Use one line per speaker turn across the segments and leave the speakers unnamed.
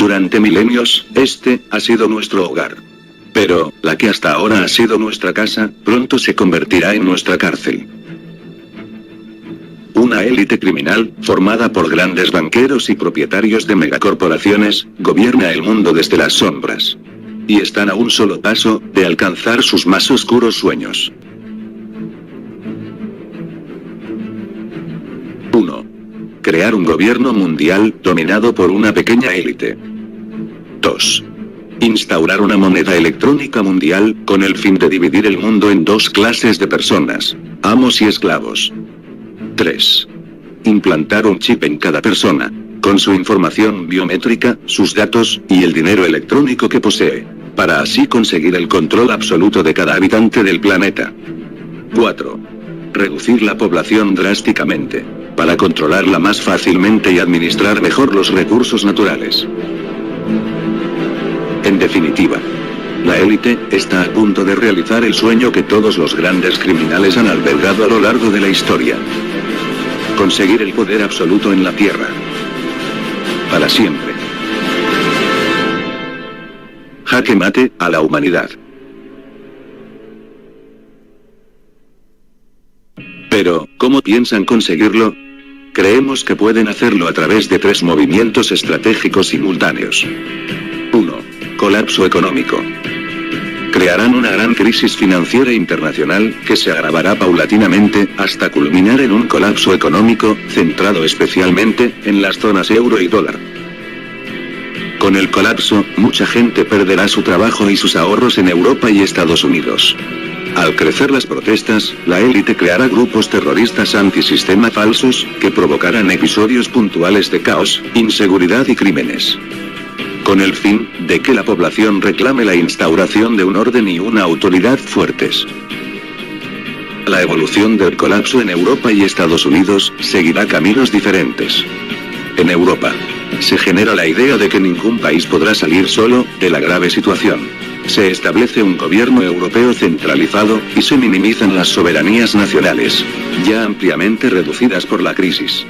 Durante milenios, este ha sido nuestro hogar. Pero, la que hasta ahora ha sido nuestra casa, pronto se convertirá en nuestra cárcel. Una élite criminal, formada por grandes banqueros y propietarios de megacorporaciones, gobierna el mundo desde las sombras. Y están a un solo paso de alcanzar sus más oscuros sueños. 1. Crear un gobierno mundial dominado por una pequeña élite. 2. Instaurar una moneda electrónica mundial con el fin de dividir el mundo en dos clases de personas, amos y esclavos. 3. Implantar un chip en cada persona, con su información biométrica, sus datos, y el dinero electrónico que posee, para así conseguir el control absoluto de cada habitante del planeta. 4. Reducir la población drásticamente, para controlarla más fácilmente y administrar mejor los recursos naturales. En definitiva, la élite está a punto de realizar el sueño que todos los grandes criminales han albergado a lo largo de la historia. Conseguir el poder absoluto en la Tierra. Para siempre. Jaque mate a la humanidad. Pero, ¿cómo piensan conseguirlo? Creemos que pueden hacerlo a través de 3 movimientos estratégicos simultáneos. 1. Colapso económico. Crearán una gran crisis financiera internacional, que se agravará paulatinamente, hasta culminar en un colapso económico, centrado especialmente en las zonas euro y dólar. Con el colapso, mucha gente perderá su trabajo y sus ahorros en Europa y Estados Unidos. Al crecer las protestas, la élite creará grupos terroristas antisistema falsos, que provocarán episodios puntuales de caos, inseguridad y crímenes. Con el fin de que la población reclame la instauración de un orden y una autoridad fuertes. La evolución del colapso en Europa y Estados Unidos seguirá caminos diferentes. En Europa, se genera la idea de que ningún país podrá salir solo de la grave situación. Se establece un gobierno europeo centralizado, y se minimizan las soberanías nacionales, ya ampliamente reducidas por la crisis.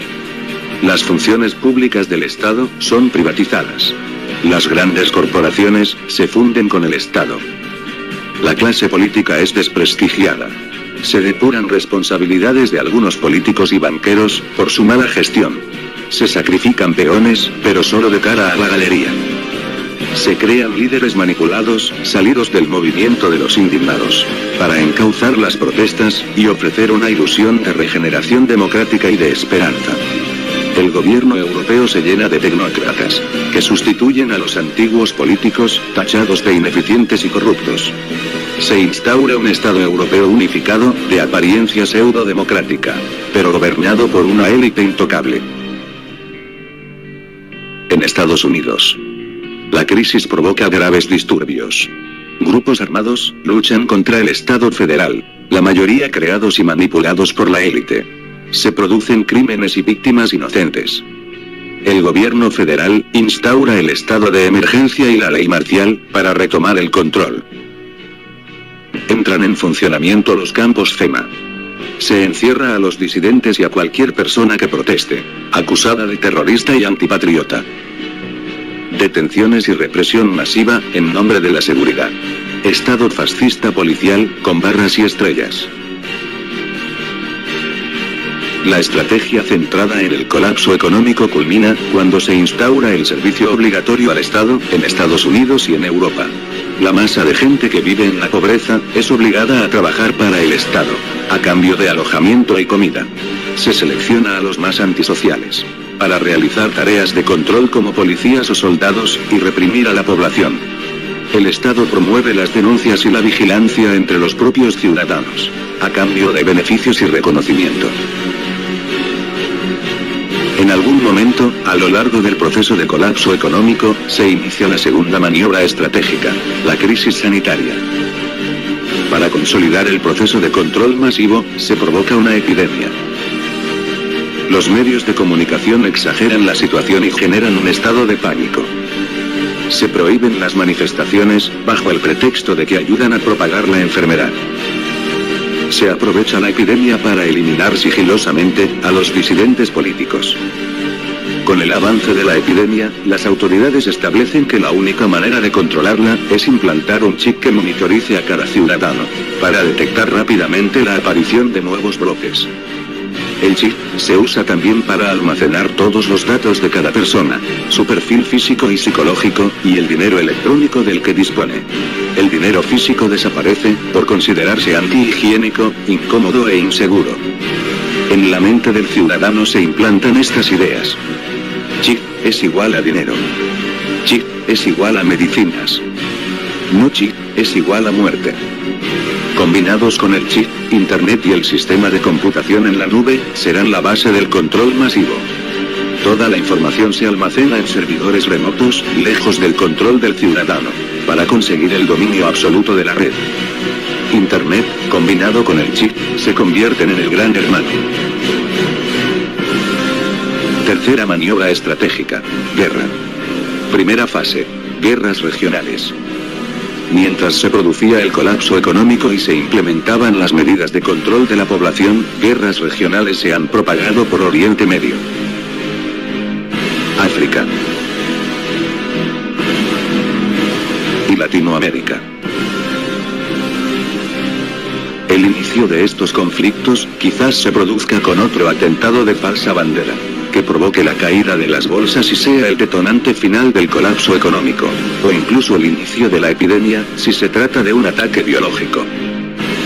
Las funciones públicas del Estado son privatizadas. Las grandes corporaciones se funden con el Estado. La clase política es desprestigiada. Se depuran responsabilidades de algunos políticos y banqueros por su mala gestión. Se sacrifican peones, pero solo de cara a la galería. Se crean líderes manipulados, salidos del movimiento de los indignados, para encauzar las protestas y ofrecer una ilusión de regeneración democrática y de esperanza. El gobierno europeo se llena de tecnócratas, que sustituyen a los antiguos políticos, tachados de ineficientes y corruptos. Se instaura un Estado europeo unificado, de apariencia pseudo-democrática, pero gobernado por una élite intocable. En Estados Unidos, la crisis provoca graves disturbios. Grupos armados luchan contra el Estado federal, la mayoría creados y manipulados por la élite. Se producen crímenes y víctimas inocentes. El gobierno federal instaura el estado de emergencia y la ley marcial, para retomar el control. Entran en funcionamiento los campos FEMA. Se encierra a los disidentes y a cualquier persona que proteste, acusada de terrorista y antipatriota. Detenciones y represión masiva, en nombre de la seguridad. Estado fascista policial, con barras y estrellas. La estrategia centrada en el colapso económico culmina cuando se instaura el servicio obligatorio al Estado, en Estados Unidos y en Europa. La masa de gente que vive en la pobreza es obligada a trabajar para el Estado, a cambio de alojamiento y comida. Se selecciona a los más antisociales, para realizar tareas de control como policías o soldados, y reprimir a la población. El Estado promueve las denuncias y la vigilancia entre los propios ciudadanos, a cambio de beneficios y reconocimiento. En algún momento, a lo largo del proceso de colapso económico, se inicia la segunda maniobra estratégica, la crisis sanitaria. Para consolidar el proceso de control masivo, se provoca una epidemia. Los medios de comunicación exageran la situación y generan un estado de pánico. Se prohíben las manifestaciones, bajo el pretexto de que ayudan a propagar la enfermedad. Se aprovecha la epidemia para eliminar sigilosamente a los disidentes políticos. Con el avance de la epidemia, las autoridades establecen que la única manera de controlarla es implantar un chip que monitorice a cada ciudadano, para detectar rápidamente la aparición de nuevos brotes. El chip se usa también para almacenar todos los datos de cada persona, su perfil físico y psicológico, y el dinero electrónico del que dispone. El dinero físico desaparece, por considerarse antihigiénico, incómodo e inseguro. En la mente del ciudadano se implantan estas ideas. Chip es igual a dinero. Chip es igual a medicinas. No chip es igual a muerte. Combinados con el chip, Internet y el sistema de computación en la nube, serán la base del control masivo. Toda la información se almacena en servidores remotos, lejos del control del ciudadano, para conseguir el dominio absoluto de la red. Internet, combinado con el chip, se convierten en el gran hermano. Tercera maniobra estratégica. Guerra. Primera fase. Guerras regionales. Mientras se producía el colapso económico y se implementaban las medidas de control de la población, guerras regionales se han propagado por Oriente Medio, África y Latinoamérica. El inicio de estos conflictos quizás se produzca con otro atentado de falsa bandera, que provoque la caída de las bolsas y sea el detonante final del colapso económico, o incluso el inicio de la epidemia, si se trata de un ataque biológico.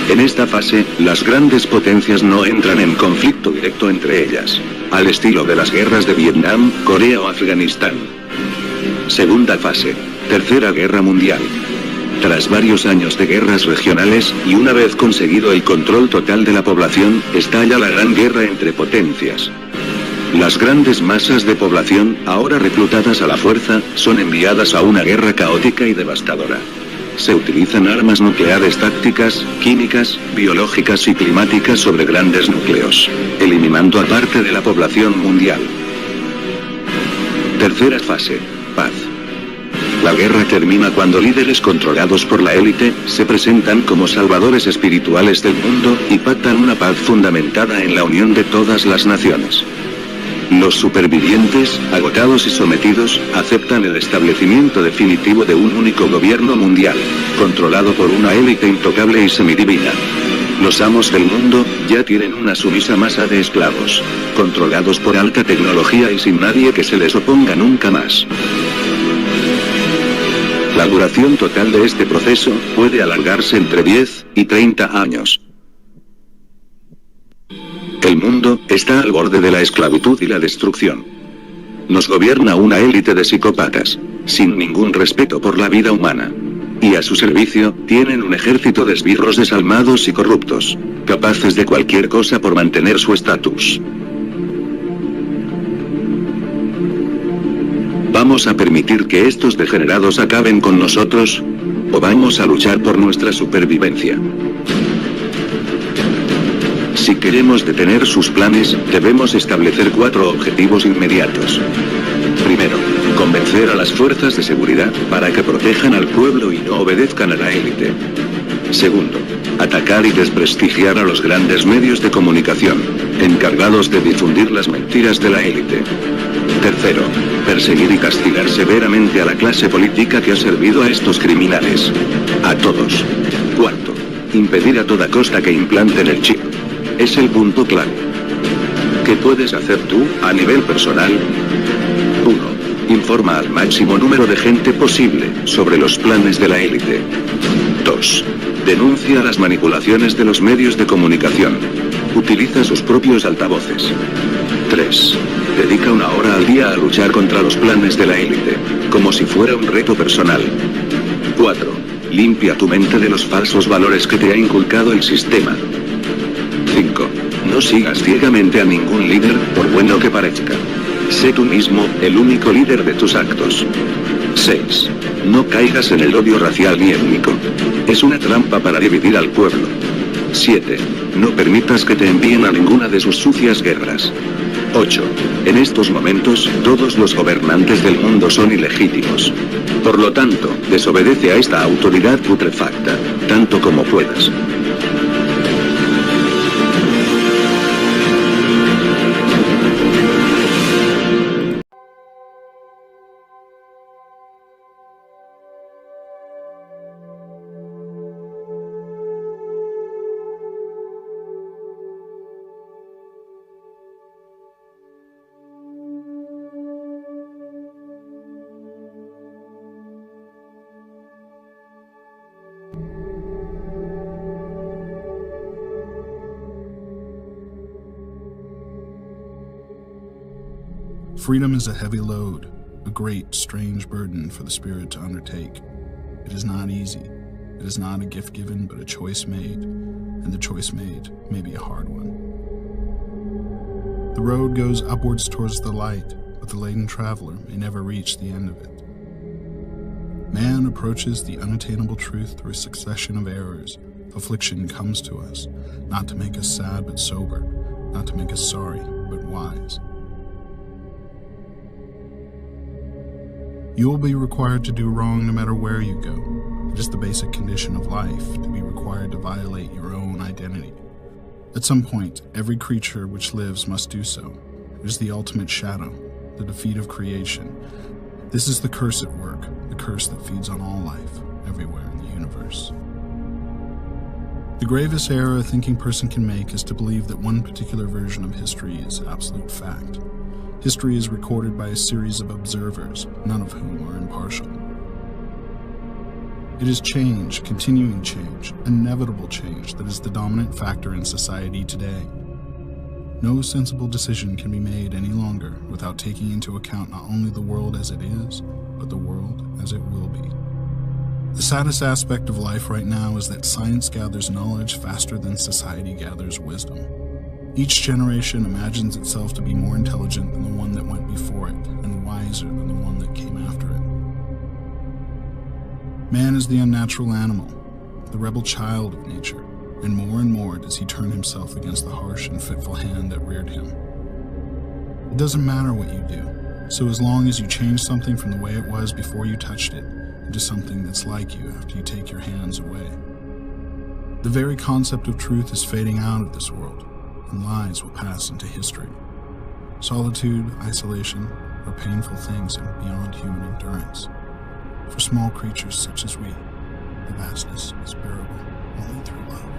En esta fase, las grandes potencias no entran en conflicto directo entre ellas, al estilo de las guerras de Vietnam, Corea o Afganistán. Segunda fase. Tercera Guerra Mundial. Tras varios años de guerras regionales, y una vez conseguido el control total de la población, estalla la gran guerra entre potencias. Las grandes masas de población, ahora reclutadas a la fuerza, son enviadas a una guerra caótica y devastadora. Se utilizan armas nucleares tácticas, químicas, biológicas y climáticas sobre grandes núcleos, eliminando a parte de la población mundial. Tercera fase. Paz. La guerra termina cuando líderes controlados por la élite, se presentan como salvadores espirituales del mundo, y pactan una paz fundamentada en la unión de todas las naciones. Los supervivientes, agotados y sometidos, aceptan el establecimiento definitivo de un único gobierno mundial, controlado por una élite intocable y semidivina. Los amos del mundo, ya tienen una sumisa masa de esclavos, controlados por alta tecnología y sin nadie que se les oponga nunca más. La duración total de este proceso puede alargarse entre 10 y 30 años. El mundo está al borde de la esclavitud y la destrucción. Nos gobierna una élite de psicópatas, sin ningún respeto por la vida humana. Y a su servicio, tienen un ejército de esbirros desalmados y corruptos, capaces de cualquier cosa por mantener su estatus. ¿Vamos a permitir que estos degenerados acaben con nosotros? ¿O vamos a luchar por nuestra supervivencia? Si queremos detener sus planes, debemos establecer 4 objetivos inmediatos. Primero, convencer a las fuerzas de seguridad, para que protejan al pueblo y no obedezcan a la élite. Segundo, atacar y desprestigiar a los grandes medios de comunicación, encargados de difundir las mentiras de la élite. Tercero, perseguir y castigar severamente a la clase política que ha servido a estos criminales. A todos. Cuarto, impedir a toda costa que implanten el chip. Es el punto clave. ¿Qué puedes hacer tú, a nivel personal? 1. Informa al máximo número de gente posible sobre los planes de la élite. 2. Denuncia las manipulaciones de los medios de comunicación. Utiliza sus propios altavoces. 3. Dedica 1 hora al día a luchar contra los planes de la élite, como si fuera un reto personal. 4. Limpia tu mente de los falsos valores que te ha inculcado el sistema. 5. No sigas ciegamente a ningún líder, por bueno que parezca. Sé tú mismo, el único líder de tus actos. 6. No caigas en el odio racial ni étnico. Es una trampa para dividir al pueblo. 7. No permitas que te envíen a ninguna de sus sucias guerras. 8. En estos momentos, todos los gobernantes del mundo son ilegítimos. Por lo tanto, desobedece a esta autoridad putrefacta, tanto como puedas.
Freedom is a heavy load, a great, strange burden for the spirit to undertake. It is not easy. It is not a gift given, but a choice made, and the choice made may be a hard one. The road goes upwards towards the light, but the laden traveler may never reach the end of it. Man approaches the unattainable truth through a succession of errors. Affliction comes to us, not to make us sad but sober, not to make us sorry but wise. You will be required to do wrong no matter where you go. It is the basic condition of life to be required to violate your own identity. At some point, every creature which lives must do so. It is the ultimate shadow, the defeat of creation. This is the curse at work, the curse that feeds on all life, everywhere in the universe. The gravest error a thinking person can make is to believe that one particular version of history is absolute fact. History is recorded by a series of observers, none of whom are impartial. It is change, continuing change, inevitable change that is the dominant factor in society today. No sensible decision can be made any longer without taking into account not only the world as it is, but the world as it will be. The saddest aspect of life right now is that science gathers knowledge faster than society gathers wisdom. Each generation imagines itself to be more intelligent than the one that went before it, and wiser than the one that came after it. Man is the unnatural animal, the rebel child of nature, and more does he turn himself against the harsh and fitful hand that reared him. It doesn't matter what you do, so as long as you change something from the way it was before you touched it into something that's like you after you take your hands away. The very concept of truth is fading out of this world, and lies will pass into history. Solitude, isolation, are painful things and beyond human endurance. For small creatures such as we, the vastness is bearable only through love.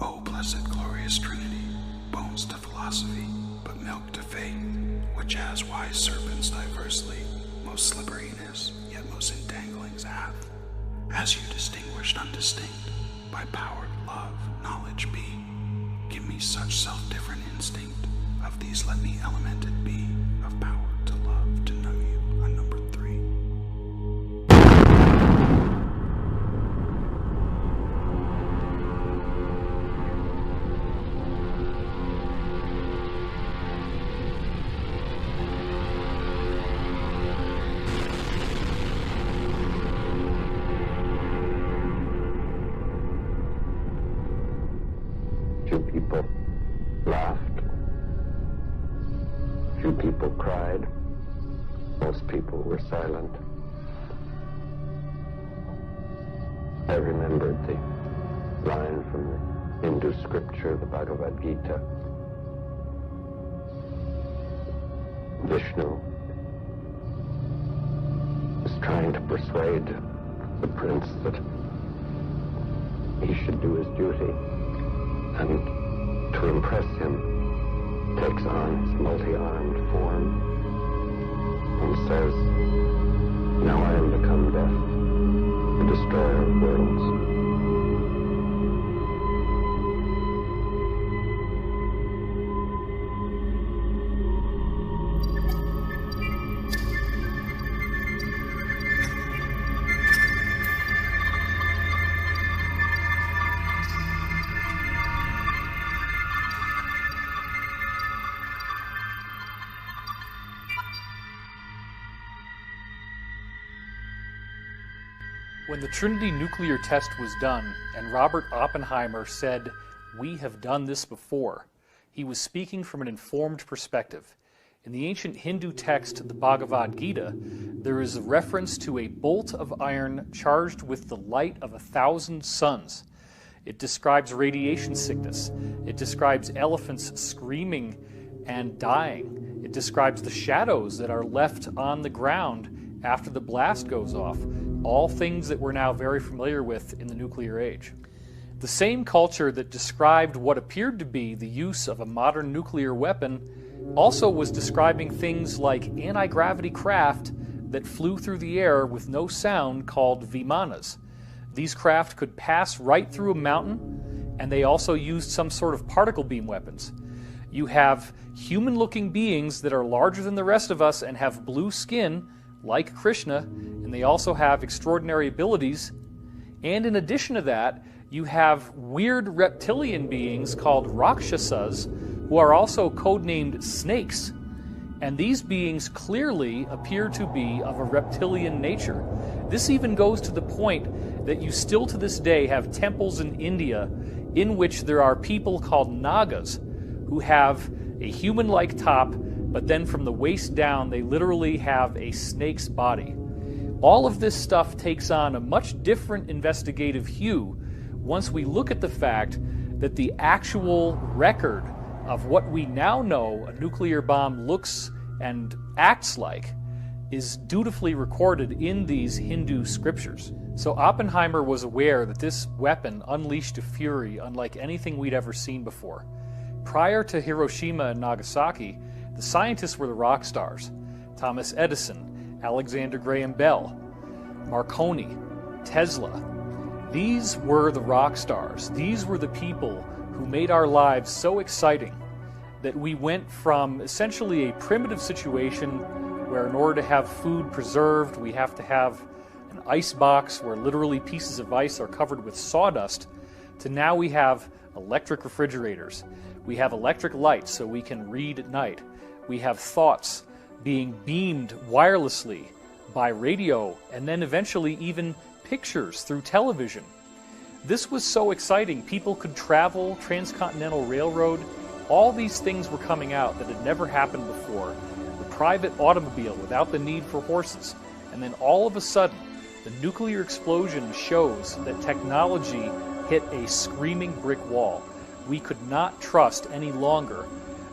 O blessed glorious Trinity, bones to philosophy, but milk to faith, which as wise serpents diversely, most slipperiness, yet most entanglings hath, as you distinguished undistinct, by power, love, knowledge be, give me such self-different instinct, of these let me elemented be, of power to love, to know you, unnumbered three.
Few people laughed. Few people cried. Most people were silent. I remembered the line from the Hindu scripture, the Bhagavad Gita. Vishnu is trying to persuade the prince that he should do his duty, and to impress him takes on his multi-armed form and says, "Now I am become death, the destroyer of worlds."
When the Trinity nuclear test was done and Robert Oppenheimer said, "We have done this before," he was speaking from an informed perspective. In the ancient Hindu text, the Bhagavad Gita, there is a reference to a bolt of iron charged with the light of 1,000 suns. It describes radiation sickness. It describes elephants screaming and dying. It describes the shadows that are left on the ground after the blast goes off. All things that we're now very familiar with in the nuclear age. The same culture that described what appeared to be the use of a modern nuclear weapon also was describing things like anti-gravity craft that flew through the air with no sound called vimanas. These craft could pass right through a mountain, and they also used some sort of particle beam weapons. You have human-looking beings that are larger than the rest of us and have blue skin, like Krishna, and they also have extraordinary abilities. And in addition to that, you have weird reptilian beings called Rakshasas, who are also codenamed snakes. And these beings clearly appear to be of a reptilian nature. This even goes to the point that you still to this day have temples in India in which there are people called Nagas who have a human-like top, but then from the waist down they literally have a snake's body. All of this stuff takes on a much different investigative hue once we look at the fact that the actual record of what we now know a nuclear bomb looks and acts like is dutifully recorded in these Hindu scriptures. So Oppenheimer was aware that this weapon unleashed a fury unlike anything we'd ever seen before. Prior to Hiroshima and Nagasaki, the scientists were the rock stars. Thomas Edison, Alexander Graham Bell, Marconi, Tesla. These were the rock stars. These were the people who made our lives so exciting that we went from essentially a primitive situation where in order to have food preserved, we have to have an ice box where literally pieces of ice are covered with sawdust, to now we have electric refrigerators. We have electric lights so we can read at night. We have thoughts being beamed wirelessly by radio, and then eventually even pictures through television. This was so exciting. People could travel, transcontinental railroad. All these things were coming out that had never happened before. The private automobile without the need for horses. And then all of a sudden, the nuclear explosion shows that technology hit a screaming brick wall. We could not trust any longer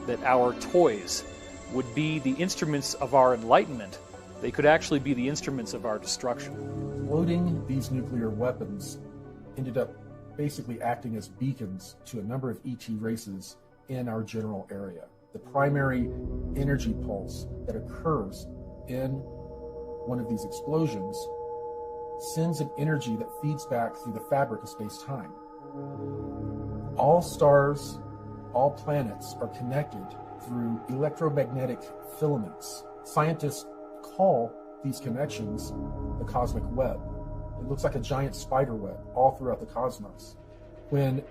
that our toys would be the instruments of our enlightenment. They could actually be the instruments of our destruction.
Loading these nuclear weapons ended up basically acting as beacons to a number of ET races in our general area. The primary energy pulse that occurs in one of these explosions sends an energy that feeds back through the fabric of space-time. All stars, all planets are connected through electromagnetic filaments. Scientists call these connections the cosmic web. It looks like a giant spider web all throughout the cosmos. When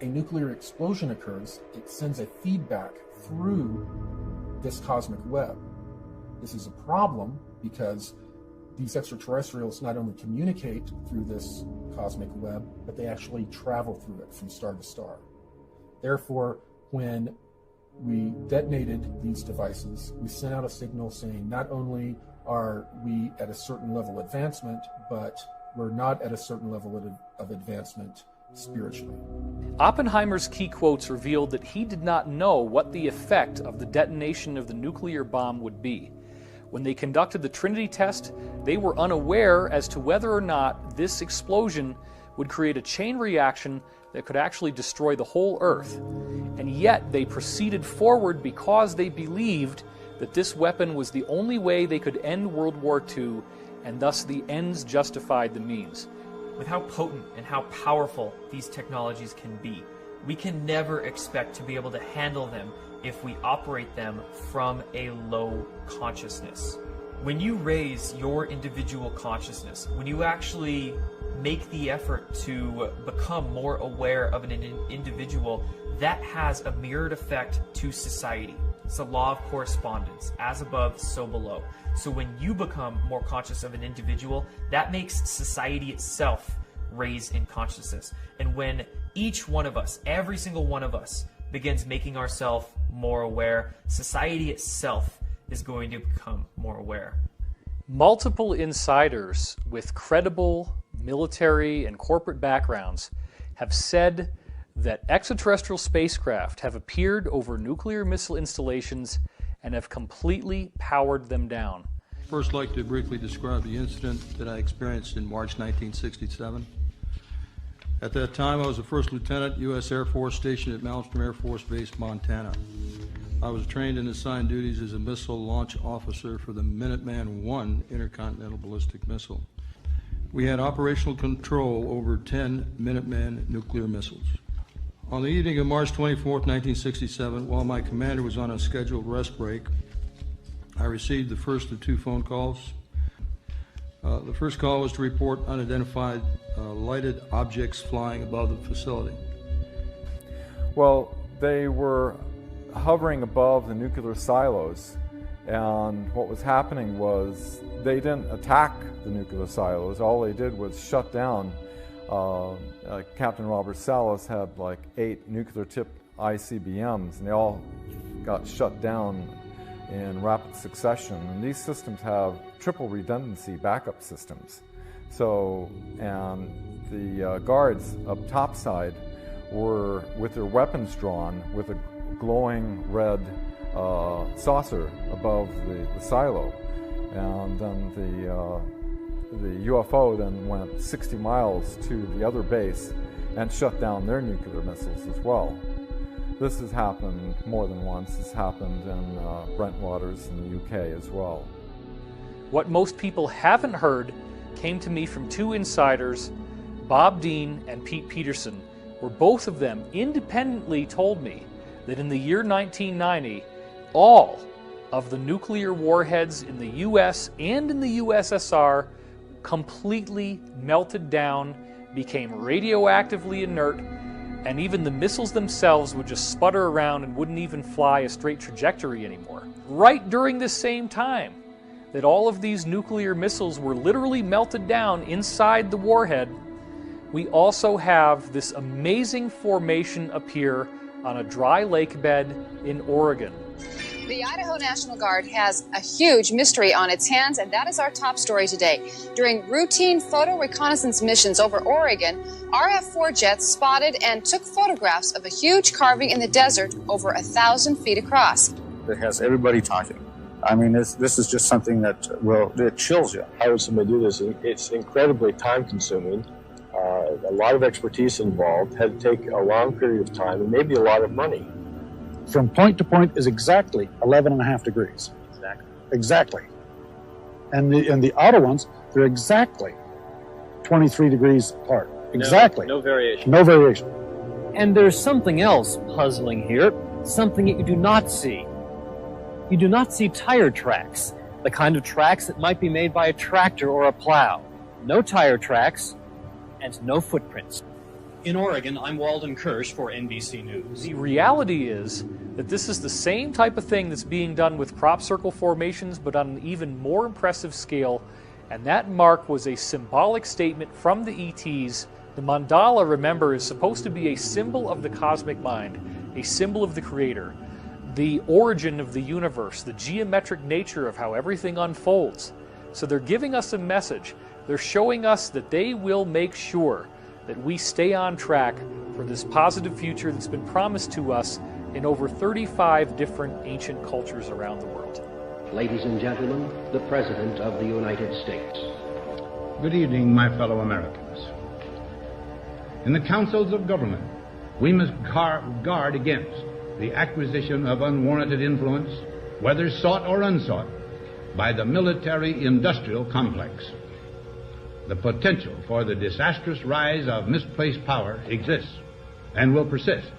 a nuclear explosion occurs, it sends a feedback through this cosmic web. This is a problem because these extraterrestrials not only communicate through this cosmic web, but they actually travel through it from star to star. Therefore, when we detonated these devices, we sent out a signal saying not only are we at a certain level of advancement, but we're not at a certain level of advancement spiritually.
Oppenheimer's key quotes revealed that he did not know what the effect of the detonation of the nuclear bomb would be. When they conducted the Trinity test, they were unaware as to whether or not this explosion would create a chain reaction that could actually destroy the whole Earth. And yet they proceeded forward because they believed that this weapon was the only way they could end World War II, and thus the ends justified the means.
With how potent and how powerful these technologies can be, we can never expect to be able to handle them if we operate them from a low consciousness. When you raise your individual consciousness, when you actually make the effort to become more aware of an individual, that has a mirrored effect to society. It's the law of correspondence, as above, so below. So when you become more conscious of an individual, that makes society itself raise in consciousness. And when each one of us, every single one of us, begins making ourselves more aware, society itself is going to become more aware.
Multiple insiders with credible military and corporate backgrounds have said that extraterrestrial spacecraft have appeared over nuclear missile installations and have completely powered them down.
First, I'd like to briefly describe the incident that I experienced in March 1967. At that time, I was a first lieutenant, U.S. Air Force, stationed at Malmstrom Air Force Base, Montana. I was trained and assigned duties as a missile launch officer for the Minuteman I intercontinental ballistic missile. We had operational control over 10 Minuteman nuclear missiles. On the evening of March 24, 1967, while my commander was on a scheduled rest break, I received the first of two phone calls. The first call was to report unidentified lighted objects flying above the facility.
Well, they were hovering above the nuclear silos, and what was happening was they didn't attack the nuclear silos. All they did was shut down. Captain Robert Salas had like 8 nuclear-tipped ICBMs, and they all got shut down in rapid succession. And these systems have triple redundancy backup systems. So, and the guards up topside were with their weapons drawn with a glowing red saucer above the silo. And then the UFO then went 60 miles to the other base and shut down their nuclear missiles as well. This has happened more than once. It's happened in Brentwaters in the UK as well.
What most people haven't heard came to me from two insiders, Bob Dean and Pete Peterson, where both of them independently told me that in the year 1990, all of the nuclear warheads in the US and in the USSR completely melted down, became radioactively inert, and even the missiles themselves would just sputter around and wouldn't even fly a straight trajectory anymore. Right during this same time that all of these nuclear missiles were literally melted down inside the warhead, we also have this amazing formation appear on a dry lake bed in Oregon.
The Idaho National Guard has a huge mystery on its hands, and that is our top story today. During routine photo reconnaissance missions over Oregon, RF-4 jets spotted and took photographs of a huge carving in the desert over 1,000 feet across.
It has everybody talking. I mean, this is just something that, well, it chills you.
How would somebody do this? It's incredibly time-consuming. A lot of expertise involved, had to take a long period of time, and maybe a lot of money.
From point to point is exactly 11.5 degrees.
Exactly.
Exactly. And the outer ones, they're exactly 23 degrees apart. Exactly.
No variation.
No variation.
And there's something else puzzling here, something that you do not see. You do not see tire tracks, the kind of tracks that might be made by a tractor or a plow. No tire tracks and no footprints. In Oregon, I'm Walden Kirsch for NBC News.
The reality is that this is the same type of thing that's being done with crop circle formations, but on an even more impressive scale, and that mark was a symbolic statement from the ETs. The mandala, remember, is supposed to be a symbol of the cosmic mind, a symbol of the Creator, the origin of the universe, the geometric nature of how everything unfolds. So they're giving us a message. They're showing us that they will make sure that we stay on track for this positive future that's been promised to us in over 35 different ancient cultures around the world.
Ladies and gentlemen, the President of the United States.
Good evening, my fellow Americans. In the councils of government, we must guard against the acquisition of unwarranted influence, whether sought or unsought, by the military-industrial complex. The potential for the disastrous rise of misplaced power exists and will persist.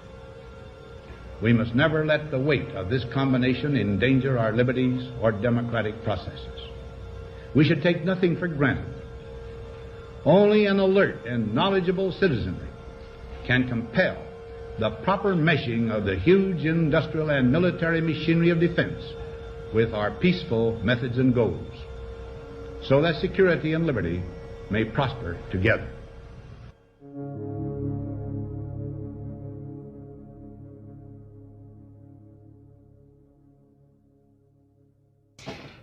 We must never let the weight of this combination endanger our liberties or democratic processes. We should take nothing for granted. Only an alert and knowledgeable citizenry can compel the proper meshing of the huge industrial and military machinery of defense with our peaceful methods and goals, so that security and liberty may prosper together.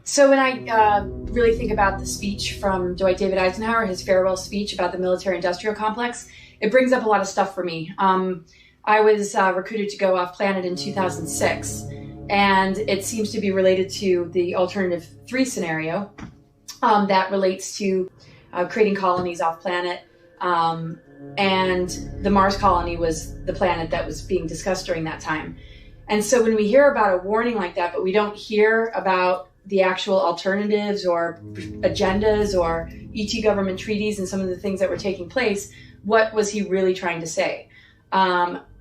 So when I really think about the speech from Dwight David Eisenhower, his farewell speech about the military-industrial complex, it brings up a lot of stuff for me. I was recruited to go off planet in 2006, and it seems to be related to the alternative 3 scenario that relates to creating colonies off planet. And the Mars colony was the planet that was being discussed during that time. And so when we hear about a warning like that, but we don't hear about the actual alternatives or agendas or ET government treaties and some of the things that were taking place, what was he really trying to say?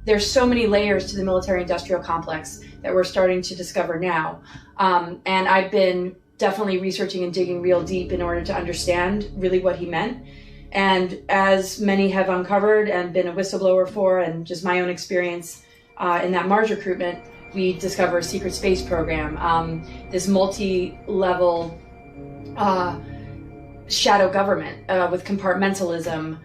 There's so many layers to the military-industrial complex that we're starting to discover now. And I've been definitely researching and digging real deep in order to understand really what he meant. And as many have uncovered and been a whistleblower for, and just my own experience in that Mars recruitment, we discover a secret space program, this multi-level shadow government with compartmentalism,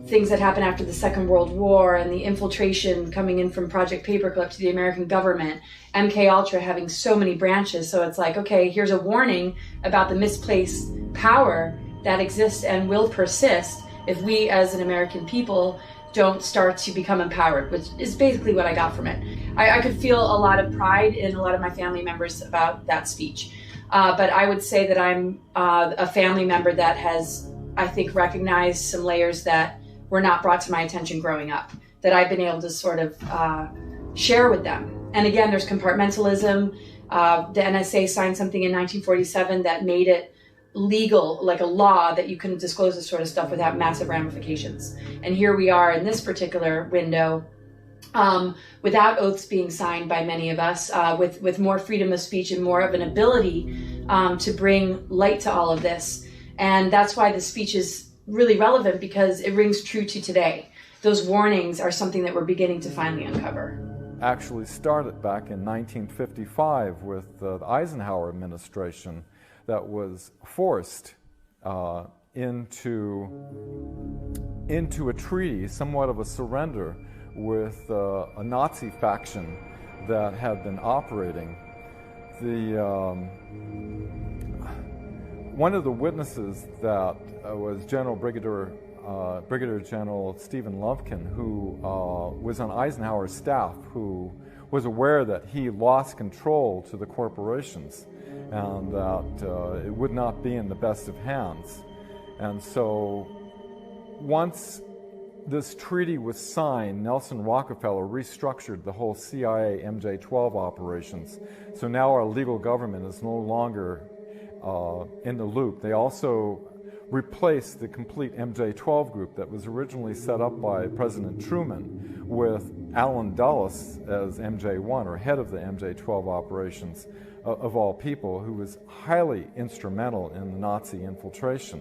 things that happened after the Second World War and the infiltration coming in from Project Paperclip to the American government, MK Ultra having so many branches. So it's like, okay, here's a warning about the misplaced power that exists and will persist if we as an American people don't start to become empowered, which is basically what I got from it. I could feel a lot of pride in a lot of my family members about that speech. But I would say that I'm a family member that has, I think, recognized some layers that were not brought to my attention growing up, that I've been able to sort of share with them. And again, there's compartmentalism. The NSA signed something in 1947 that made it legal, like a law, that you couldn't disclose this sort of stuff without massive ramifications. And here we are in this particular window, without oaths being signed by many of us, with more freedom of speech and more of an ability to bring light to all of this. And that's why the speech is really relevant, because it rings true to today. Those warnings are something that we're beginning to finally uncover.
Actually started back in 1955 with the Eisenhower administration that was forced into a treaty, somewhat of a surrender, with a Nazi faction that had been operating. One of the witnesses that was Brigadier General Stephen Lufkin, who was on Eisenhower's staff, who was aware that he lost control to the corporations and that it would not be in the best of hands. And so once this treaty was signed, Nelson Rockefeller restructured the whole CIA MJ-12 operations. So now our legal government is no longer in the loop. They also replaced the complete MJ-12 group that was originally set up by President Truman with Allen Dulles as MJ-1, or head of the MJ-12 operations, of all people, who was highly instrumental in the Nazi infiltration.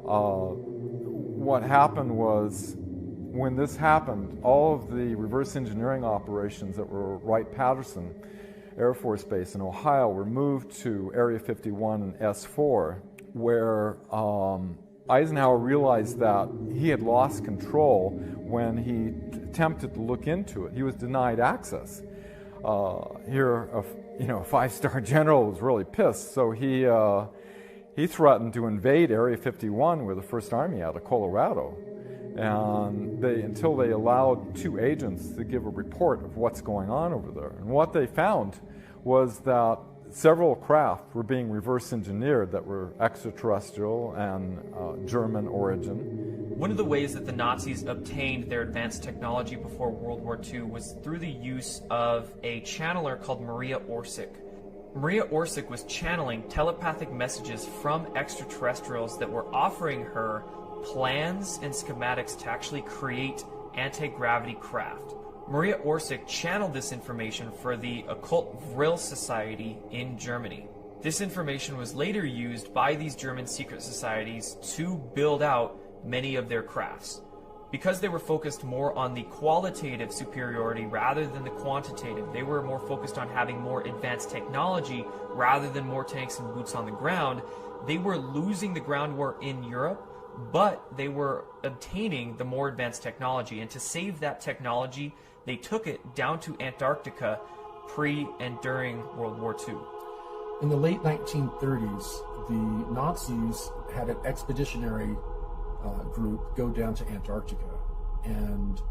What happened was, when this happened, all of the reverse engineering operations that were Wright-Patterson Air Force Base in Ohio were moved to Area 51 and S4, where Eisenhower realized that he had lost control when he attempted to look into it. He was denied access. Here, a five-star general was really pissed, so he threatened to invade Area 51 with the First Army out of Colorado. And until they allowed 2 agents to give a report of what's going on over there. And what they found was that several craft were being reverse engineered that were extraterrestrial and German origin.
One of the ways that the Nazis obtained their advanced technology before World War II was through the use of a channeler called Maria Orsic. Maria Orsic was channeling telepathic messages from extraterrestrials that were offering her plans and schematics to actually create anti-gravity craft. Maria Orsic channeled this information for the Occult Vril Society in Germany. This information was later used by these German secret societies to build out many of their crafts. because they were focused more on the qualitative superiority rather than the quantitative, they were more focused on having more advanced technology rather than more tanks and boots on the ground, they were losing the ground war in Europe, but they were obtaining the more advanced technology. And to save that technology, they took it down to Antarctica pre and during World War II.
In the late 1930s, the Nazis had an expeditionary group go down to Antarctica, and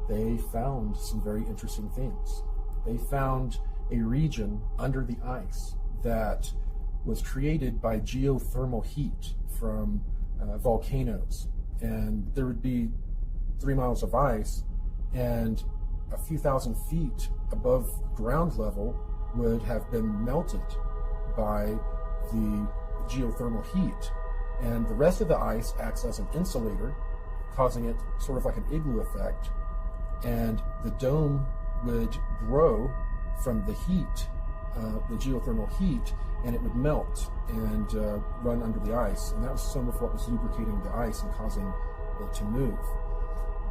they found some very interesting things. They found a region under the ice that was created by geothermal heat from volcanoes, and there would be 3 miles of ice, and a few thousand feet above ground level would have been melted by the geothermal heat, and the rest of the ice acts as an insulator, causing it sort of like an igloo effect, and the dome would grow from the heat, the geothermal heat, and it would melt and run under the ice, and that was some of what was lubricating the ice and causing it to move.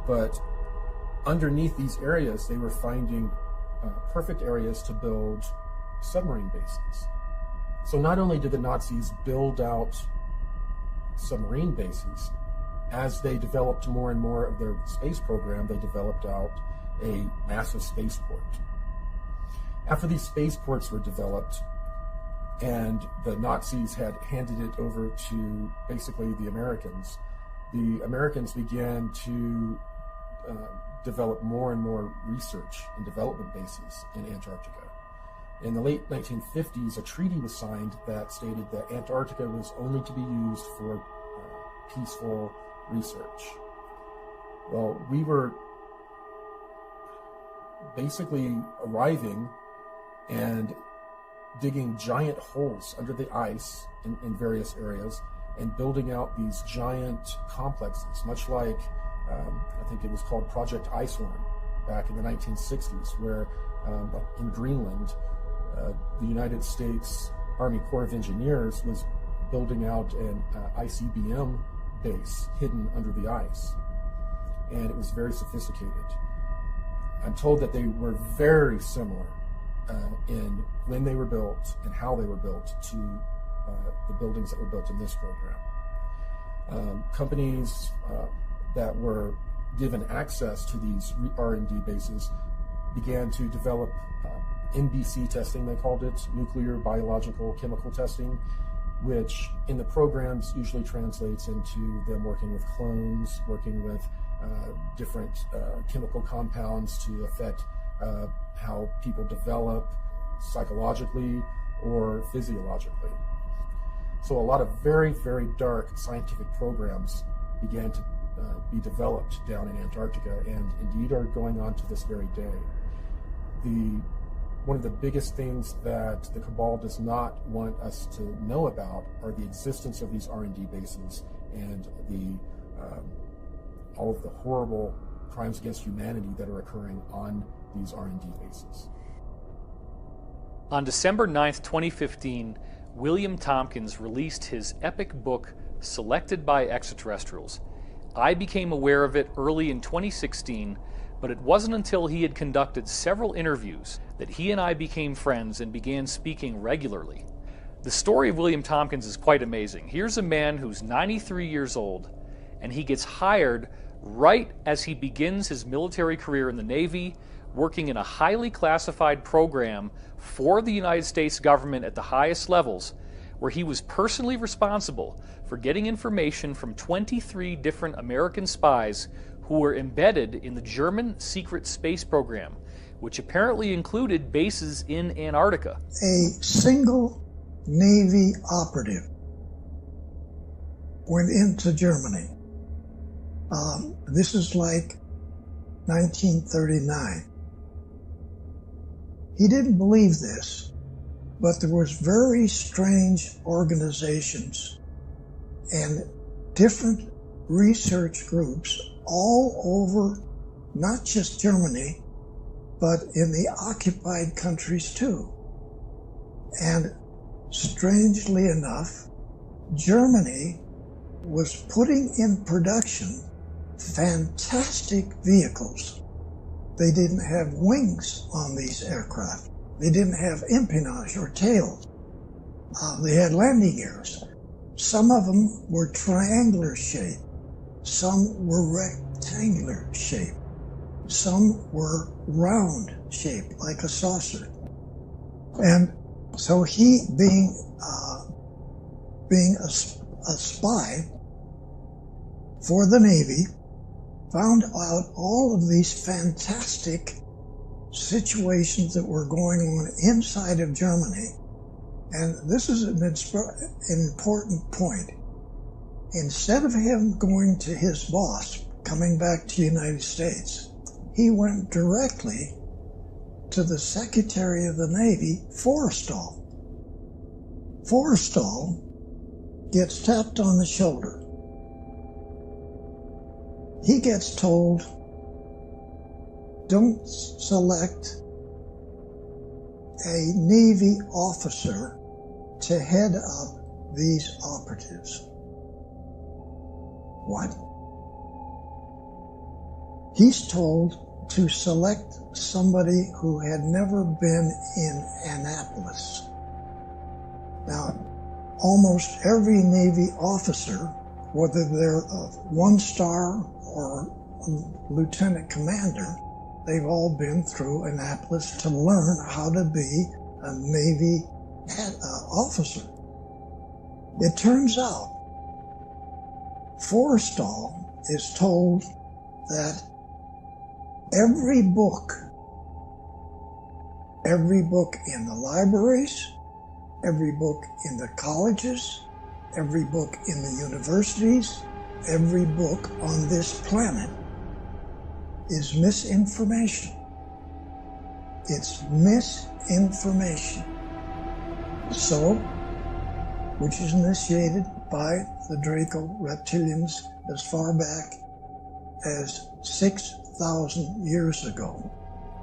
But underneath these areas, they were finding perfect areas to build submarine bases. So not only did the Nazis build out submarine bases, as they developed more and more of their space program, they developed out a massive spaceport. After these spaceports were developed, and the Nazis had handed it over to basically the Americans began to develop more and more research and development bases in Antarctica. In the late 1950s, a treaty was signed that stated that Antarctica was only to be used for peaceful research. Well, we were basically arriving and digging giant holes under the ice in various areas and building out these giant complexes, much like I think it was called Project Iceworm back in the 1960s, where in Greenland, the United States Army Corps of Engineers was building out an ICBM base hidden under the ice, and it was very sophisticated. I'm told that they were very similar in when they were built and how they were built to the buildings that were built in this program. Companies that were given access to these R&D bases began to develop NBC testing, they called it, nuclear, biological, chemical testing, which in the programs usually translates into them working with clones, working with different chemical compounds to affect how people develop psychologically or physiologically. So a lot of very, very dark scientific programs began to be developed down in Antarctica, and indeed are going on to this very day. One of the biggest things that the cabal does not want us to know about are the existence of these R&D bases and all of the horrible crimes against humanity that are occurring on these R&D bases.
On December 9th, 2015, William Tompkins released his epic book, Selected by Extraterrestrials. I became aware of it early in 2016, but it wasn't until he had conducted several interviews that he and I became friends and began speaking regularly. The story of William Tompkins is quite amazing. Here's a man who's 93 years old, and he gets hired right as he begins his military career in the Navy, working in a highly classified program for the United States government at the highest levels, where he was personally responsible for getting information from 23 different American spies who were embedded in the German secret space program, which apparently included bases in Antarctica.
A single Navy operative went into Germany. This is like 1939. He didn't believe this, but there was very strange organizations and different research groups all over, not just Germany, but in the occupied countries too. And strangely enough, Germany was putting in production fantastic vehicles. They didn't have wings on these aircraft. They didn't have empennage or tails. They had landing gears. Some of them were triangular shaped. Some were rectangular shaped. Some were round shaped, like a saucer. And so he, being a spy for the Navy, found out all of these fantastic situations that were going on inside of Germany. And this is an important point. Instead of him going to his boss, coming back to the United States, he went directly to the Secretary of the Navy, Forrestal. Forrestal gets tapped on the shoulder. He gets told, don't select a Navy officer to head up these operatives. What? He's told to select somebody who had never been in Annapolis. Now, almost every Navy officer, whether they're a one-star or a lieutenant commander, they've all been through Annapolis to learn how to be a Navy officer. It turns out Forrestal is told that every book in the libraries, every book in the colleges, every book in the universities, every book on this planet is misinformation. It's misinformation. So, which is initiated by the Draco reptilians as far back as 6,000 years ago.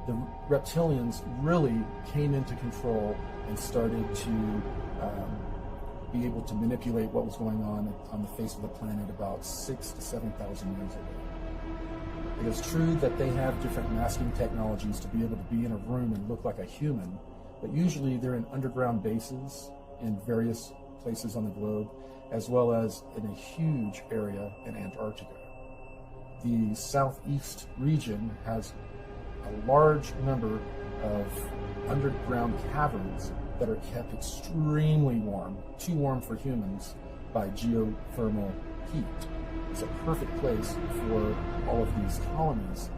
The reptilians really came into control and started to be able to manipulate what was going on the face of the planet about 6,000 to 7,000 years ago. It is true that they have different masking technologies to be able to be in a room and look like a human, but usually they're in underground bases in various places on the globe, as well as in a huge area in Antarctica. The southeast region has a large number of underground caverns that are kept extremely warm, too warm for humans, by geothermal heat. It's a perfect place for all of these colonies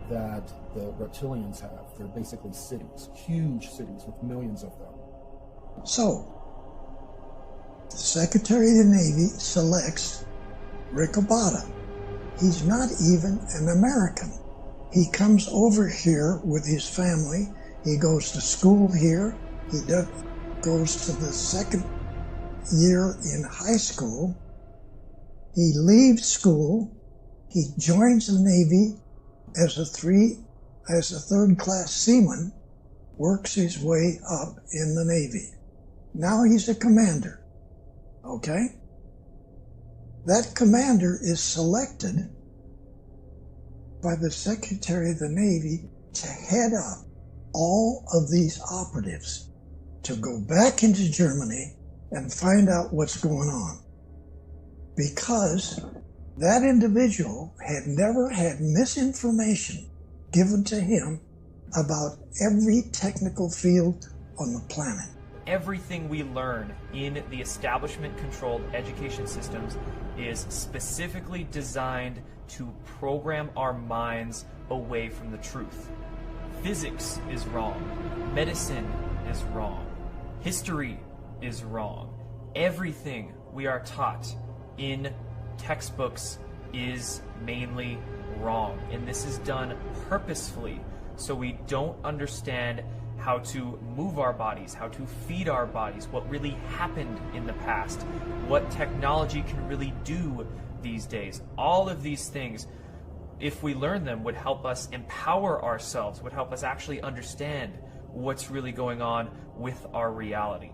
that the reptilians have. They're basically cities, huge cities with millions of them.
So, the Secretary of the Navy selects Rick Obata. He's not even an American. He comes over here with his family. He goes to school here. He goes to the second year in high school. He leaves school. He joins the Navy as a third-class seaman, works his way up in the Navy. Now he's a commander, okay? That commander is selected by the Secretary of the Navy to head up all of these operatives to go back into Germany and find out what's going on. Because that individual had never had misinformation given to him about every technical field on the planet.
Everything we learn in the establishment-controlled education systems is specifically designed to program our minds away from the truth. Physics is wrong. Medicine is wrong. History is wrong. Everything we are taught in textbooks is mainly wrong. And this is done purposefully so we don't understand how to move our bodies, how to feed our bodies, what really happened in the past, what technology can really do these days. All of these things, if we learn them, would help us empower ourselves, would help us actually understand what's really going on with our reality.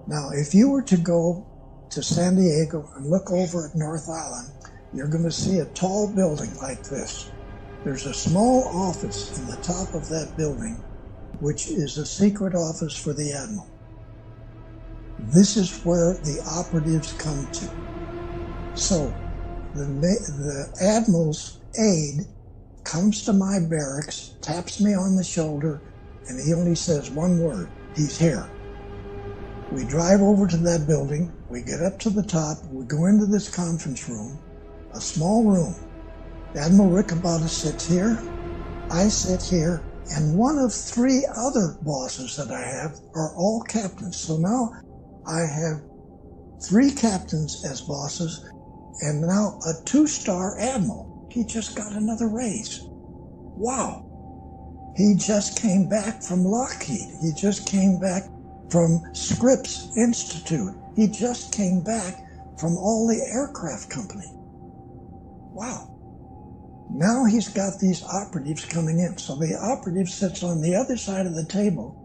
Now, if you were to go to San Diego and look over at North Island, you're going to see a tall building like this. There's a small office in the top of that building, which is a secret office for the Admiral. This is where the operatives come to. So the Admiral's aide comes to my barracks, taps me on the shoulder, and he only says one word: he's here. We drive over to that building, we get up to the top, we go into this conference room, a small room. Admiral Riccaboni sits here, I sit here, and one of 3 other bosses that I have are all captains. So now I have 3 captains as bosses, and now a 2-star admiral. He just got another raise. Wow. He just came back from Lockheed. He just came back from Scripps Institute. He just came back from all the aircraft company. Wow. Now he's got these operatives coming in. So the operative sits on the other side of the table.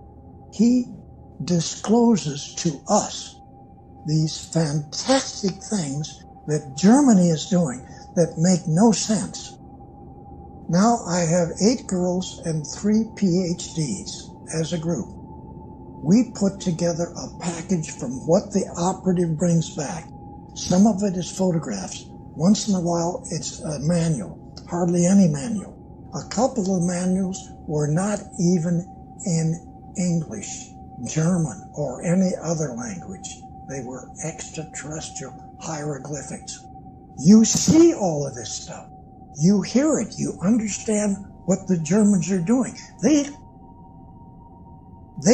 He discloses to us these fantastic things that Germany is doing that make no sense. Now I have 8 girls and 3 PhDs as a group. We put together a package from what the operative brings back. Some of it is photographs. Once in a while it's a manual, hardly any manual. A couple of manuals were not even in English, German, or any other language. They were extraterrestrial hieroglyphics. You see all of this stuff. You hear it. You understand what the Germans are doing. They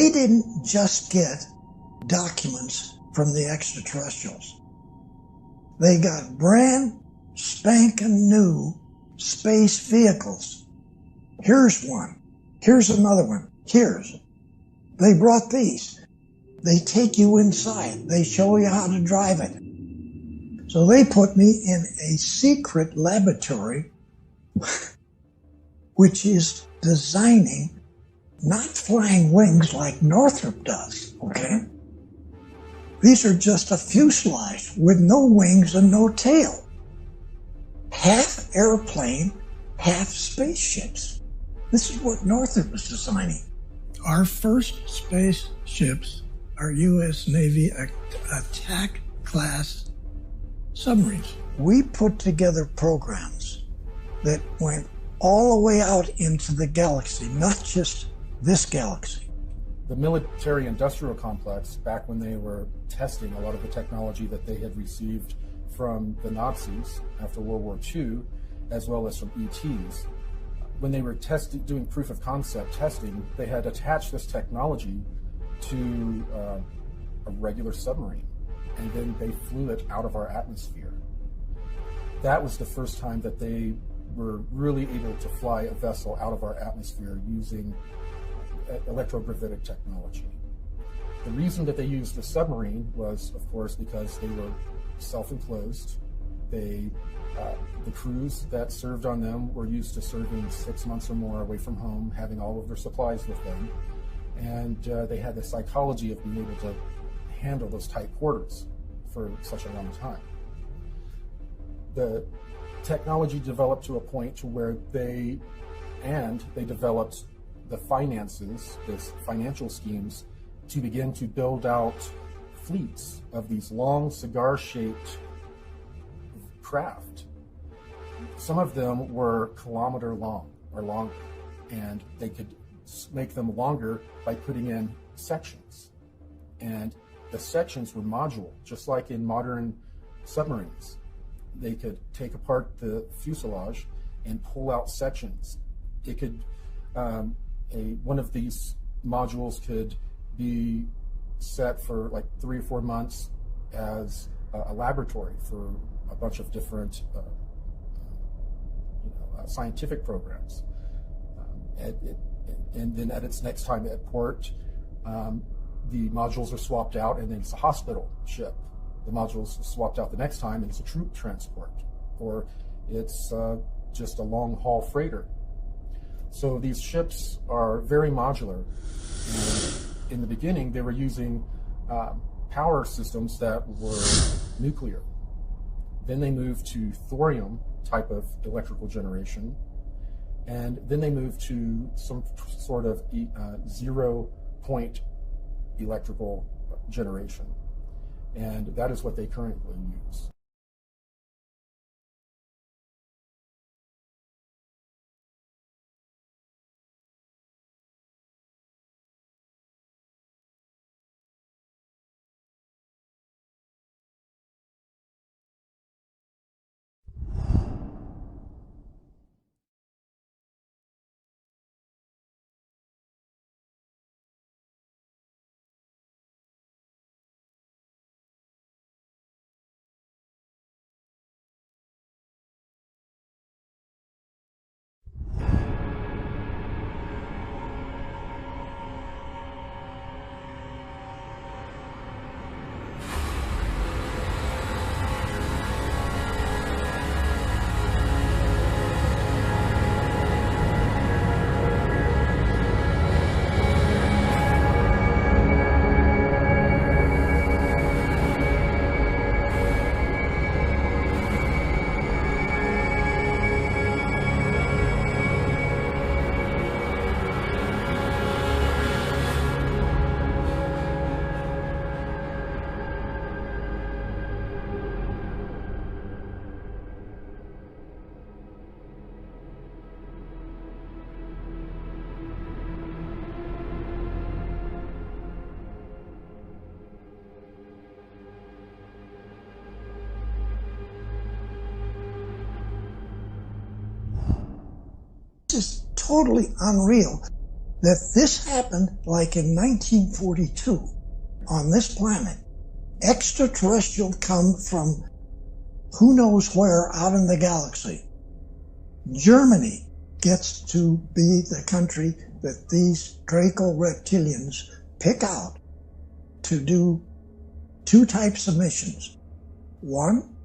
didn't just get documents from the extraterrestrials. They got brand spanking new space vehicles. Here's one. Here's another one. Here's. They brought these. They take you inside. They show you how to drive it. So they put me in a secret laboratory which is designing not flying wings like Northrop does, okay? These are just a fuselage with no wings and no tail. Half airplane, half spaceships. This is what Northrop was designing. Our first spaceships are U.S. Navy attack class submarines. We put together programs that went all the way out into the galaxy, not just this galaxy.
The military-industrial complex, back when they were testing a lot of the technology that they had received from the Nazis after World War II, as well as from ETs, when they were doing proof of concept testing, they had attached this technology to a regular submarine, and then they flew it out of our atmosphere. That was the first time that they were really able to fly a vessel out of our atmosphere using electrogravitic technology. The reason that they used the submarine was, of course, because they were self-enclosed. The crews that served on them were used to serving 6 months or more away from home, having all of their supplies with them, and they had the psychology of being able to handle those tight quarters for such a long time. The technology developed to a point to where they developed the finances, this financial schemes, to begin to build out fleets of these long cigar-shaped craft. Some of them were kilometer long or longer, and they could make them longer by putting in sections. And the sections were modular, just like in modern submarines. They could take apart the fuselage and pull out sections. It could, one of these modules could be set for like 3 or 4 months as a laboratory for a bunch of different scientific programs. And then at its next time at port, the modules are swapped out, and then it's a hospital ship. The modules are swapped out the next time, and it's a troop transport, or it's just a long-haul freighter. So these ships are very modular. And in the beginning, they were using power systems that were nuclear. Then they moved to thorium type of electrical generation. And then they moved to some sort of 0 point electrical generation. And that is what they currently use.
Is totally unreal that this happened like in 1942 on this planet. Extraterrestrial come from who knows where out in the galaxy. Germany gets to be the country that these Draco reptilians pick out to do 2 types of missions. One,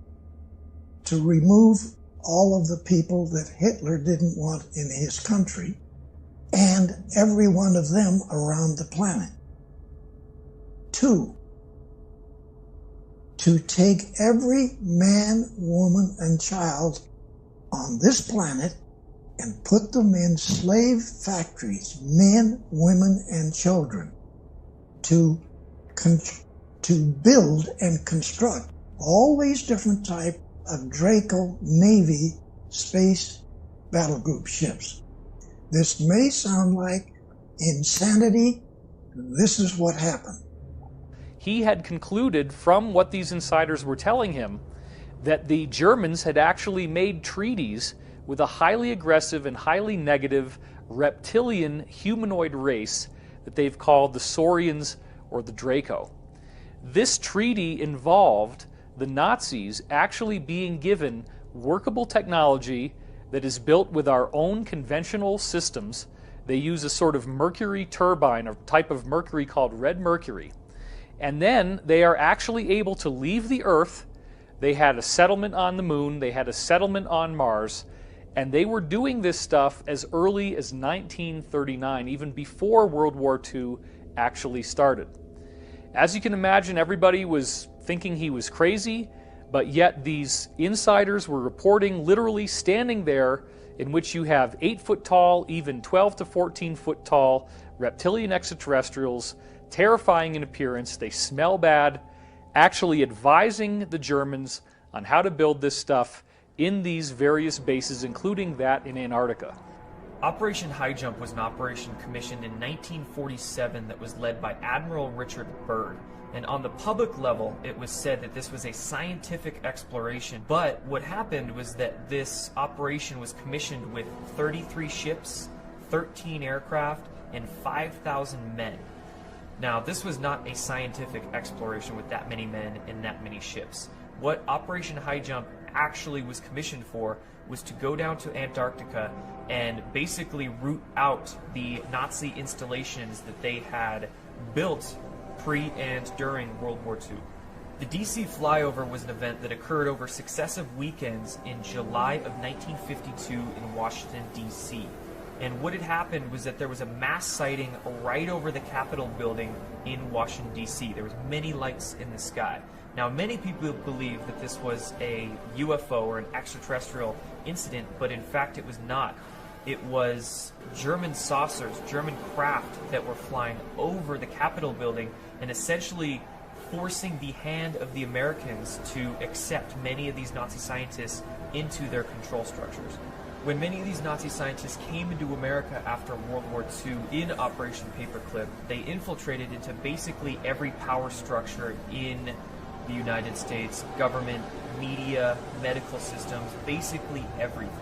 to remove all of the people that Hitler didn't want in his country, and every one of them around the planet. 2, to take every man, woman, and child on this planet and put them in slave factories, men, women, and children, to build and construct all these different types of Draco Navy space battle group ships. This may sound like insanity. This is what happened.
He had concluded from what these insiders were telling him that the Germans had actually made treaties with a highly aggressive and highly negative reptilian humanoid race that they've called the Saurians or the Draco. This treaty involved the Nazis actually being given workable technology that is built with our own conventional systems. They use a sort of mercury turbine, or type of mercury called red mercury. And then they are actually able to leave the Earth. They had a settlement on the moon, they had a settlement on Mars, and they were doing this stuff as early as 1939, even before World War II actually started. As you can imagine, everybody was thinking he was crazy, but yet these insiders were reporting literally standing there, in which you have 8-foot tall, even 12 to 14 foot tall reptilian extraterrestrials, terrifying in appearance, they smell bad, actually advising the Germans on how to build this stuff in these various bases, including that in Antarctica.
Operation High Jump was an operation commissioned in 1947 that was led by Admiral Richard Byrd. And on the public level, it was said that this was a scientific exploration. But what happened was that this operation was commissioned with 33 ships, 13 aircraft, and 5,000 men. Now, this was not a scientific exploration with that many men and that many ships. What Operation High Jump actually was commissioned for was to go down to Antarctica and basically root out the Nazi installations that they had built pre and during World War II. The DC flyover was an event that occurred over successive weekends in July of 1952 in Washington, D.C. And what had happened was that there was a mass sighting right over the Capitol building in Washington, D.C. There was many lights in the sky. Now, many people believe that this was a UFO or an extraterrestrial incident, but in fact it was not. It was German saucers, German craft that were flying over the Capitol building and essentially forcing the hand of the Americans to accept many of these Nazi scientists into their control structures. When many of these Nazi scientists came into America after World War II in Operation Paperclip, they infiltrated into basically every power structure in the United States, government, media, medical systems, basically everything.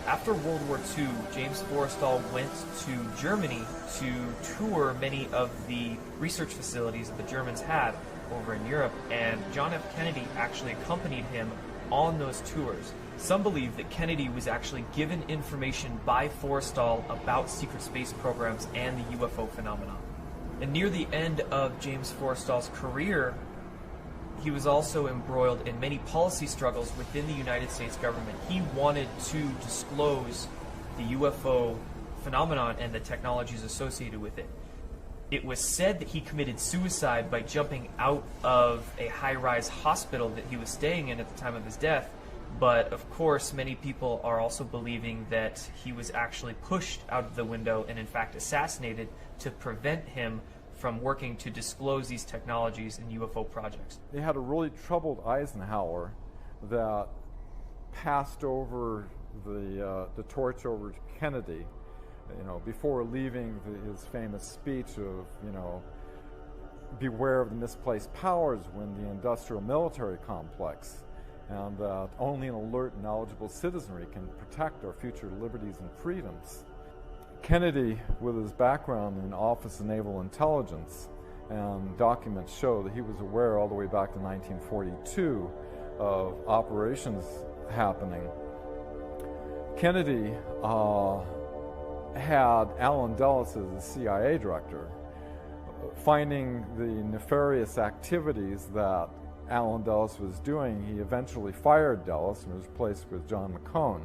After World War II, James Forrestal went to Germany to tour many of the research facilities that the Germans had over in Europe, and John F. Kennedy actually accompanied him on those tours. Some believe that Kennedy was actually given information by Forrestal about secret space programs and the UFO phenomenon. And near the end of James Forrestal's career, he was also embroiled in many policy struggles within the United States government. He wanted to disclose the UFO phenomenon and the technologies associated with it. It was said that he committed suicide by jumping out of a high-rise hospital that he was staying in at the time of his death, but of course many people are also believing that he was actually pushed out of the window and in fact assassinated to prevent him from working to disclose these technologies and UFO projects.
They had a really troubled Eisenhower that passed over the torch over to Kennedy, before leaving his famous speech of, beware of the misplaced powers when the industrial military complex, and that only an alert and knowledgeable citizenry can protect our future liberties and freedoms. Kennedy, with his background in Office of Naval Intelligence, and documents show that he was aware all the way back to 1942 of operations happening. Kennedy had Allen Dulles as the CIA director. Finding the nefarious activities that Allen Dulles was doing, he eventually fired Dulles and was replaced with John McCone.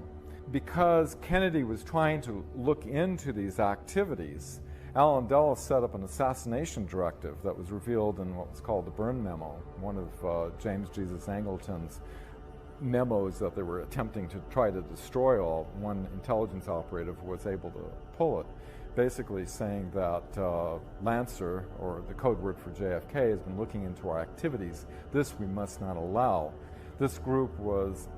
Because Kennedy was trying to look into these activities, Allen Dulles set up an assassination directive that was revealed in what was called the Byrne Memo, one of James Jesus Angleton's memos that they were attempting to try to destroy all. One intelligence operative was able to pull it, basically saying that Lancer, or the code word for JFK, has been looking into our activities. This we must not allow. This group was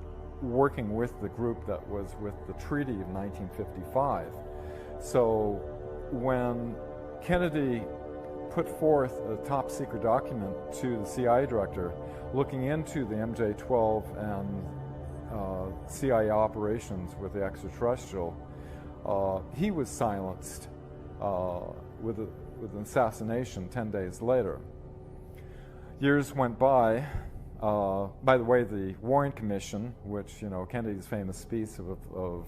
working with the group that was with the Treaty of 1955. So when Kennedy put forth a top secret document to the CIA director looking into the MJ-12 and CIA operations with the extraterrestrial, he was silenced with an assassination 10 days later. Years went by. By the way, the Warren Commission, which, Kennedy's famous speech of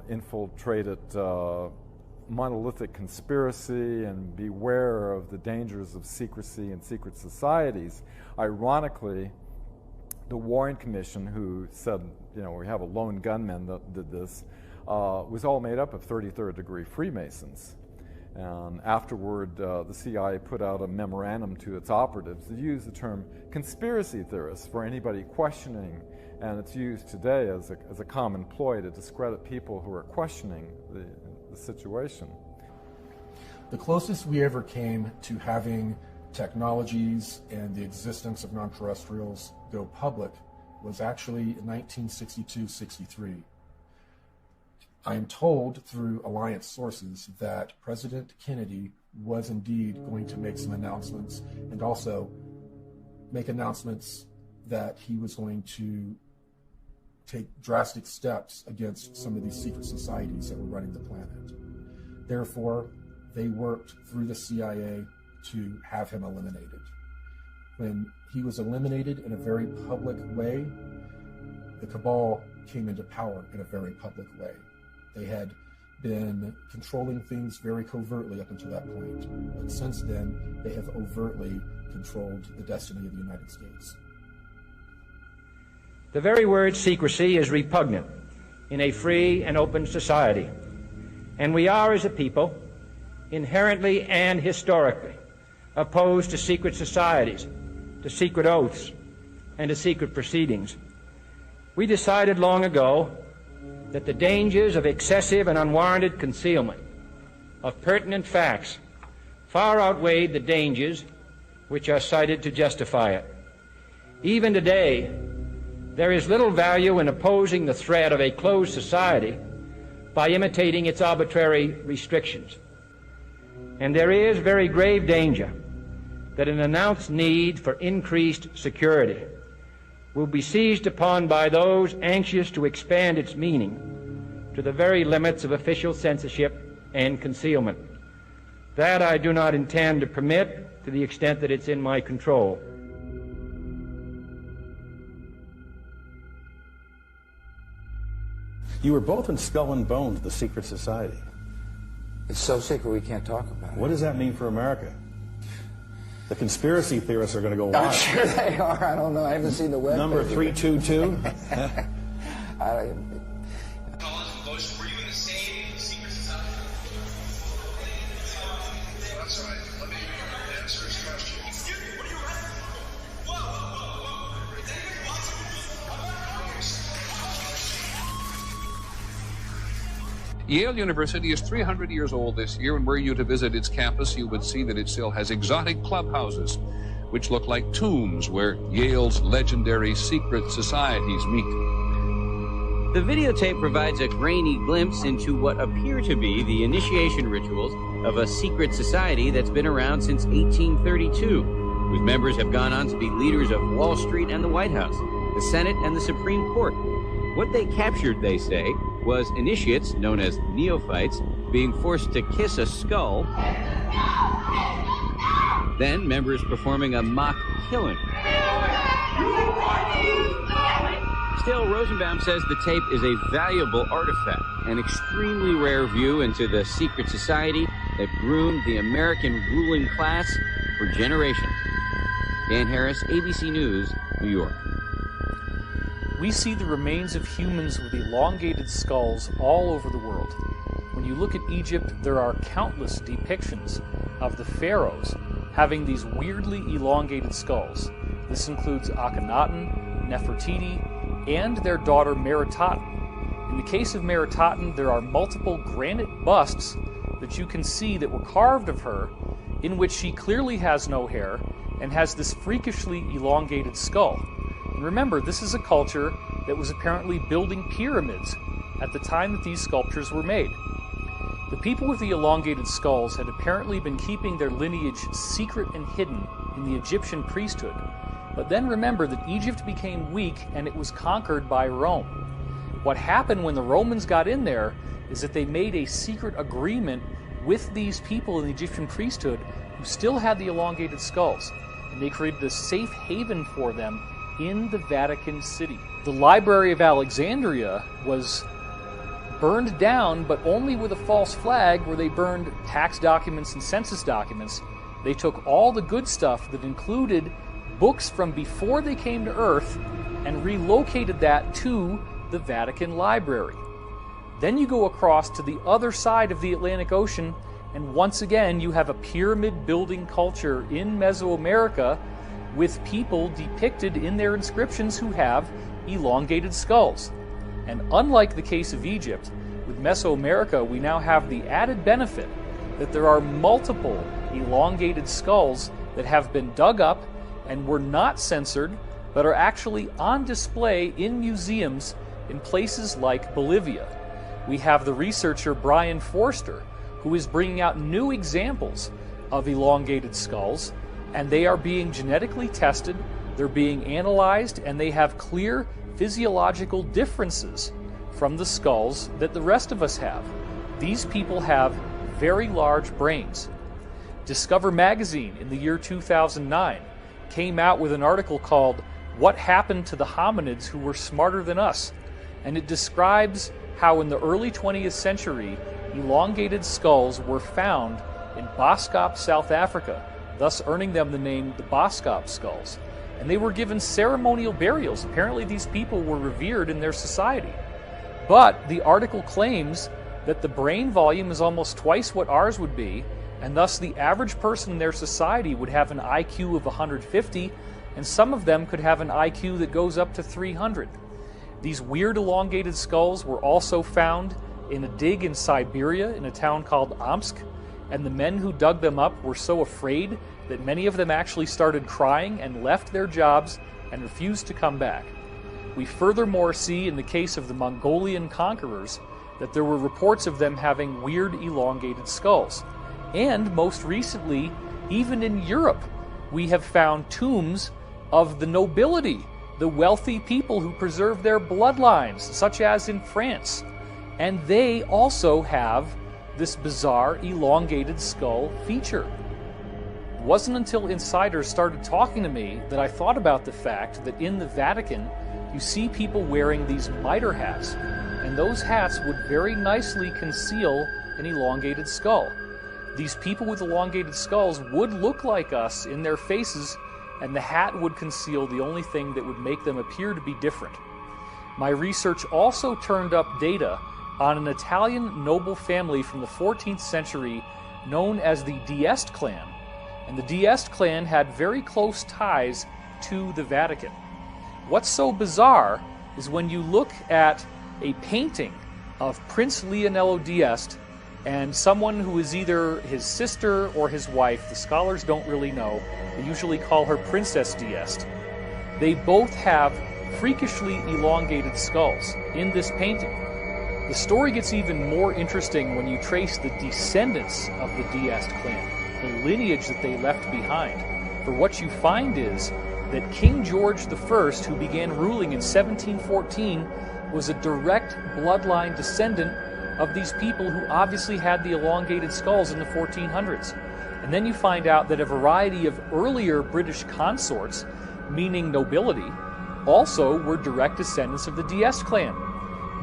infiltrated monolithic conspiracy and beware of the dangers of secrecy and secret societies, ironically, the Warren Commission, who said, we have a lone gunman that did this, was all made up of 33rd degree Freemasons. And afterward, the CIA put out a memorandum to its operatives to use the term conspiracy theorists for anybody questioning, and it's used today as a common ploy to discredit people who are questioning the situation.
The closest we ever came to having technologies and the existence of non-terrestrials go public was actually in 1962-63. I am told through Alliance sources that President Kennedy was indeed going to make some announcements, and also make announcements that he was going to take drastic steps against some of these secret societies that were running the planet. Therefore, they worked through the CIA to have him eliminated. When he was eliminated in a very public way, the cabal came into power in a very public way. They had been controlling things very covertly up until that point, but since then, they have overtly controlled the destiny of the United States.
The very word secrecy is repugnant in a free and open society, and we are, as a people, inherently and historically opposed to secret societies, to secret oaths, and to secret proceedings. We decided long ago that the dangers of excessive and unwarranted concealment of pertinent facts far outweighed the dangers which are cited to justify it. Even today, there is little value in opposing the threat of a closed society by imitating its arbitrary restrictions. And there is very grave danger that an announced need for increased security will be seized upon by those anxious to expand its meaning to the very limits of official censorship and concealment. That I do not intend to permit to the extent that it's in my control.
You were both in Skull and Bones, the secret society.
It's so secret we can't talk about it.
What does that mean for America? The conspiracy theorists are going to go wild.
I'm sure they are. I don't know. I haven't seen the web.
Number 322?
Were you
in the same secret society? That's all right. Let me answer his question. Excuse me, what are you writing? Whoa. Is anybody watching?
Yale University is 300 years old this year, and were you to visit its campus, you would see that it still has exotic clubhouses, which look like tombs where Yale's legendary secret societies meet.
The videotape provides a grainy glimpse into what appear to be the initiation rituals of a secret society that's been around since 1832, whose members have gone on to be leaders of Wall Street and the White House, the Senate and the Supreme Court. What they captured, they say, was initiates, known as neophytes, being forced to kiss a skull, then members performing a mock killing. Still, Rosenbaum says the tape is a valuable artifact, an extremely rare view into the secret society that groomed the American ruling class for generations. Dan Harris, ABC News, New York.
We see the remains of humans with elongated skulls all over the world. When you look at Egypt, there are countless depictions of the pharaohs having these weirdly elongated skulls. This includes Akhenaten, Nefertiti, and their daughter Meritaten. In the case of Meritaten, there are multiple granite busts that you can see that were carved of her, in which she clearly has no hair and has this freakishly elongated skull. And remember, this is a culture that was apparently building pyramids at the time that these sculptures were made. The people with the elongated skulls had apparently been keeping their lineage secret and hidden in the Egyptian priesthood. But then remember that Egypt became weak and it was conquered by Rome. What happened when the Romans got in there is that they made a secret agreement with these people in the Egyptian priesthood who still had the elongated skulls, and they created a safe haven for them in the Vatican City. The Library of Alexandria was burned down, but only with a false flag, where they burned tax documents and census documents. They took all the good stuff that included books from before they came to Earth and relocated that to the Vatican Library. Then you go across to the other side of the Atlantic Ocean, and once again you have a pyramid building culture in Mesoamerica with people depicted in their inscriptions who have elongated skulls. And unlike the case of Egypt, with Mesoamerica we now have the added benefit that there are multiple elongated skulls that have been dug up and were not censored, but are actually on display in museums in places like Bolivia. We have the researcher Brian Forster, who is bringing out new examples of elongated skulls, and they are being genetically tested, they're being analyzed, and they have clear physiological differences from the skulls that the rest of us have. These people have very large brains. Discover magazine in the year 2009 came out with an article called "What Happened to the Hominids Who Were Smarter Than Us?" And it describes how in the early 20th century elongated skulls were found in Boskop, South Africa, thus earning them the name the Boskop skulls. And they were given ceremonial burials. Apparently these people were revered in their society. But the article claims that the brain volume is almost twice what ours would be, and thus the average person in their society would have an IQ of 150, and some of them could have an IQ that goes up to 300. These weird elongated skulls were also found in a dig in Siberia in a town called Omsk, and the men who dug them up were so afraid that many of them actually started crying and left their jobs and refused to come back. We furthermore see in the case of the Mongolian conquerors that there were reports of them having weird elongated skulls. And most recently, even in Europe, we have found tombs of the nobility, the wealthy people who preserve their bloodlines, such as in France. And they also have this bizarre elongated skull feature. It wasn't until insiders started talking to me that I thought about the fact that in the Vatican, you see people wearing these mitre hats, and those hats would very nicely conceal an elongated skull. These people with elongated skulls would look like us in their faces, and the hat would conceal the only thing that would make them appear to be different. My research also turned up data on an Italian noble family from the 14th century known as the Dieste clan. And the Dieste clan had very close ties to the Vatican. What's so bizarre is when you look at a painting of Prince Leonello Dieste and someone who is either his sister or his wife, the scholars don't really know, they usually call her Princess Dieste. They both have freakishly elongated skulls in this painting. The story gets even more interesting when you trace the descendants of the Dieste clan, the lineage that they left behind. For what you find is that King George I, who began ruling in 1714, was a direct bloodline descendant of these people who obviously had the elongated skulls in the 1400s. And then you find out that a variety of earlier British consorts, meaning nobility, also were direct descendants of the Dieste clan.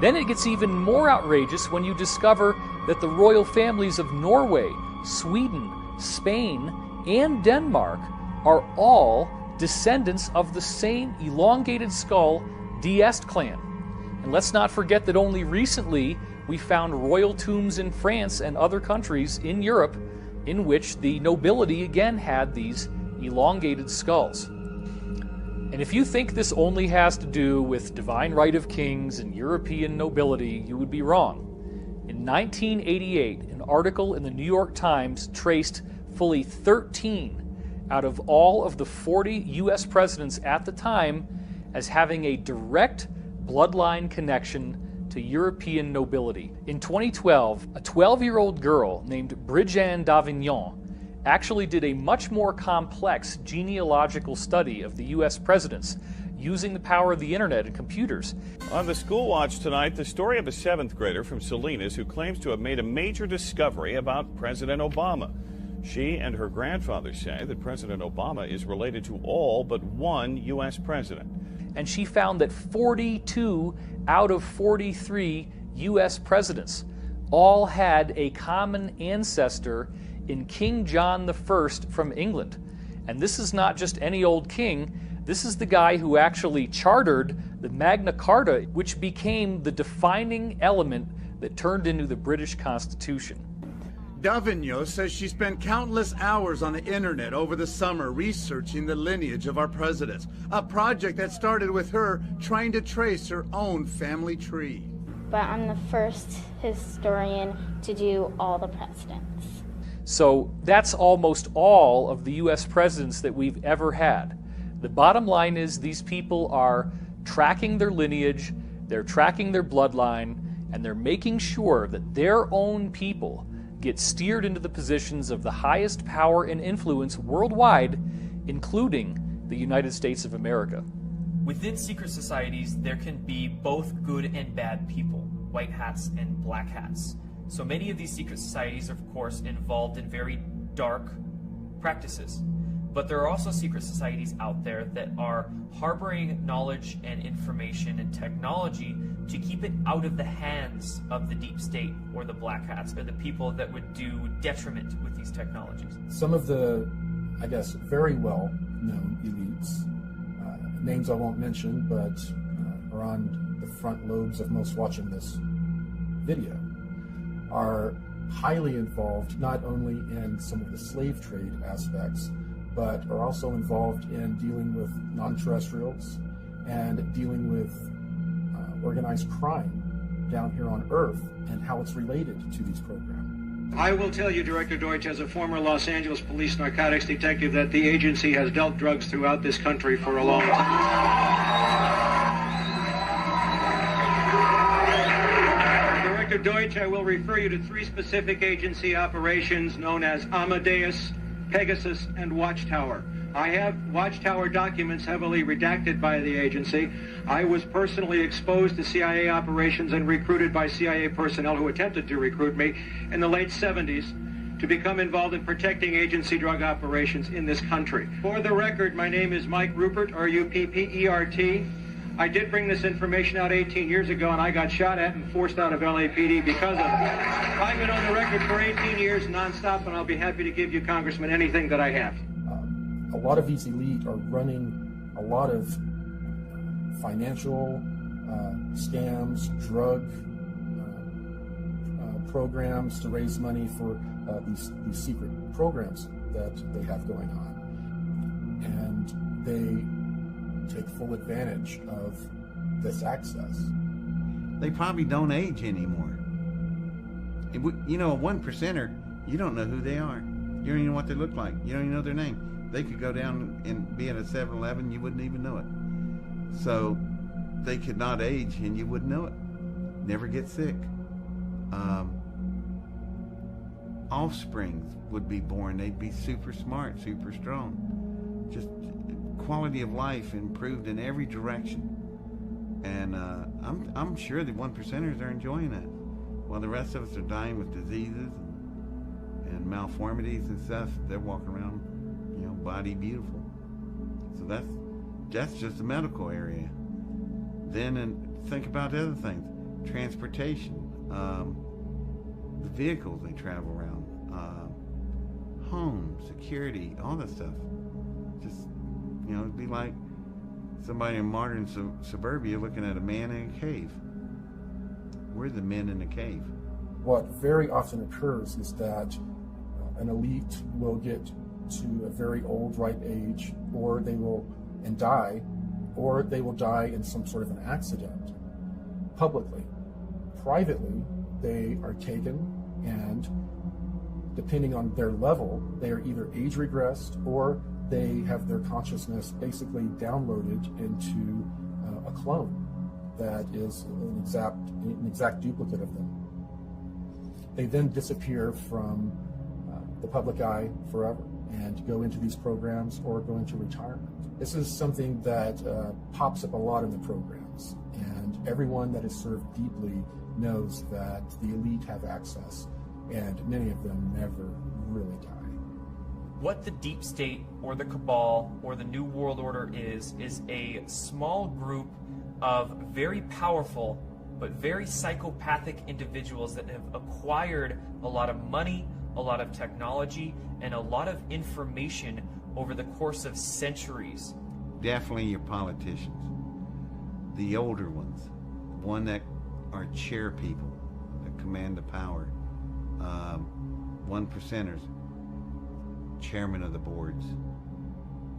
Then it gets even more outrageous when you discover that the royal families of Norway, Sweden, Spain, and Denmark are all descendants of the same elongated skull Dieste clan. And let's not forget that only recently we found royal tombs in France and other countries in Europe in which the nobility again had these elongated skulls. And if you think this only has to do with divine right of kings and European nobility, you would be wrong. In 1988, an article in the New York Times traced fully 13 out of all of the 40 U.S. presidents at the time as having a direct bloodline connection to European nobility. In 2012, a 12-year-old girl named Brigitte d'Avignon actually did a much more complex genealogical study of the U.S. presidents using the power of the internet and computers.
On the School Watch tonight, the story of a 7th grader from Salinas who claims to have made a major discovery about President Obama. She and her grandfather say that President Obama is related to all but one U.S. president.
And she found that 42 out of 43 U.S. presidents all had a common ancestor in King John I from England. And this is not just any old king. This is the guy who actually chartered the Magna Carta, which became the defining element that turned into the British Constitution.
D'Avignon says she spent countless hours on the internet over the summer researching the lineage of our presidents, a project that started with her trying to trace her own family tree.
But I'm the first historian to do all the presidents.
So that's almost all of the U.S. presidents that we've ever had. The bottom line is these people are tracking their lineage, they're tracking their bloodline, and they're making sure that their own people get steered into the positions of the highest power and influence worldwide, including the United States of America.
Within secret societies, there can be both good and bad people, white hats and black hats. So many of these secret societies are, of course, involved in very dark practices. But there are also secret societies out there that are harboring knowledge and information and technology to keep it out of the hands of the deep state or the black hats or the people that would do detriment with these technologies.
Some of the, I guess, very well-known elites, names I won't mention, but are on the front lobes of most watching this video, are highly involved not only in some of the slave trade aspects, but are also involved in dealing with non-terrestrials and dealing with organized crime down here on Earth and how it's related to these programs.
I will tell you, Director Deutsch, as a former Los Angeles police narcotics detective, that the agency has dealt drugs throughout this country for a long time. Director Deutsch, I will refer you to 3 specific agency operations known as Amadeus, Pegasus, and Watchtower. I have Watchtower documents heavily redacted by the agency. I was personally exposed to CIA operations and recruited by CIA personnel who attempted to recruit me in the late 70s to become involved in protecting agency drug operations in this country. For the record, my name is Mike Ruppert, R-U-P-P-E-R-T. I did bring this information out 18 years ago, and I got shot at and forced out of LAPD because of it. I've been on the record for 18 years nonstop, and I'll be happy to give you, Congressman, anything that I have.
A lot of these elite are running a lot of financial scams, drug programs to raise money for these secret programs that they have going on. And they take full advantage of this access.
They probably don't age anymore. You know, a 1%er, you don't know who they are. You don't even know what they look like. You don't even know their name. They could go down and be at a 7-Eleven, you wouldn't even know it. So they could not age and you wouldn't know it. Never get sick. Offsprings would be born. They'd be super smart, super strong. Just quality of life improved in every direction. And I'm sure the 1%ers are enjoying that, while the rest of us are dying with diseases and malformities and stuff. They're walking around, you know, body beautiful. So that's just the medical area. Then think about the other things: transportation, the vehicles they travel around, home security, all that stuff. Just, you know, it'd be like somebody in modern suburbia looking at a man in a cave. We're the men in the cave.
What very often occurs is that an elite will get to a very old, ripe age, or they will die, or they will die in some sort of an accident publicly. Privately, they are taken, and depending on their level, they are either age regressed or they have their consciousness basically downloaded into a clone that is an exact duplicate of them. They then disappear from the public eye forever and go into these programs or go into retirement. This is something that pops up a lot in the programs, and everyone that is served deeply knows that the elite have access, and many of them never really die.
What the deep state or the cabal or the New World Order is a small group of very powerful but very psychopathic individuals that have acquired a lot of money, a lot of technology, and a lot of information over the course of centuries.
Definitely your politicians, the older ones, the one that are chair people that command the power, 1%ers, chairman of the boards,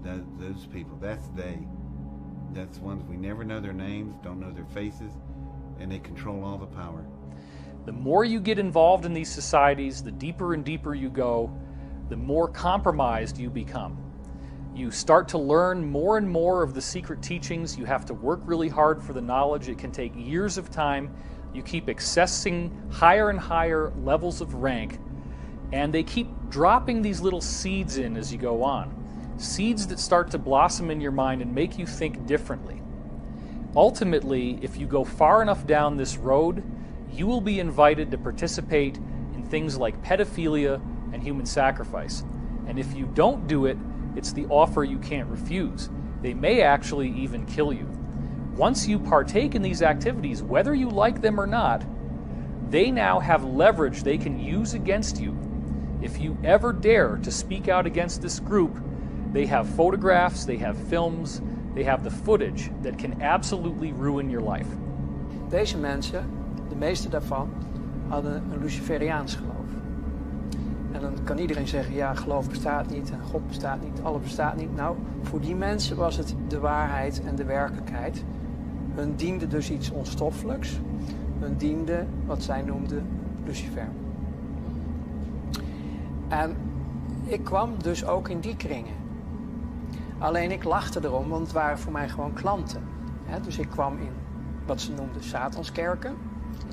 those people, that's ones we never know their names, don't know their faces, and they control all the power.
The more you get involved in these societies, the deeper and deeper you go, the more compromised you become. You start to learn more and more of the secret teachings. You have to work really hard for the knowledge. It can take years of time. You keep accessing higher and higher levels of rank, and they keep dropping these little seeds in as you go on. Seeds that start to blossom in your mind and make you think differently. Ultimately, if you go far enough down this road, you will be invited to participate in things like pedophilia and human sacrifice. And if you don't do it, it's the offer you can't refuse. They may actually even kill you. Once you partake in these activities, whether you like them or not, they now have leverage they can use against you. If you ever dare to speak out against this group, they have photographs, they have films, they have the footage that can absolutely ruin your life.
Deze mensen, de meeste daarvan, hadden een Luciferiaans geloof. En dan kan iedereen zeggen, ja, geloof bestaat niet en God bestaat niet, alles bestaat niet. Nou, voor die mensen was het de waarheid en de werkelijkheid. Hun diende dus iets onstoffelijks. Hun diende wat zij noemden Lucifer. En ik kwam dus ook in die kringen. Alleen ik lachte erom, want het waren voor mij gewoon klanten. Dus ik kwam in wat ze noemden Satanskerken.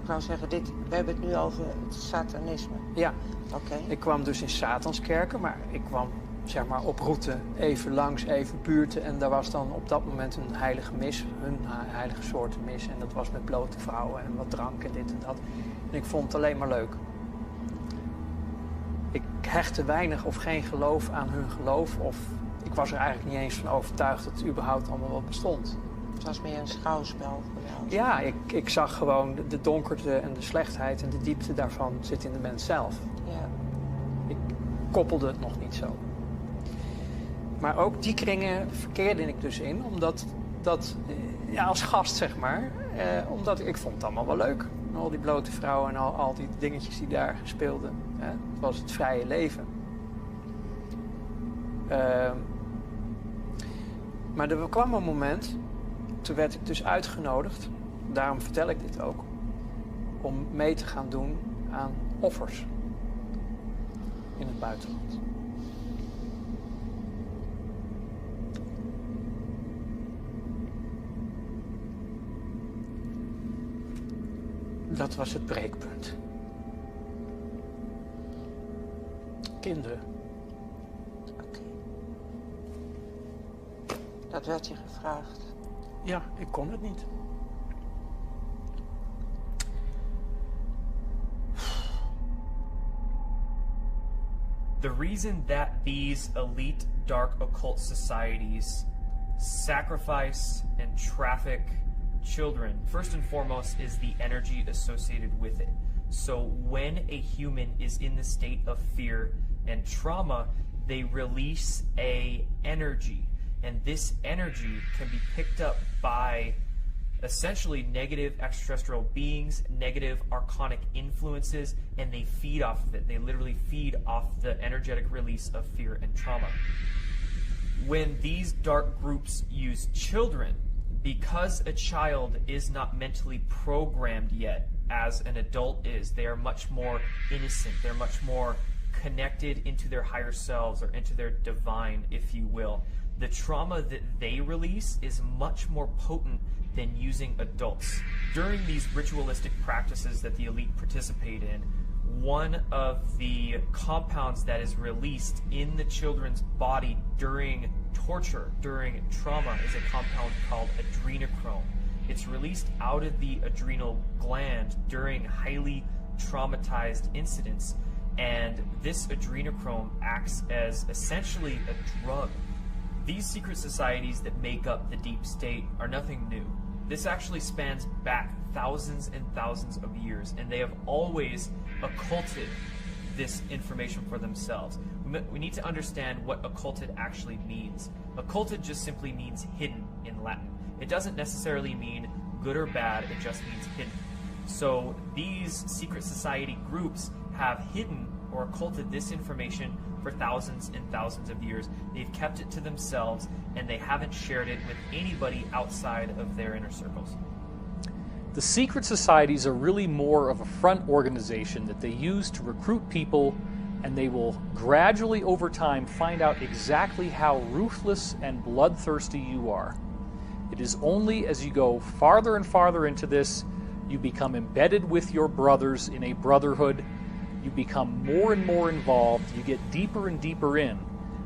Ik wou zeggen, we hebben het nu over het satanisme.
Ja,
Oké.
Ik kwam dus in Satanskerken, maar ik kwam zeg maar op route even langs, even buurten. En daar was dan op dat moment een heilige mis, een heilige soort mis. En dat was met blote vrouwen en wat drank en dit en dat. En ik vond het alleen maar leuk. Ik hechtte weinig of geen geloof aan hun geloof. Of ik was er eigenlijk niet eens van overtuigd dat het überhaupt allemaal wel bestond.
Het was meer een schouwspel voor jou.
Ja, ik zag gewoon de donkerte en de slechtheid en de diepte daarvan zit in de mens zelf.
Ja.
Ik koppelde het nog niet zo. Maar ook die kringen verkeerde ik dus in, omdat ja, als gast zeg maar, omdat ik vond het allemaal wel leuk. Al die blote vrouwen en al die dingetjes die daar speelden. Het was het vrije leven. Maar er kwam een moment, toen werd ik dus uitgenodigd, daarom vertel ik dit ook, om mee te gaan doen aan offers in het buitenland. Dat was het breekpunt. Kinderen.
Oké. Dat werd je gevraagd.
Ja, ik kon het niet.
The reason that these elite dark occult societies sacrifice and traffic children, first and foremost, is the energy associated with it. So when a human is in the state of fear and trauma, they release a energy. And this energy can be picked up by essentially negative extraterrestrial beings, negative archonic influences, and they feed off of it. They literally feed off the energetic release of fear and trauma. When these dark groups use children, because a child is not mentally programmed yet as an adult is, they are much more innocent, they're much more connected into their higher selves or into their divine, if you will. The trauma that they release is much more potent than using adults. During these ritualistic practices that the elite participate in, one of the compounds that is released in the children's body during torture, during trauma, is a compound called adrenochrome. It's released out of the adrenal gland during highly traumatized incidents, and this adrenochrome acts as essentially a drug. These secret societies that make up the deep state are nothing new. This actually spans back thousands and thousands of years, and they have always occulted this information for themselves. We need to understand what occulted actually means. Occulted just simply means hidden in Latin. It doesn't necessarily mean good or bad, it just means hidden. So these secret society groups have hidden or occulted this information for thousands and thousands of years. They've kept it to themselves, and they haven't shared it with anybody outside of their inner circles.
The secret societies are really more of a front organization that they use to recruit people, and they will gradually over time find out exactly how ruthless and bloodthirsty you are. It is only as you go farther and farther into this, you become embedded with your brothers in a brotherhood, you become more and more involved, you get deeper and deeper in,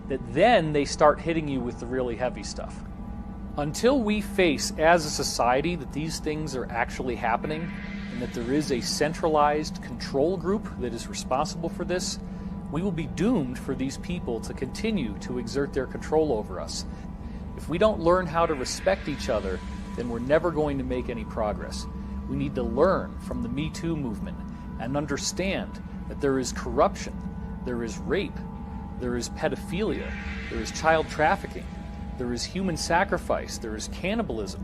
that then they start hitting you with the really heavy stuff. Until we face as a society that these things are actually happening and that there is a centralized control group that is responsible for this, we will be doomed for these people to continue to exert their control over us. If we don't learn how to respect each other, then we're never going to make any progress. We need to learn from the Me Too movement and understand that there is corruption, there is rape, there is pedophilia, there is child trafficking, there is human sacrifice, there is cannibalism,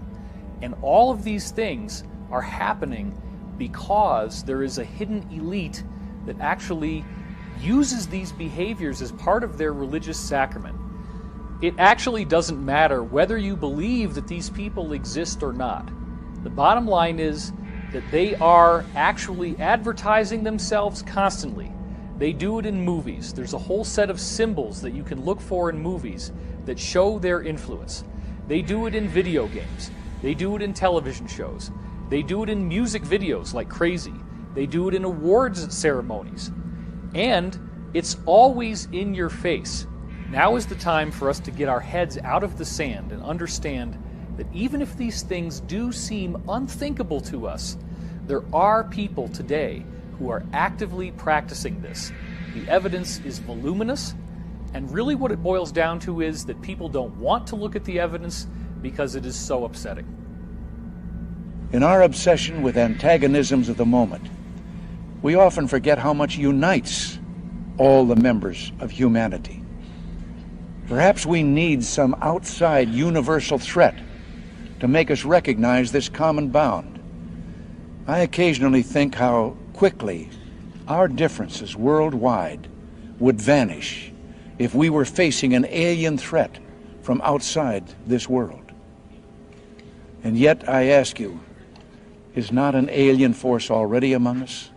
and all of these things are happening because there is a hidden elite that actually uses these behaviors as part of their religious sacrament. It actually doesn't matter whether you believe that these people exist or not. The bottom line is that they are actually advertising themselves constantly. They do it in movies. There's a whole set of symbols that you can look for in movies that show their influence. They do it in video games. They do it in television shows. They do it in music videos like crazy. They do it in awards ceremonies. And it's always in your face. Now is the time for us to get our heads out of the sand and understand that even if these things do seem unthinkable to us, there are people today who are actively practicing this. The evidence is voluminous, and really what it boils down to is that people don't want to look at the evidence because it is so upsetting.
In our obsession with antagonisms of the moment, we often forget how much unites all the members of humanity. Perhaps we need some outside universal threat to make us recognize this common bound. I occasionally think how quickly our differences worldwide would vanish if we were facing an alien threat from outside this world. And yet, I ask you, is not an alien force already among us?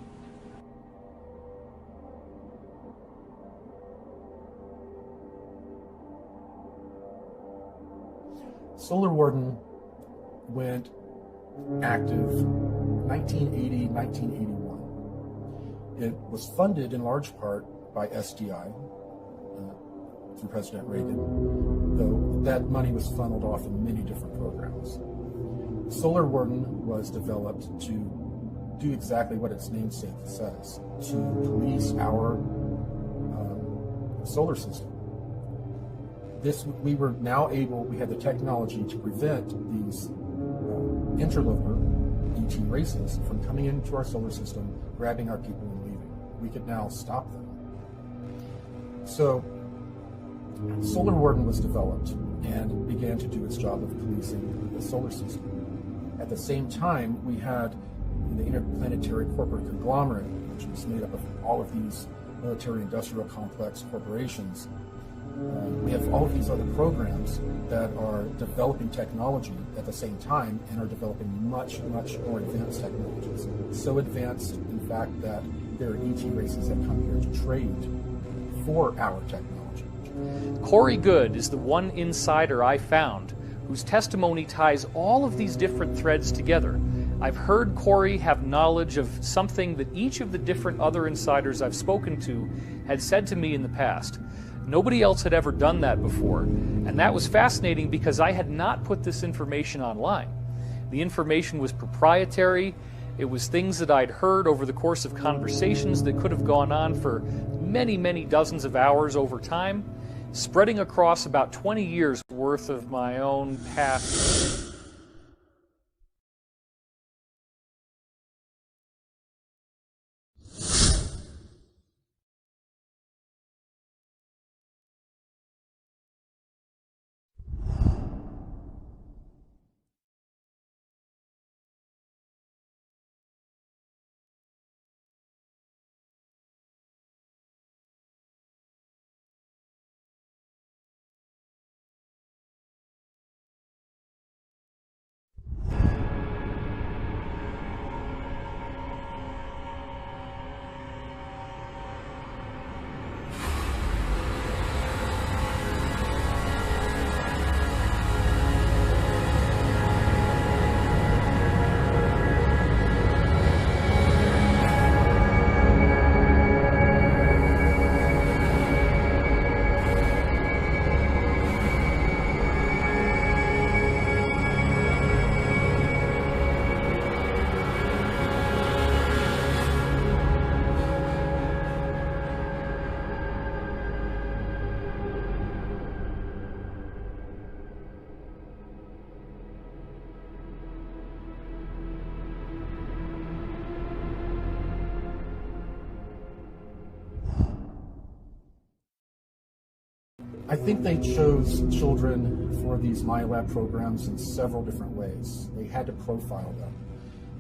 Solar Warden went active 1980, 1981. It was funded in large part by SDI through President Reagan, though that money was funneled off in many different programs. Solar Warden was developed to do exactly what its namesake says, to police our solar system. We had the technology to prevent these interloper ET races from coming into our solar system, grabbing our people and leaving. We could now stop them. So Solar Warden was developed and began to do its job of policing the solar system. At the same time, we had the interplanetary corporate conglomerate, which was made up of all of these military-industrial complex corporations. We have all of these other programs that are developing technology at the same time and are developing much, much more advanced technologies. So advanced, in fact, that there are ET races that come here to trade for our technology.
Corey Good is the one insider I found whose testimony ties all of these different threads together. I've heard Corey have knowledge of something that each of the different other insiders I've spoken to had said to me in the past. Nobody else had ever done that before, and that was fascinating because I had not put this information online. The information was proprietary. It was things that I'd heard over the course of conversations that could have gone on for many, many dozens of hours over time, spreading across about 20 years worth of my own past.
I think they chose children for these MyLab programs in several different ways. They had to profile them.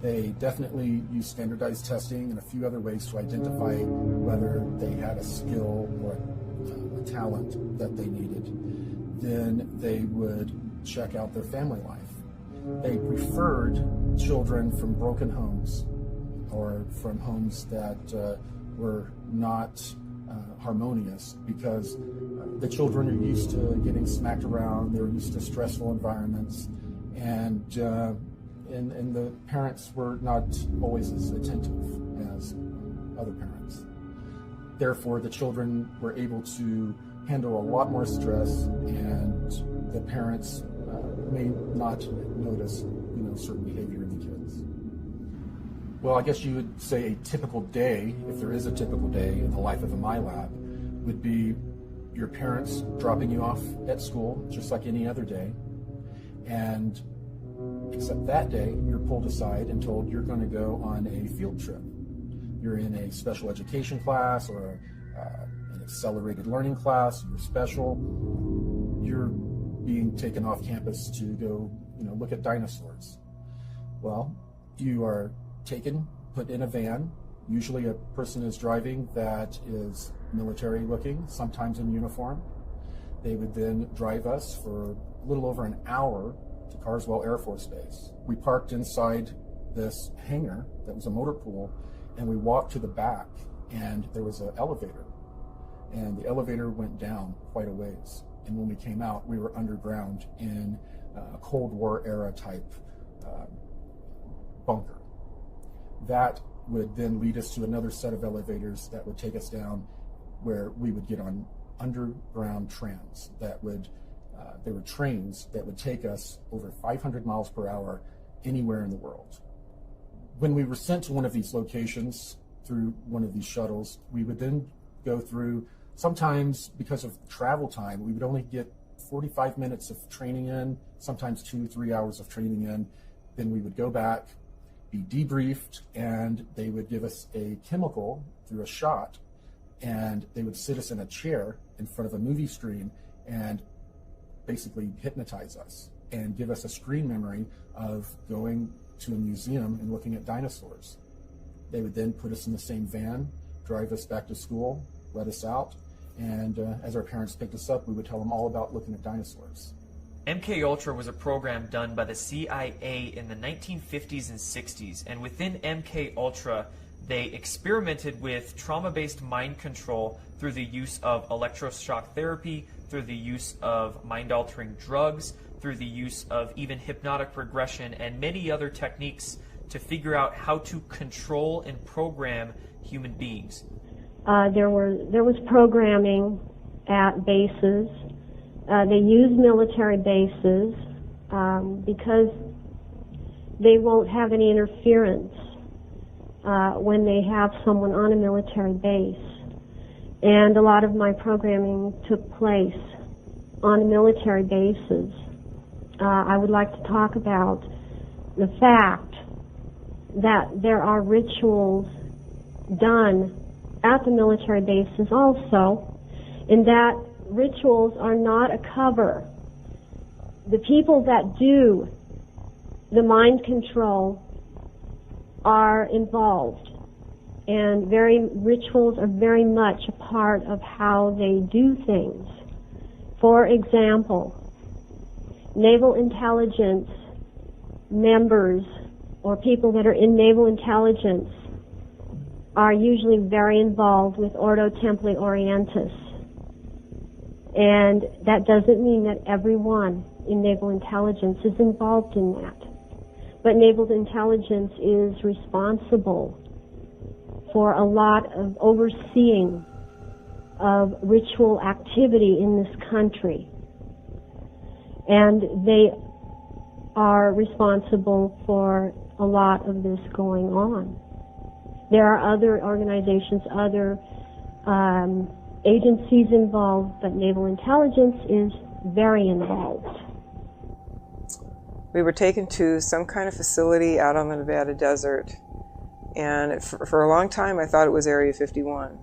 They definitely used standardized testing and a few other ways to identify whether they had a skill or a talent that they needed. Then they would check out their family life. They preferred children from broken homes or from homes that were not harmonious, because the children are used to getting smacked around, they're used to stressful environments, and the parents were not always as attentive as other parents. Therefore, the children were able to handle a lot more stress, and the parents may not notice, certain behavior in the kids. Well, I guess you would say a typical day, if there is a typical day in the life of a MyLab, would be your parents dropping you off at school, just like any other day, and except that day, you're pulled aside and told you're going to go on a field trip. You're in a special education class or an accelerated learning class, you're special, you're being taken off campus to go, look at dinosaurs. Well, you are taken, put in a van. Usually a person is driving that is military looking, sometimes in uniform. They would then drive us for a little over an hour to Carswell Air Force Base. We parked inside this hangar that was a motor pool, and we walked to the back, and there was an elevator. And the elevator went down quite a ways. And when we came out, we were underground in a Cold War era type bunker. That would then lead us to another set of elevators that would take us down, where we would get on underground trams that would, there were trains that would take us over 500 miles per hour anywhere in the world. When we were sent to one of these locations through one of these shuttles, we would then go through, sometimes because of travel time, we would only get 45 minutes of training in, sometimes 2-3 hours of training in. Then we would go back, be debriefed, and they would give us a chemical through a shot, and they would sit us in a chair in front of a movie screen and basically hypnotize us and give us a screen memory of going to a museum and looking at dinosaurs. They would then put us in the same van, drive us back to school, let us out, and as our parents picked us up, we would tell them all about looking at dinosaurs.
MKUltra was a program done by the CIA in the 1950s and 60s, and within MKUltra, they experimented with trauma-based mind control through the use of electroshock therapy, through the use of mind-altering drugs, through the use of even hypnotic regression and many other techniques to figure out how to control and program human beings.
There was programming at bases. They use military bases because they won't have any interference when they have someone on a military base. And a lot of my programming took place on military bases. I would like to talk about the fact that there are rituals done at the military bases also, and that rituals are not a cover. The people that do the mind control are involved, and rituals are very much a part of how they do things. For example, naval intelligence members or people that are in naval intelligence are usually very involved with Ordo Templi Orientis. And that doesn't mean that everyone in naval intelligence is involved in that. But naval intelligence is responsible for a lot of overseeing of ritual activity in this country. And they are responsible for a lot of this going on. There are other organizations, other agencies involved, but naval intelligence is very involved.
We were taken to some kind of facility out on the Nevada desert, and for a long time I thought it was Area 51.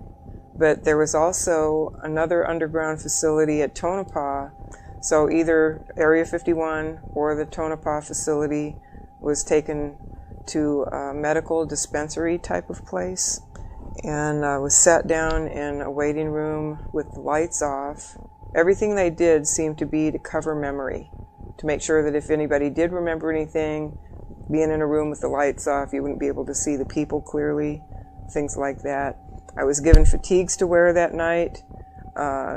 But there was also another underground facility at Tonopah, so either Area 51 or the Tonopah facility was taken to a medical dispensary type of place, and I was sat down in a waiting room with the lights off. Everything they did seemed to be to cover memory, to make sure that if anybody did remember anything, being in a room with the lights off, you wouldn't be able to see the people clearly, things like that. I was given fatigues to wear that night,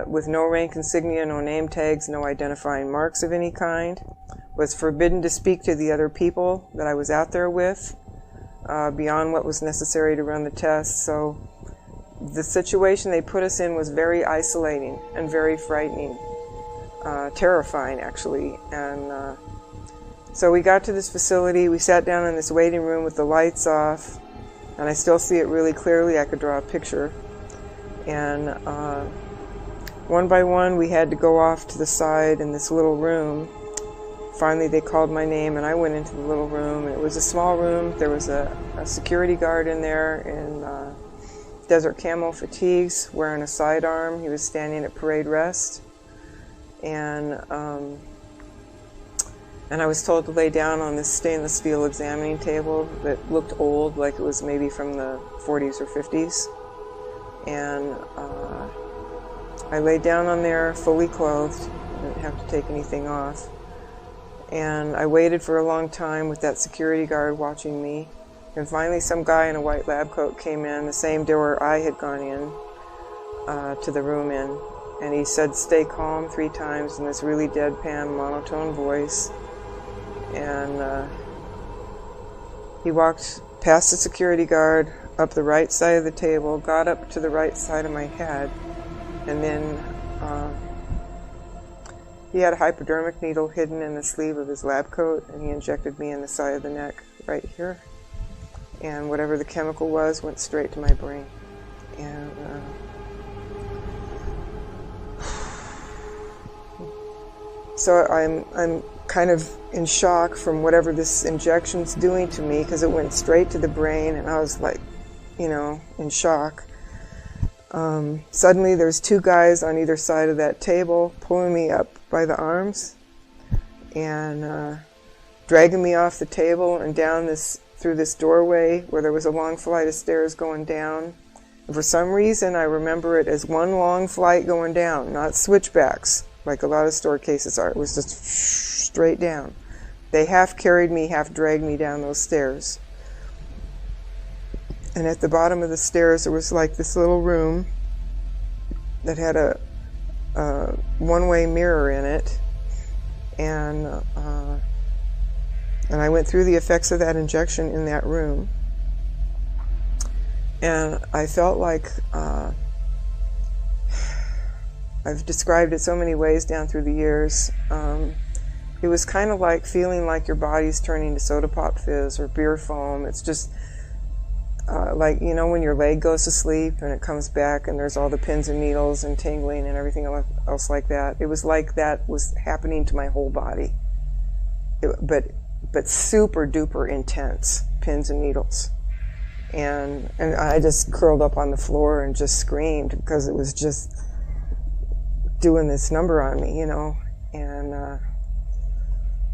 with no rank insignia, no name tags, no identifying marks of any kind. Was forbidden to speak to the other people that I was out there with, beyond what was necessary to run the test. So the situation they put us in was very isolating and very frightening, terrifying actually. And so we got to this facility, we sat down in this waiting room with the lights off, and I still see it really clearly. I could draw a picture. And one by one we had to go off to the side in this little room. Finally they called my name and I went into the little room. It was a small room. There was a security guard in there in desert camo fatigues, wearing a sidearm. He was standing at parade rest. And I was told to lay down on this stainless steel examining table that looked old, like it was maybe from the 40s or 50s. And I laid down on there fully clothed. I didn't have to take anything off. And I waited for a long time with that security guard watching me. And finally some guy in a white lab coat came in, the same door I had gone in to the room in. And he said, "Stay calm," 3 times in this really deadpan, monotone voice. And he walked past the security guard, up the right side of the table, got up to the right side of my head, and then he had a hypodermic needle hidden in the sleeve of his lab coat, and he injected me in the side of the neck right here. And whatever the chemical was went straight to my brain. And so I'm kind of in shock from whatever this injection's doing to me, because it went straight to the brain, and I was like, you know, in shock. Suddenly there's 2 guys on either side of that table pulling me up by the arms and dragging me off the table and down through this doorway where there was a long flight of stairs going down. And for some reason I remember it as one long flight going down, not switchbacks like a lot of store cases are. It was just straight down. They half carried me, half dragged me down those stairs. And at the bottom of the stairs there was like this little room that had a one-way mirror in it. And I went through the effects of that injection in that room. And I felt like, I've described it so many ways down through the years. It was kind of like feeling like your body's turning to soda pop fizz or beer foam. It's just like, you know, when your leg goes to sleep and it comes back and there's all the pins and needles and tingling and everything else like that. It was like that was happening to my whole body. But super duper intense pins and needles. And I just curled up on the floor and just screamed because it was just doing this number on me, you know.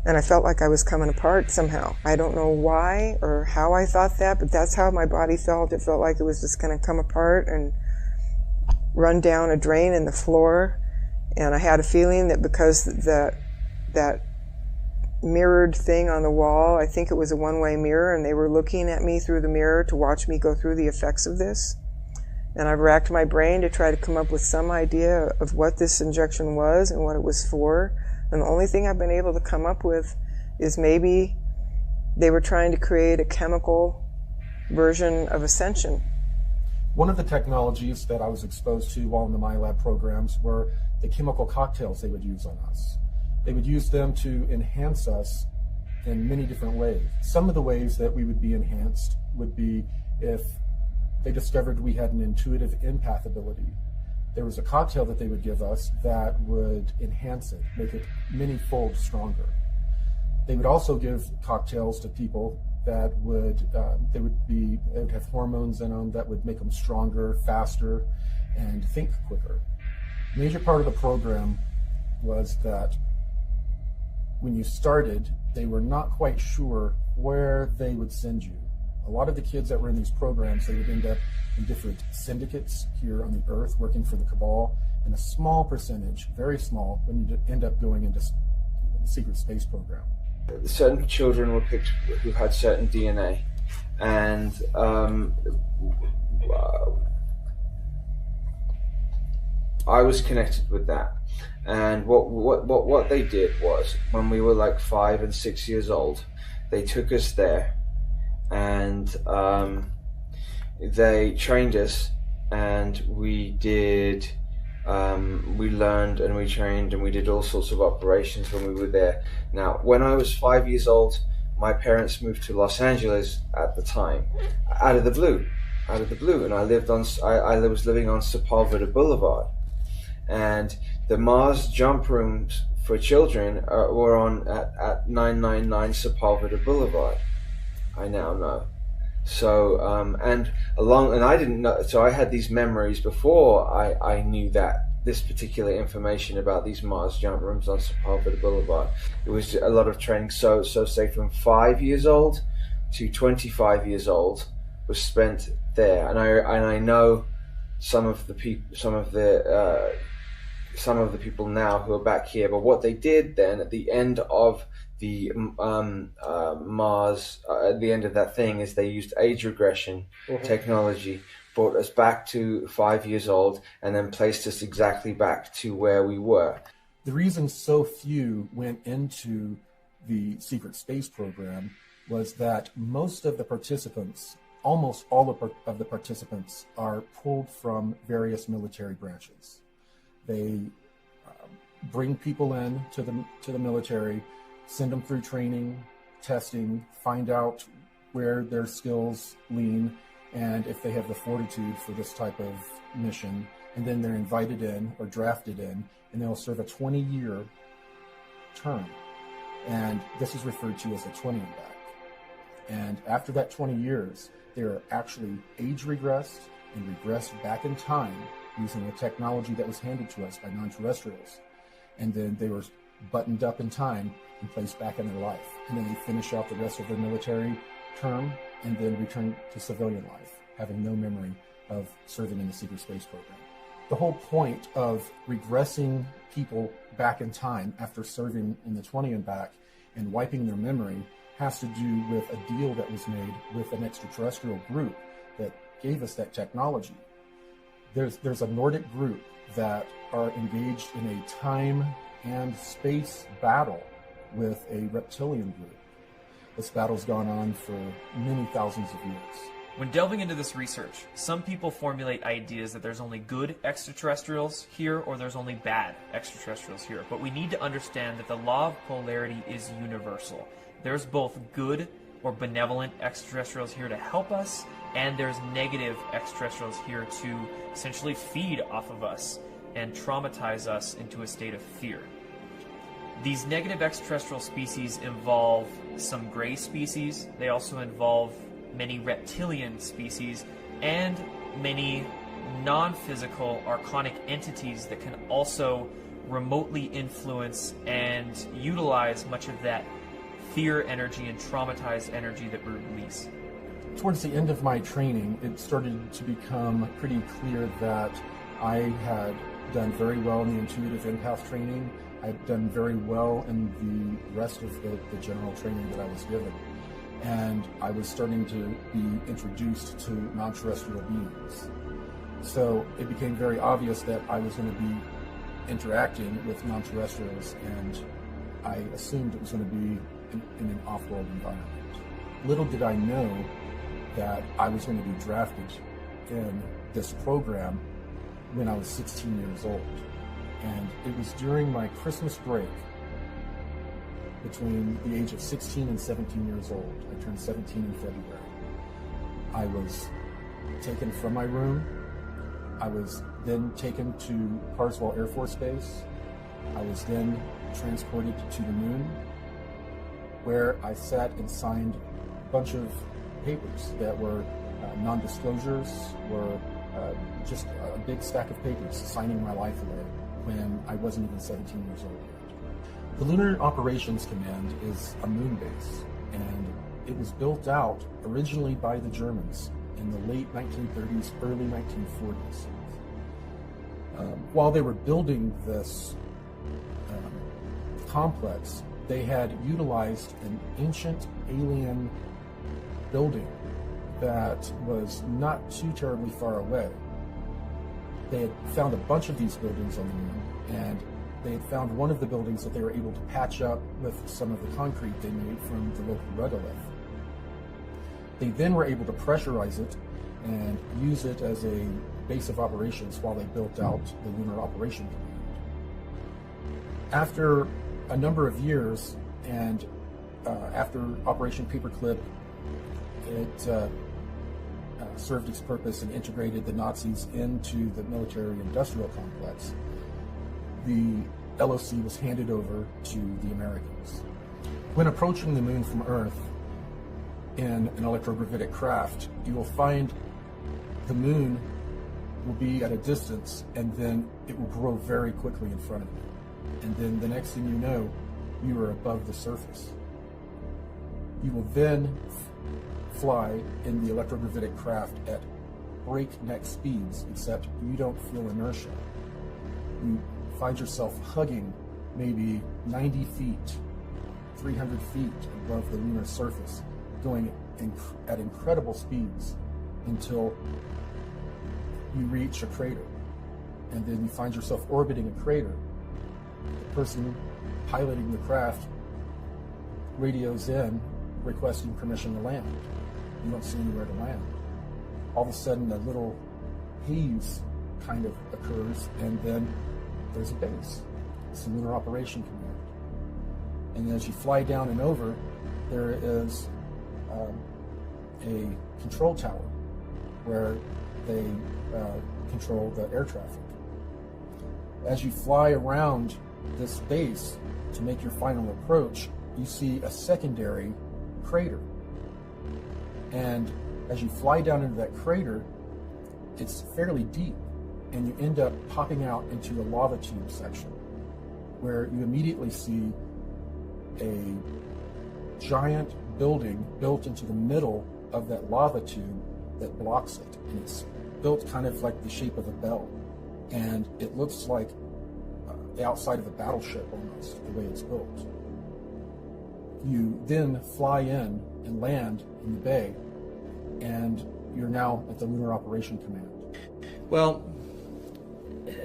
And I felt like I was coming apart somehow. I don't know why or how I thought that, but that's how my body felt. It felt like it was just going to come apart and run down a drain in the floor. And I had a feeling that because that mirrored thing on the wall, I think it was a one-way mirror, and they were looking at me through the mirror to watch me go through the effects of this. And I've racked my brain to try to come up with some idea of what this injection was and what it was for. And the only thing I've been able to come up with is maybe they were trying to create a chemical version of ascension.
One of the technologies that I was exposed to while in the MyLab programs were the chemical cocktails they would use on us. They would use them to enhance us in many different ways. Some of the ways that we would be enhanced would be if they discovered we had an intuitive empath ability. There was a cocktail that they would give us that would enhance it, make it many-fold stronger. They would also give cocktails to people that would have hormones in them that would make them stronger, faster, and think quicker. A major part of the program was that when you started, they were not quite sure where they would send you. A lot of the kids that were in these programs, they would end up in different syndicates here on the Earth working for the cabal, and a small percentage, very small, would end up going into the secret space program.
Certain children were picked who had certain DNA, and I was connected with that. And what they did was, when we were like 5 and 6 years old, they took us there, and they trained us, and we did. We learned and we trained and we did all sorts of operations when we were there. Now, when I was 5 years old, my parents moved to Los Angeles at the time, out of the blue, and I was living on Sepulveda Boulevard, and the Mars jump rooms for children were on at 999 Sepulveda Boulevard. I now know. So and I didn't know, so I had these memories before I knew that this particular information about these Mars jump rooms on Sepulveda Boulevard. It was a lot of training. So say from 5 years old to 25 years old was spent there, and I know some of the people now who are back here. But what they did then at the end of the Mars, at the end of that thing, is they used age regression technology, brought us back to 5 years old, and then placed us exactly back to where we were.
The reason so few went into the secret space program was that most of the participants, almost all of the participants, are pulled from various military branches. They bring people in to the military, send them through training, testing, find out where their skills lean, and if they have the fortitude for this type of mission, and then they're invited in or drafted in, and they'll serve a 20-year term. And this is referred to as a 20 and back. And after that 20 years, they're actually age regressed and regressed back in time using a technology that was handed to us by non-terrestrials. And then they were buttoned up in time and placed back in their life. And then they finish out the rest of their military term and then return to civilian life, having no memory of serving in the secret space program. The whole point of regressing people back in time after serving in the 20 and back and wiping their memory has to do with a deal that was made with an extraterrestrial group that gave us that technology. There's a Nordic group that are engaged in a time and space battle with a reptilian group. This battle's gone on for many thousands of years.
When delving into this research, some people formulate ideas that there's only good extraterrestrials here or there's only bad extraterrestrials here. But we need to understand that the law of polarity is universal. There's both good or benevolent extraterrestrials here to help us, and there's negative extraterrestrials here to essentially feed off of us and traumatize us into a state of fear. These negative extraterrestrial species involve some gray species. They also involve many reptilian species and many non-physical archonic entities that can also remotely influence and utilize much of that fear energy and traumatized energy that we release.
Towards the end of my training, it started to become pretty clear that I had done very well in the intuitive empath training. I'd done very well in the rest of the general training that I was given. And I was starting to be introduced to non-terrestrial beings. So it became very obvious that I was going to be interacting with non-terrestrials, and I assumed it was going to be in an off-world environment. Little did I know that I was going to be drafted in this program when I was 16 years old. And it was during my Christmas break, between the age of 16 and 17 years old. I turned 17 in February. I was taken from my room. I was then taken to Carswell Air Force Base. I was then transported to the moon, where I sat and signed a bunch of papers that were non-disclosures, were just a big stack of papers signing my life away when I wasn't even 17 years old yet. The Lunar Operations Command is a moon base, and it was built out originally by the Germans in the late 1930s, early 1940s. While they were building this complex, they had utilized an ancient alien building that was not too terribly far away. They had found a bunch of these buildings on the moon, and they had found one of the buildings that they were able to patch up with some of the concrete they made from the local regolith. They then were able to pressurize it and use it as a base of operations while they built out the Lunar Operation Command. After a number of years, and after Operation Paperclip, it served its purpose and integrated the Nazis into the military-industrial complex, the LOC was handed over to the Americans. When approaching the moon from Earth in an electrogravitic craft, you will find the moon will be at a distance, and then it will grow very quickly in front of you. And then the next thing you know, you are above the surface. You will then fly in the electrogravitic craft at breakneck speeds, except you don't feel inertia. You find yourself hugging maybe 90 feet, 300 feet above the lunar surface, going at incredible speeds until you reach a crater. And then you find yourself orbiting a crater. The person piloting the craft radios in, requesting permission to land. You don't see anywhere to land. All of a sudden, a little haze kind of occurs, and then there's a base. It's the Lunar Operation Command. And as you fly down and over, there is a control tower where they control the air traffic. As you fly around this base to make your final approach, you see a secondary crater. And as you fly down into that crater, it's fairly deep, and you end up popping out into a lava tube section, where you immediately see a giant building built into the middle of that lava tube that blocks it. And it's built kind of like the shape of a bell. And it looks like the outside of a battleship almost, the way it's built. You then fly in and land in the bay, and you're now at the Lunar Operation Command.
Well,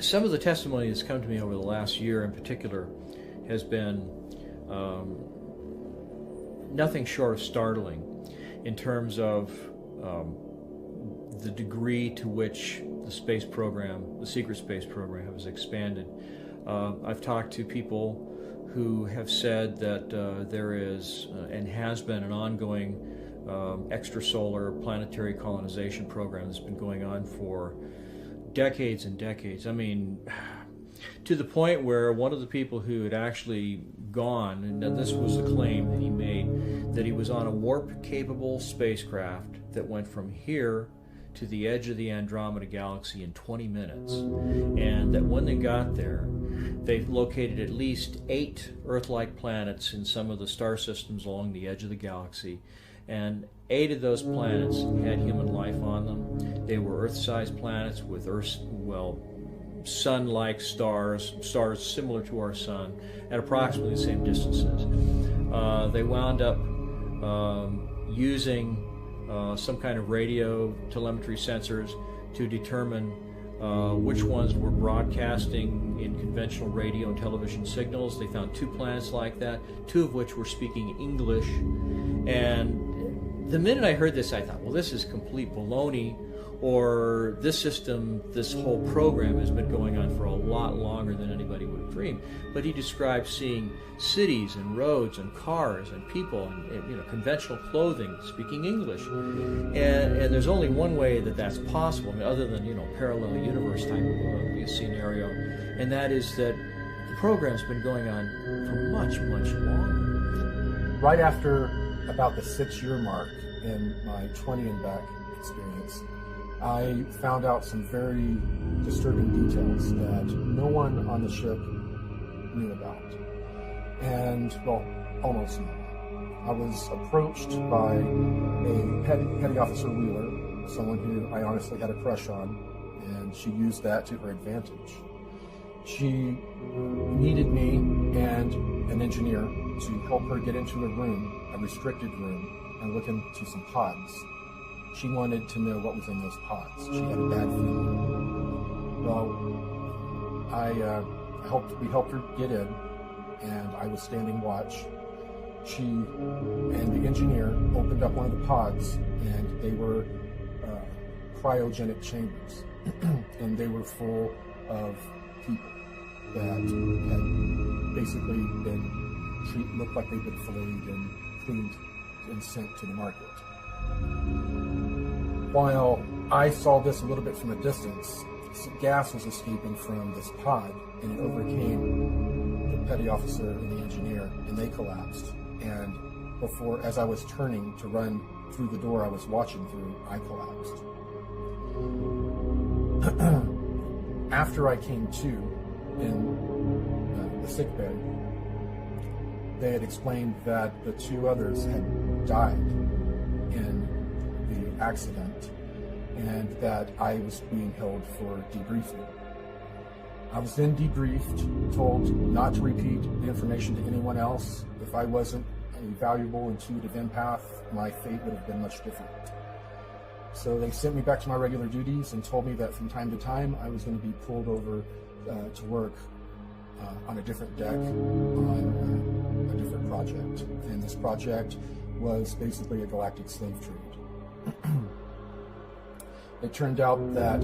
some of the testimony that's come to me over the last year in particular has been nothing short of startling in terms of the degree to which the space program, the secret space program, has expanded. I've talked to people who have said that there is and has been an ongoing extrasolar planetary colonization program that's been going on for decades and decades. I mean, to the point where one of the people who had actually gone, and this was the claim that he made, that he was on a warp-capable spacecraft that went from here to the edge of the Andromeda Galaxy in 20 minutes, and that when they got there, they located at least 8 Earth-like planets in some of the star systems along the edge of the galaxy, and 8 of those planets had human life on them. They were Earth-sized planets with sun-like stars similar to our sun, at approximately the same distances. They wound up using some kind of radio telemetry sensors to determine which ones were broadcasting in conventional radio and television signals. They found 2 planets like that, 2 of which were speaking English. And the minute I heard this, I thought, well, this is complete baloney, or this system, this whole program has been going on for a lot longer than anybody would have dreamed. But he described seeing cities and roads and cars and people and conventional clothing speaking English. And there's only one way that that's possible, I mean, other than parallel universe type of a scenario, and that is that the program's been going on for much, much longer.
Right after about the 6-year mark in my 20 and back experience, I found out some very disturbing details that no one on the ship knew about. And, well, almost knew about. I was approached by a petty officer Wheeler, someone who I honestly had a crush on, and she used that to her advantage. She needed me and an engineer to help her get into a room, a restricted room, and look into some pods. She wanted to know what was in those pods. She had a bad feeling. Well, we helped her get in, and I was standing watch. She and the engineer opened up one of the pods, and they were cryogenic chambers, and they were full of people that had basically looked like they'd been filleted and cleaned and sent to the market. While I saw this a little bit from a distance, some gas was escaping from this pod, and it overcame the petty officer and the engineer, and they collapsed. And as I was turning to run through the door I was watching through, I collapsed. After I came to in the sick bay, they had explained that the two others had died in the accident and that I was being held for debriefing. I was then debriefed, told not to repeat the information to anyone else. If I wasn't a valuable intuitive empath, my fate would have been much different. So they sent me back to my regular duties and told me that from time to time I was going to be pulled over to work on a different deck on a different project. And this project was basically a galactic slave trade. It turned out that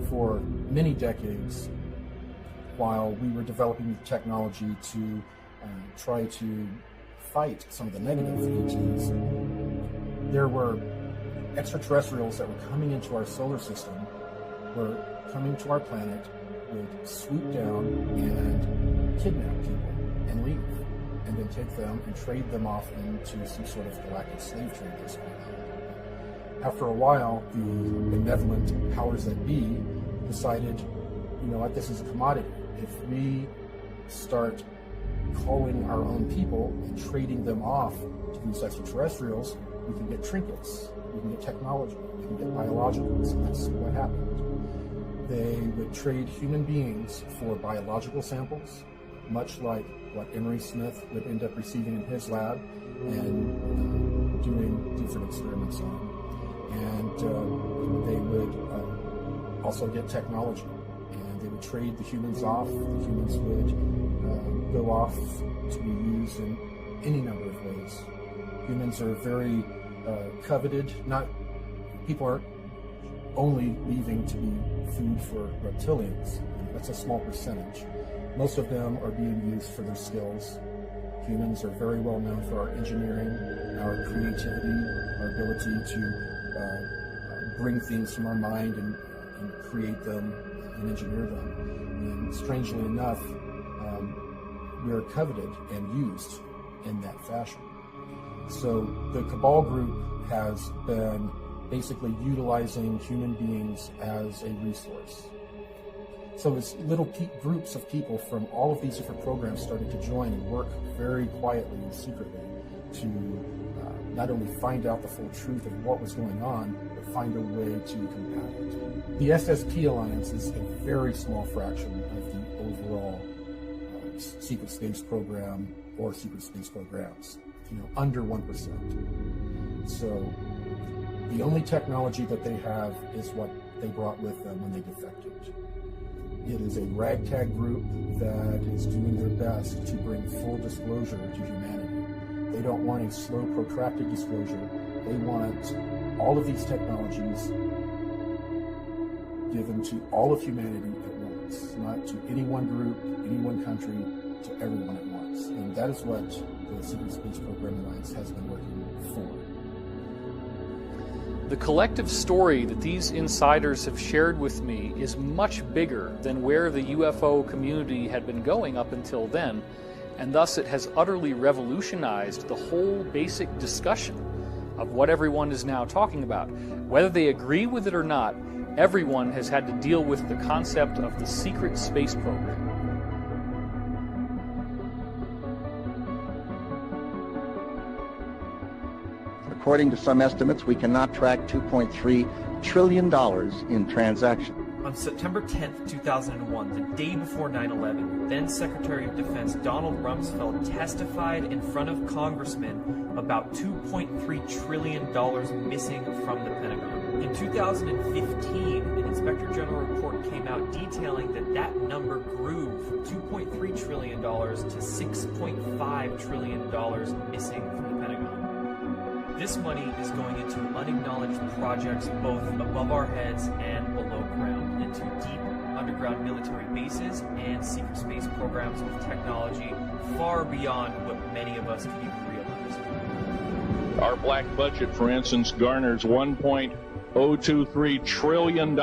for many decades, while we were developing the technology to try to fight some of the negative ETs, there were extraterrestrials that were coming into our solar system, were coming to our planet, would swoop down and kidnap people and leave, and then take them and trade them off into some sort of galactic slave trade that's going on. After a while, the benevolent powers that be decided, you know what, this is a commodity. If we start calling our own people and trading them off to these extraterrestrials, we can get trinkets, we can get technology, we can get biologicals, and that's what happened. They would trade human beings for biological samples, much like what Emery Smith would end up receiving in his lab and doing different experiments on. And they would also get technology, and they would trade the humans off. The humans would go off to be used in any number of ways. Humans are very coveted. People aren't only leaving to be food for reptilians. That's a small percentage. Most of them are being used for their skills. Humans are very well known for our engineering, our creativity, our ability to bring things from our mind and create them and engineer them. And strangely enough, we are coveted and used in that fashion. So the Cabal group has been basically utilizing human beings as a resource. So as little groups of people from all of these different programs started to join and work very quietly and secretly to not only find out the full truth of what was going on, but find a way to combat it. The SSP Alliance is a very small fraction of the overall secret space program or secret space programs, under 1%. So the only technology that they have is what they brought with them when they defected. It is a ragtag group that is doing their best to bring full disclosure to humanity. They don't want a slow, protracted disclosure. They want all of these technologies given to all of humanity at once, not to any one group, any one country, to everyone at once. And that is what the Secret Space Program Alliance has been working for.
The collective story that these insiders have shared with me is much bigger than where the UFO community had been going up until then, and thus it has utterly revolutionized the whole basic discussion of what everyone is now talking about. Whether they agree with it or not, everyone has had to deal with the concept of the secret space program.
according to some estimates, we cannot track $2.3 trillion in transactions.
On September 10th, 2001, the day before 9/11, then Secretary of Defense Donald Rumsfeld testified in front of congressmen about $2.3 trillion missing from the Pentagon. In 2015, an Inspector General report came out detailing that that number grew from $2.3 trillion to $6.5 trillion missing from the Pentagon. This money is going into unacknowledged projects both above our heads and below ground, into deep underground military bases and secret space programs with technology far beyond what many of us can even realize.
Our black budget, for instance, garners $1.023 trillion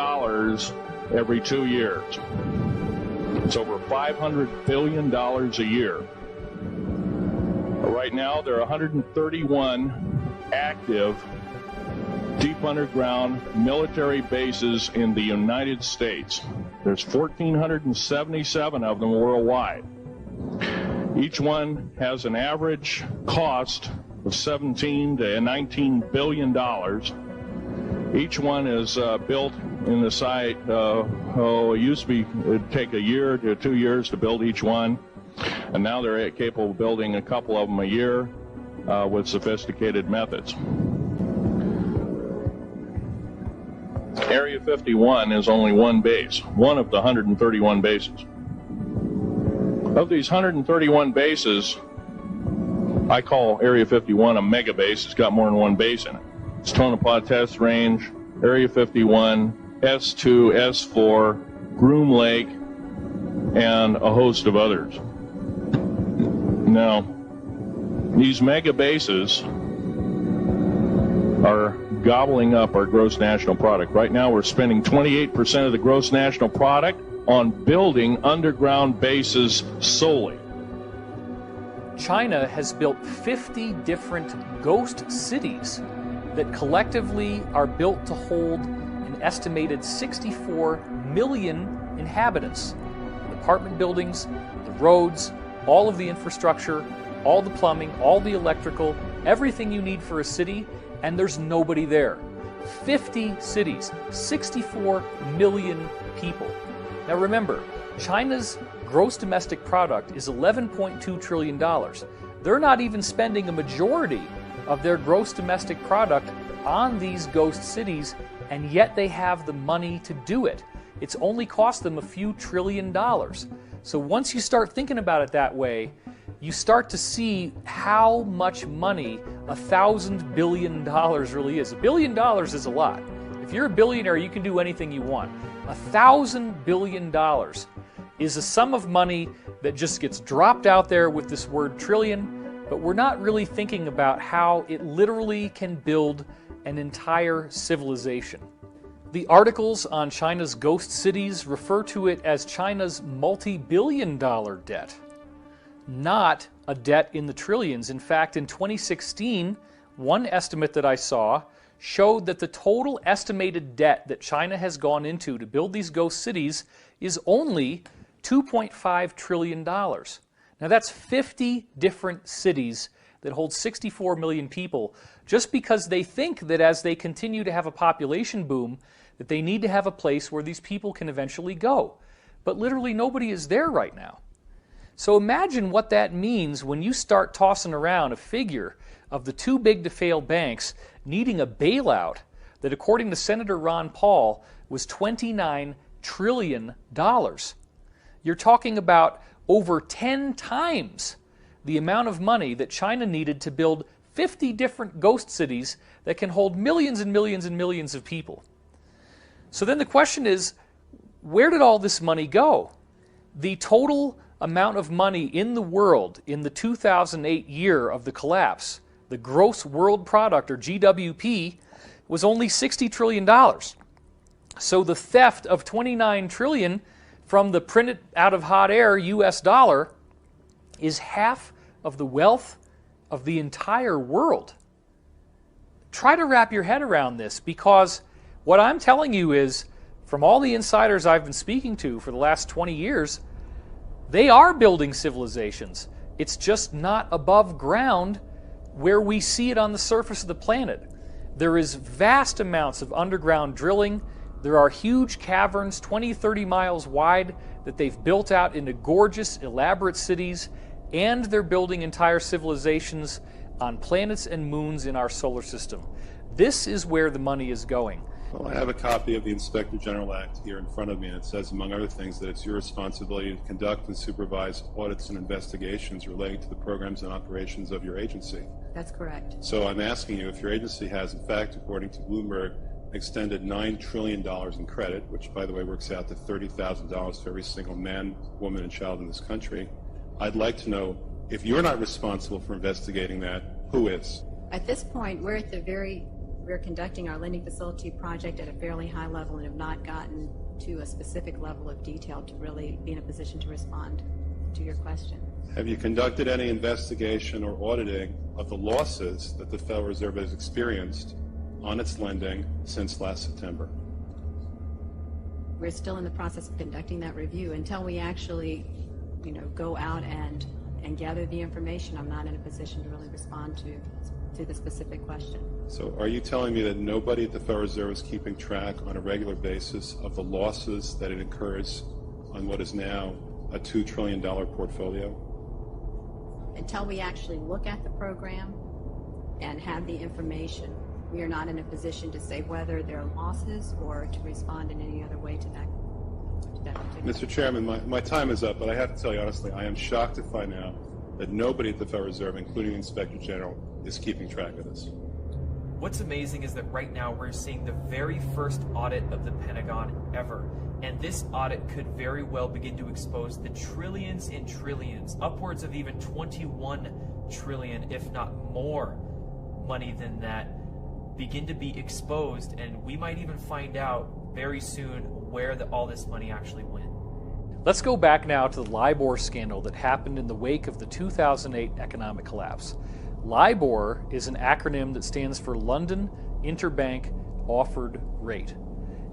every 2 years. It's over $500 billion a year. Right now, there are 131 active deep underground military bases in the United States. There's 1,477 of them worldwide. Each one has an average cost of 17 to 19 billion dollars. Each one is built in the site. It used to be it'd take a year to 2 years to build each one, and now they're capable of building a couple of them a year. With sophisticated methods. Area 51 is only one base, one of the 131 bases. Of these 131 bases, I call Area 51 a mega base. It's got more than one base in it. It's Tonopah Test Range, Area 51, S2, S4, Groom Lake, and a host of others. Now, these mega bases are gobbling up our gross national product. Right now we're spending 28% of the gross national product on building underground bases solely.
China has built 50 different ghost cities that collectively are built to hold an estimated 64 million inhabitants. Apartment buildings, the roads, all of the infrastructure, all the plumbing, all the electrical, everything you need for a city, and there's nobody there. 50 cities, 64 million people. Now remember, China's gross domestic product is $11.2 trillion. They're not even spending a majority of their gross domestic product on these ghost cities, and yet they have the money to do it. It's only cost them a few $1 trillion. So once you start thinking about it that way, you start to see how much money $1,000 billion really is. $1 billion is a lot. If you're a billionaire, you can do anything you want. $1,000 billion is a sum of money that just gets dropped out there with this word trillion, but we're not really thinking about how it literally can build an entire civilization. The articles on China's ghost cities refer to it as China's multi-billion-dollar debt, not a debt in the trillions. In fact, in 2016, one estimate that I saw showed that the total estimated debt that China has gone into to build these ghost cities is only $2.5 trillion. Now that's 50 different cities that hold 64 million people, just because they think that as they continue to have a population boom, that they need to have a place where these people can eventually go. But literally nobody is there right now. So imagine what that means when you start tossing around a figure of the too big to fail banks needing a bailout that, according to Senator Ron Paul, was $29 trillion. You're talking about over 10 times the amount of money that China needed to build 50 different ghost cities that can hold millions and millions and millions of people. So then the question is, where did all this money go? The total amount of money in the world in the 2008 year of the collapse, the gross world product, or GWP, was only $60 trillion. So the theft of $29 trillion from the printed out of hot air US dollar is half of the wealth of the entire world. Try to wrap your head around this, because what I'm telling you is, from all the insiders I've been speaking to for the last 20 years, they are building civilizations. It's just not above ground where we see it on the surface of the planet. There is vast amounts of underground drilling. There are huge caverns, 20, 30 miles wide, that they've built out into gorgeous, elaborate cities, and they're building entire civilizations on planets and moons in our solar system. This is where the money is going.
Well, I have a copy of the Inspector General Act here in front of me, and it says, among other things, that it's your responsibility to conduct and supervise audits and investigations relating to the programs and operations of your agency.
That's correct.
So I'm asking you if your agency has, in fact, according to Bloomberg, extended $9 trillion in credit, which, by the way, works out to $30,000 for every single man, woman, and child in this country. I'd like to know, if you're not responsible for investigating that, who is?
At this point, we're conducting our lending facility project at a fairly high level and have not gotten to a specific level of detail to really be in a position to respond to your question.
Have you conducted any investigation or auditing of the losses that the Federal Reserve has experienced on its lending since last September?
We're still in the process of conducting that review. Until we actually, go out and gather the information, I'm not in a position to really respond to the specific question.
So are you telling me that nobody at the Federal Reserve is keeping track on a regular basis of the losses that it incurs on what is now a $2 trillion portfolio?
Until we actually look at the program and have the information, we are not in a position to say whether there are losses or to respond in any other way to that particular.
Mr. Chairman, my time is up, but I have to tell you honestly, I am shocked to find out that nobody at the Federal Reserve, including the Inspector General, is keeping track of this.
What's amazing is that right now we're seeing the very first audit of the Pentagon ever. And this audit could very well begin to expose the trillions and trillions, upwards of even 21 trillion, if not more money than that, begin to be exposed. And we might even find out very soon where all this money actually went.
Let's go back now to the LIBOR scandal that happened in the wake of the 2008 economic collapse. LIBOR is an acronym that stands for London Interbank Offered Rate.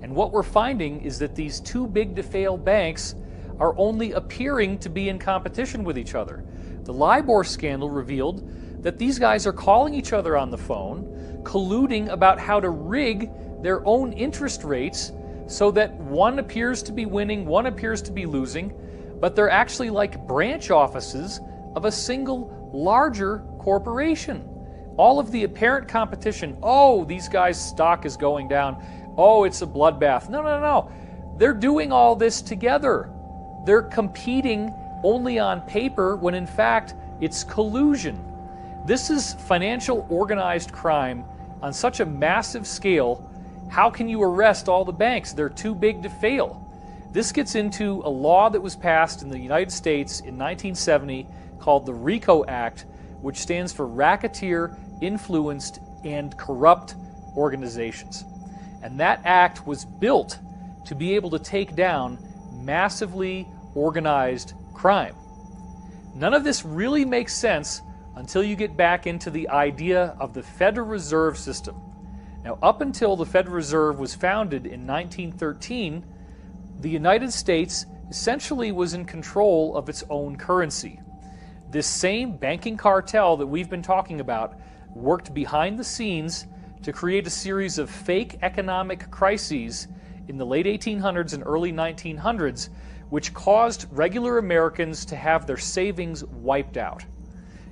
And what we're finding is that these too big to fail banks are only appearing to be in competition with each other. The LIBOR scandal revealed that these guys are calling each other on the phone, colluding about how to rig their own interest rates so that one appears to be winning, one appears to be losing, but they're actually like branch offices of a single larger corporation. All of the apparent competition, oh, these guys' stock is going down, oh, it's a bloodbath. No. They're doing all this together. They're competing only on paper when in fact it's collusion. This is financial organized crime on such a massive scale. How can you arrest all the banks? They're too big to fail. This gets into a law that was passed in the United States in 1970 called the RICO Act, which stands for Racketeer, Influenced, and Corrupt Organizations. And that act was built to be able to take down massively organized crime. None of this really makes sense until you get back into the idea of the Federal Reserve System. Now, up until the Federal Reserve was founded in 1913, the United States essentially was in control of its own currency. This same banking cartel that we've been talking about worked behind the scenes to create a series of fake economic crises in the late 1800s and early 1900s, which caused regular Americans to have their savings wiped out.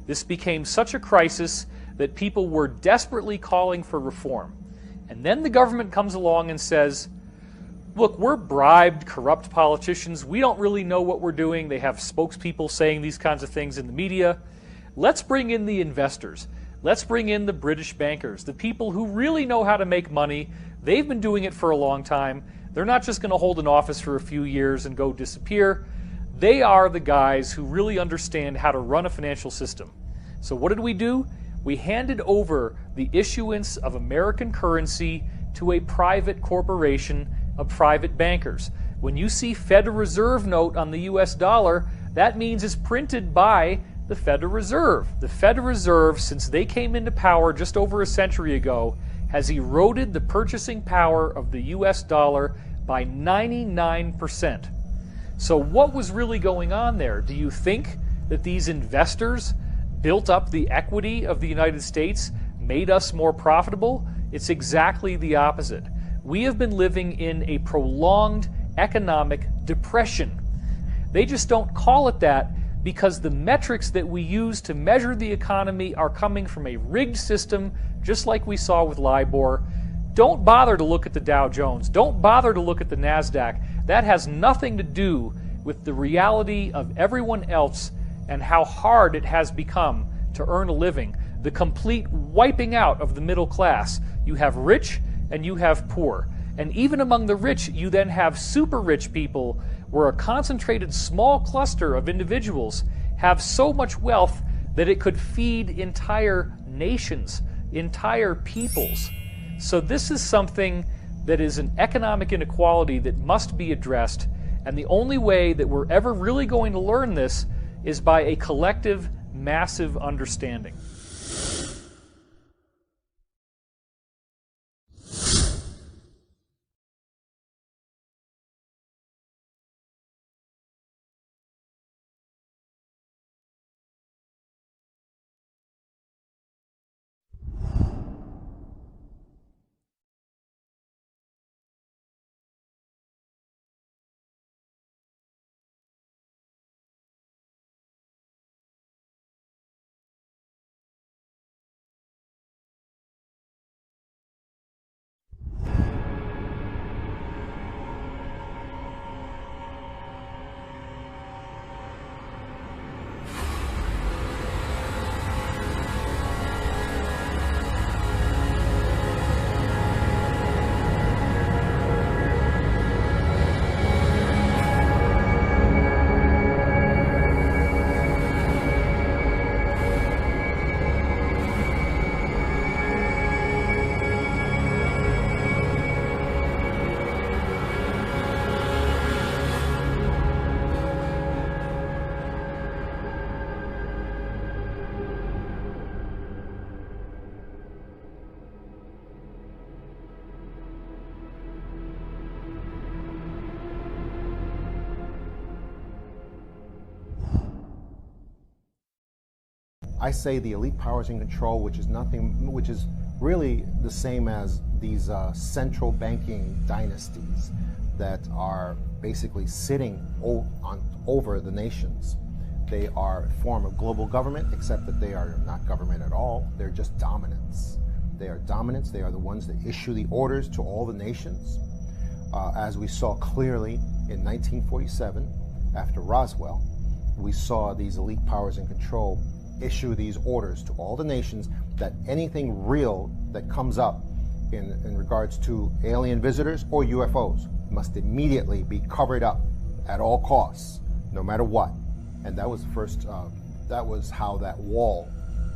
This became such a crisis that people were desperately calling for reform. And then the government comes along and says, look, we're bribed, corrupt politicians. We don't really know what we're doing. They have spokespeople saying these kinds of things in the media. Let's bring in the investors. Let's bring in the British bankers, the people who really know how to make money. They've been doing it for a long time. They're not just going to hold an office for a few years and go disappear. They are the guys who really understand how to run a financial system. So what did we do? We handed over the issuance of American currency to a private corporation of private bankers. When you see Federal Reserve note on the US dollar, that means it's printed by the Federal Reserve. The Federal Reserve, since they came into power just over a century ago, has eroded the purchasing power of the US dollar by 99%. So what was really going on there? Do you think that these investors built up the equity of the United States, made us more profitable? It's exactly the opposite. We have been living in a prolonged economic depression. They just don't call it that because the metrics that we use to measure the economy are coming from a rigged system, just like we saw with LIBOR. Don't bother to look at the Dow Jones. Don't bother to look at the NASDAQ. That has nothing to do with the reality of everyone else and how hard it has become to earn a living. The complete wiping out of the middle class. You have rich and you have poor. And even among the rich, you then have super rich people where a concentrated small cluster of individuals have so much wealth that it could feed entire nations, entire peoples. So this is something that is an economic inequality that must be addressed, and the only way that we're ever really going to learn this is by a collective, massive understanding.
I say the elite powers in control, which is really the same as these central banking dynasties that are basically sitting over the nations. They are a form of global government, except that they are not government at all. They're just dominants. They are dominants. They are the ones that issue the orders to all the nations. As we saw clearly in 1947, after Roswell, we saw these elite powers in control issue these orders to all the nations that anything real that comes up in regards to alien visitors or UFOs must immediately be covered up at all costs, no matter what. And that was the first, that was how that wall,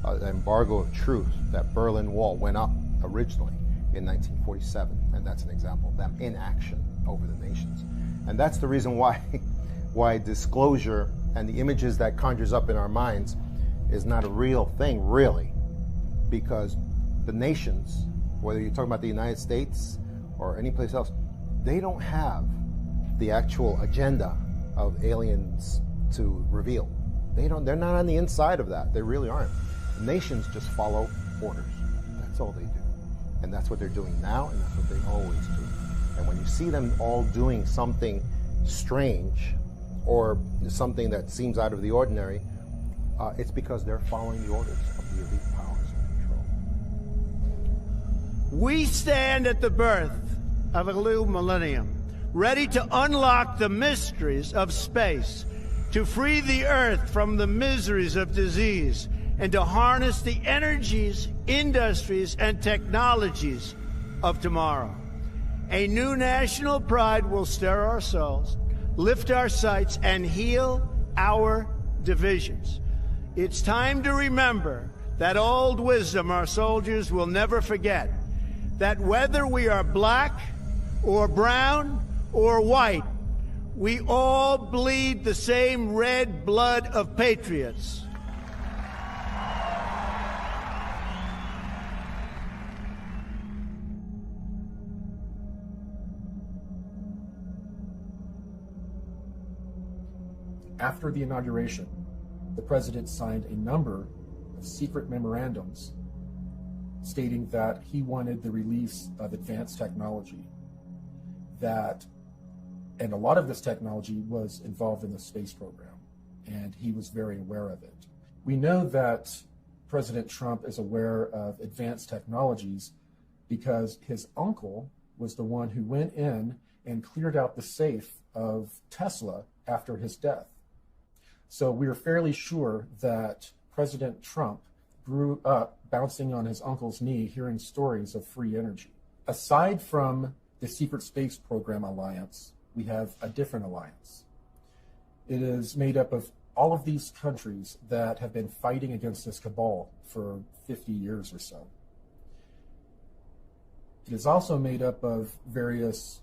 the embargo of truth, that Berlin Wall went up originally in 1947. And that's an example of them in action over the nations. And that's the reason why disclosure and the images that conjures up in our minds is not a real thing, really, because the nations, whether you're talking about the United States or any place else, they don't have the actual agenda of aliens to reveal. They're not on the inside of that. They really aren't. The nations just follow orders. That's all they do. And that's what they're doing now, and that's what they always do. And when you see them all doing something strange or something that seems out of the ordinary, it's because they're following the orders of the elite powers in control.
We stand at the birth of a new millennium, ready to unlock the mysteries of space, to free the Earth from the miseries of disease, and to harness the energies, industries, and technologies of tomorrow. A new national pride will stir our souls, lift our sights, and heal our divisions. It's time to remember that old wisdom our soldiers will never forget, that whether we are black or brown or white, we all bleed the same red blood of patriots.
After the inauguration, the president signed a number secret memorandums stating that he wanted the release of advanced technology, and a lot of this technology was involved in the space program, and he was very aware of it. We know that President Trump is aware of advanced technologies because his uncle was the one who went in and cleared out the safe of Tesla after his death. So we're fairly sure that President Trump grew up bouncing on his uncle's knee, hearing stories of free energy. Aside from the Secret Space Program Alliance, we have a different alliance. It is made up of all of these countries that have been fighting against this cabal for 50 years or so. It is also made up of various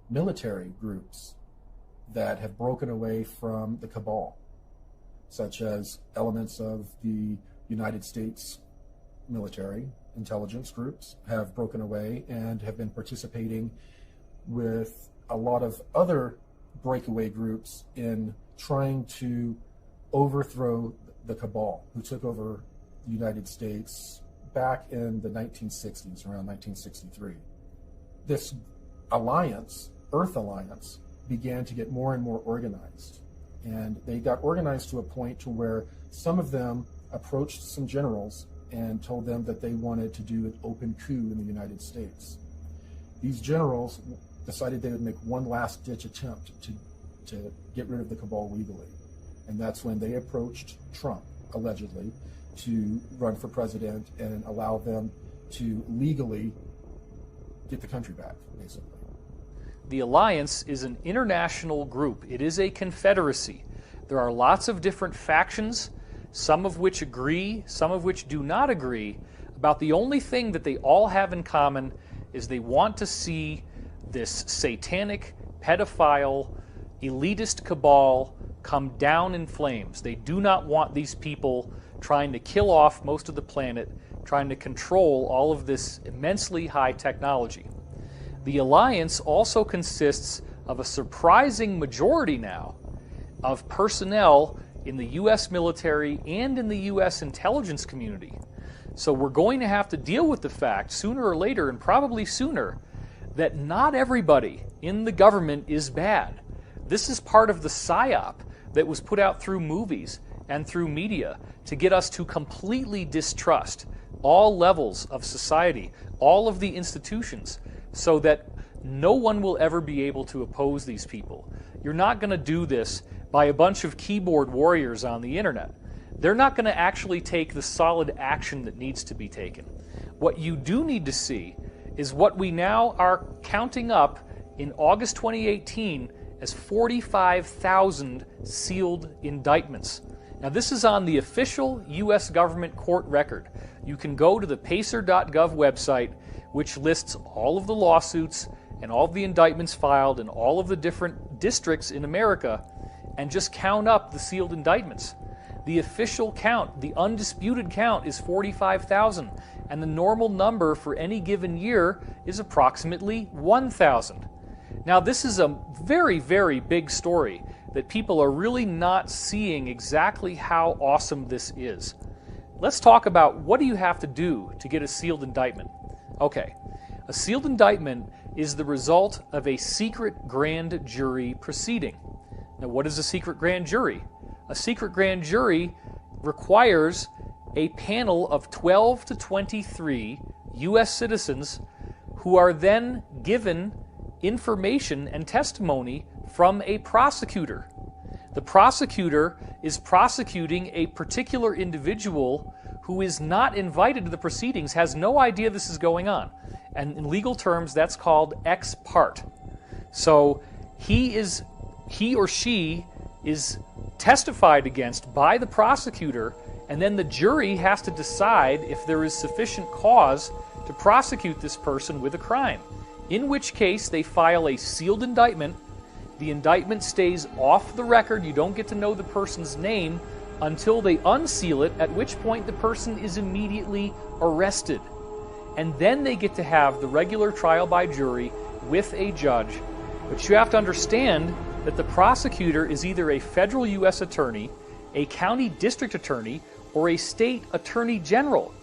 military groups that have broken away from the cabal, such as elements of the United States military intelligence groups have broken away and have been participating with a lot of other breakaway groups in trying to overthrow the cabal who took over the United States back in the 1960s, around 1963. This alliance, Earth Alliance, began to get more and more organized. And they got organized to a point to where some of them approached some generals and told them that they wanted to do an open coup in the United States. These generals decided they would make one last ditch attempt to get rid of the cabal legally. And that's when they approached Trump, allegedly, to run for president and allow them to legally get the country back, basically.
The alliance is an international group. It is a confederacy. There are lots of different factions, some of which agree, some of which do not agree, about the only thing that they all have in common is they want to see this satanic, pedophile, elitist cabal come down in flames. They do not want these people trying to kill off most of the planet, trying to control all of this immensely high technology. The alliance also consists of a surprising majority now of personnel in the U.S. military and in the U.S. intelligence community. So we're going to have to deal with the fact, sooner or later, and probably sooner, that not everybody in the government is bad. This is part of the psyop that was put out through movies and through media to get us to completely distrust all levels of society, all of the institutions, so that no one will ever be able to oppose these people. You're not going to do this by a bunch of keyboard warriors on the internet. They're not going to actually take the solid action that needs to be taken. What you do need to see is what we now are counting up in August 2018 as 45,000 sealed indictments. Now this is on the official U.S. government court record. You can go to the pacer.gov website, which lists all of the lawsuits and all of the indictments filed in all of the different districts in America, and just count up the sealed indictments. The official count, the undisputed count, is 45,000, and the normal number for any given year is approximately 1,000. Now this is a very, very big story that people are really not seeing exactly how awesome this is. Let's talk about what do you have to do to get a sealed indictment. Okay, a sealed indictment is the result of a secret grand jury proceeding. Now what is a secret grand jury? A secret grand jury requires a panel of 12 to 23 U.S. citizens who are then given information and testimony from a prosecutor. The prosecutor is prosecuting a particular individual who is not invited to the proceedings, has no idea this is going on. And in legal terms, that's called ex parte. So he or she is testified against by the prosecutor, and then the jury has to decide if there is sufficient cause to prosecute this person with a crime. In which case, they file a sealed indictment. The indictment stays off the record. You don't get to know the person's name until they unseal it, at which point the person is immediately arrested. And then they get to have the regular trial by jury with a judge. But you have to understand that the prosecutor is either a federal U.S. attorney, a county district attorney, or a state attorney general.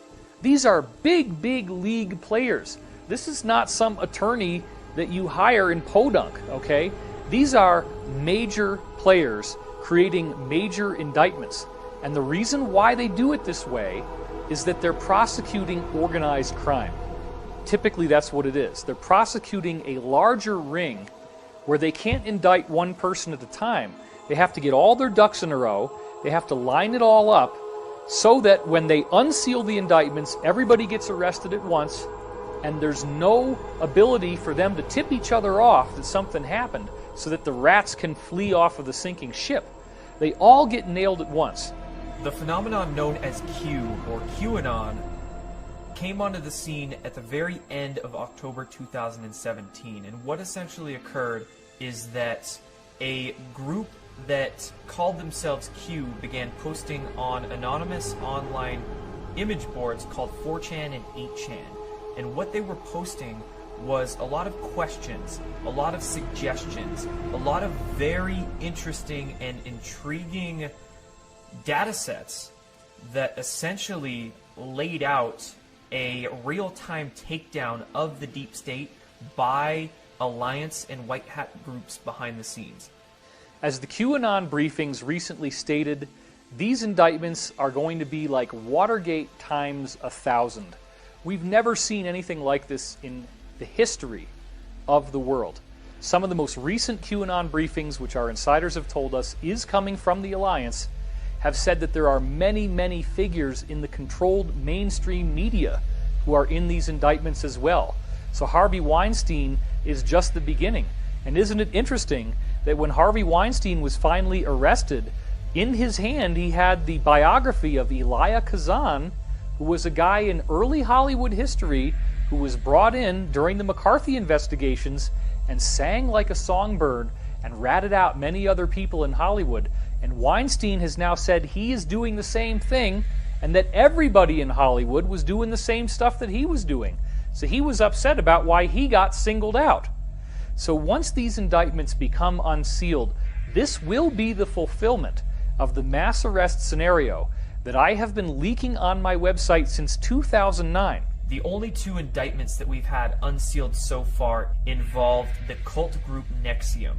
These are big, big league players. This is not some attorney that you hire in Podunk, okay? These are major players creating major indictments. And the reason why they do it this way is that they're prosecuting organized crime. Typically, that's what it is. They're prosecuting a larger ring where they can't indict one person at a time. They have to get all their ducks in a row. They have to line it all up so that when they unseal the indictments, everybody gets arrested at once, and there's no ability for them to tip each other off that something happened so that the rats can flee off of the sinking ship. They all get nailed at once.
The phenomenon known as Q, or QAnon, came onto the scene at the very end of October 2017. And what essentially occurred is that a group that called themselves Q began posting on anonymous online image boards called 4chan and 8chan. And what they were posting was a lot of questions, a lot of suggestions, a lot of very interesting and intriguing data sets that essentially laid out a real-time takedown of the deep state by alliance and white hat groups behind the scenes.
As the QAnon briefings recently stated, these indictments are going to be like Watergate times 1,000. We've never seen anything like this in the history of the world. Some of the most recent QAnon briefings, which our insiders have told us is coming from the alliance, have said that there are many, many figures in the controlled mainstream media who are in these indictments as well. So Harvey Weinstein is just the beginning. And isn't it interesting that when Harvey Weinstein was finally arrested, in his hand he had the biography of Elia Kazan, who was a guy in early Hollywood history who was brought in during the McCarthy investigations and sang like a songbird and ratted out many other people in Hollywood. And Weinstein has now said he is doing the same thing, and that everybody in Hollywood was doing the same stuff that he was doing. So he was upset about why he got singled out. So once these indictments become unsealed, this will be the fulfillment of the mass arrest scenario that I have been leaking on my website since 2009.
The only two indictments that we've had unsealed so far involved the cult group NXIVM,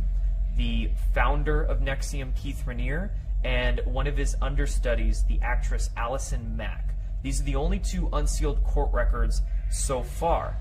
the founder of NXIVM, Keith Raniere, and one of his understudies, the actress Allison Mack. These are the only two unsealed court records so far.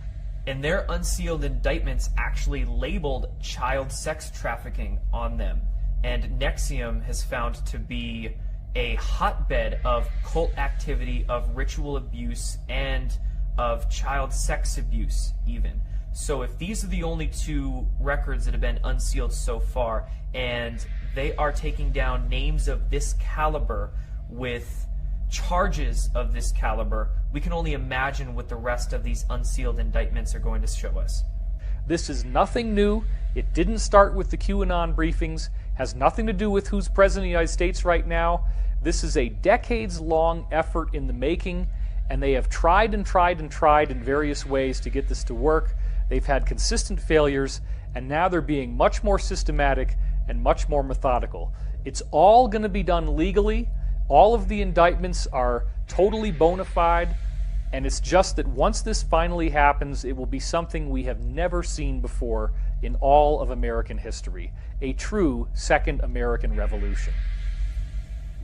And their unsealed indictments actually labeled child sex trafficking on them. And NXIVM has found to be a hotbed of cult activity, of ritual abuse, and of child sex abuse even. So if these are the only two records that have been unsealed so far, and they are taking down names of this caliber with charges of this caliber, we can only imagine what the rest of these unsealed indictments are going to show us.
This is nothing new. It didn't start with the QAnon briefings, has nothing to do with who's president of the United States right now. This is a decades-long effort in the making, and they have tried and tried and tried in various ways to get this to work. They've had consistent failures, and now they're being much more systematic and much more methodical. It's all going to be done legally. All of the indictments are totally bona fide, and it's just that once this finally happens, it will be something we have never seen before in all of American history. A true second American Revolution.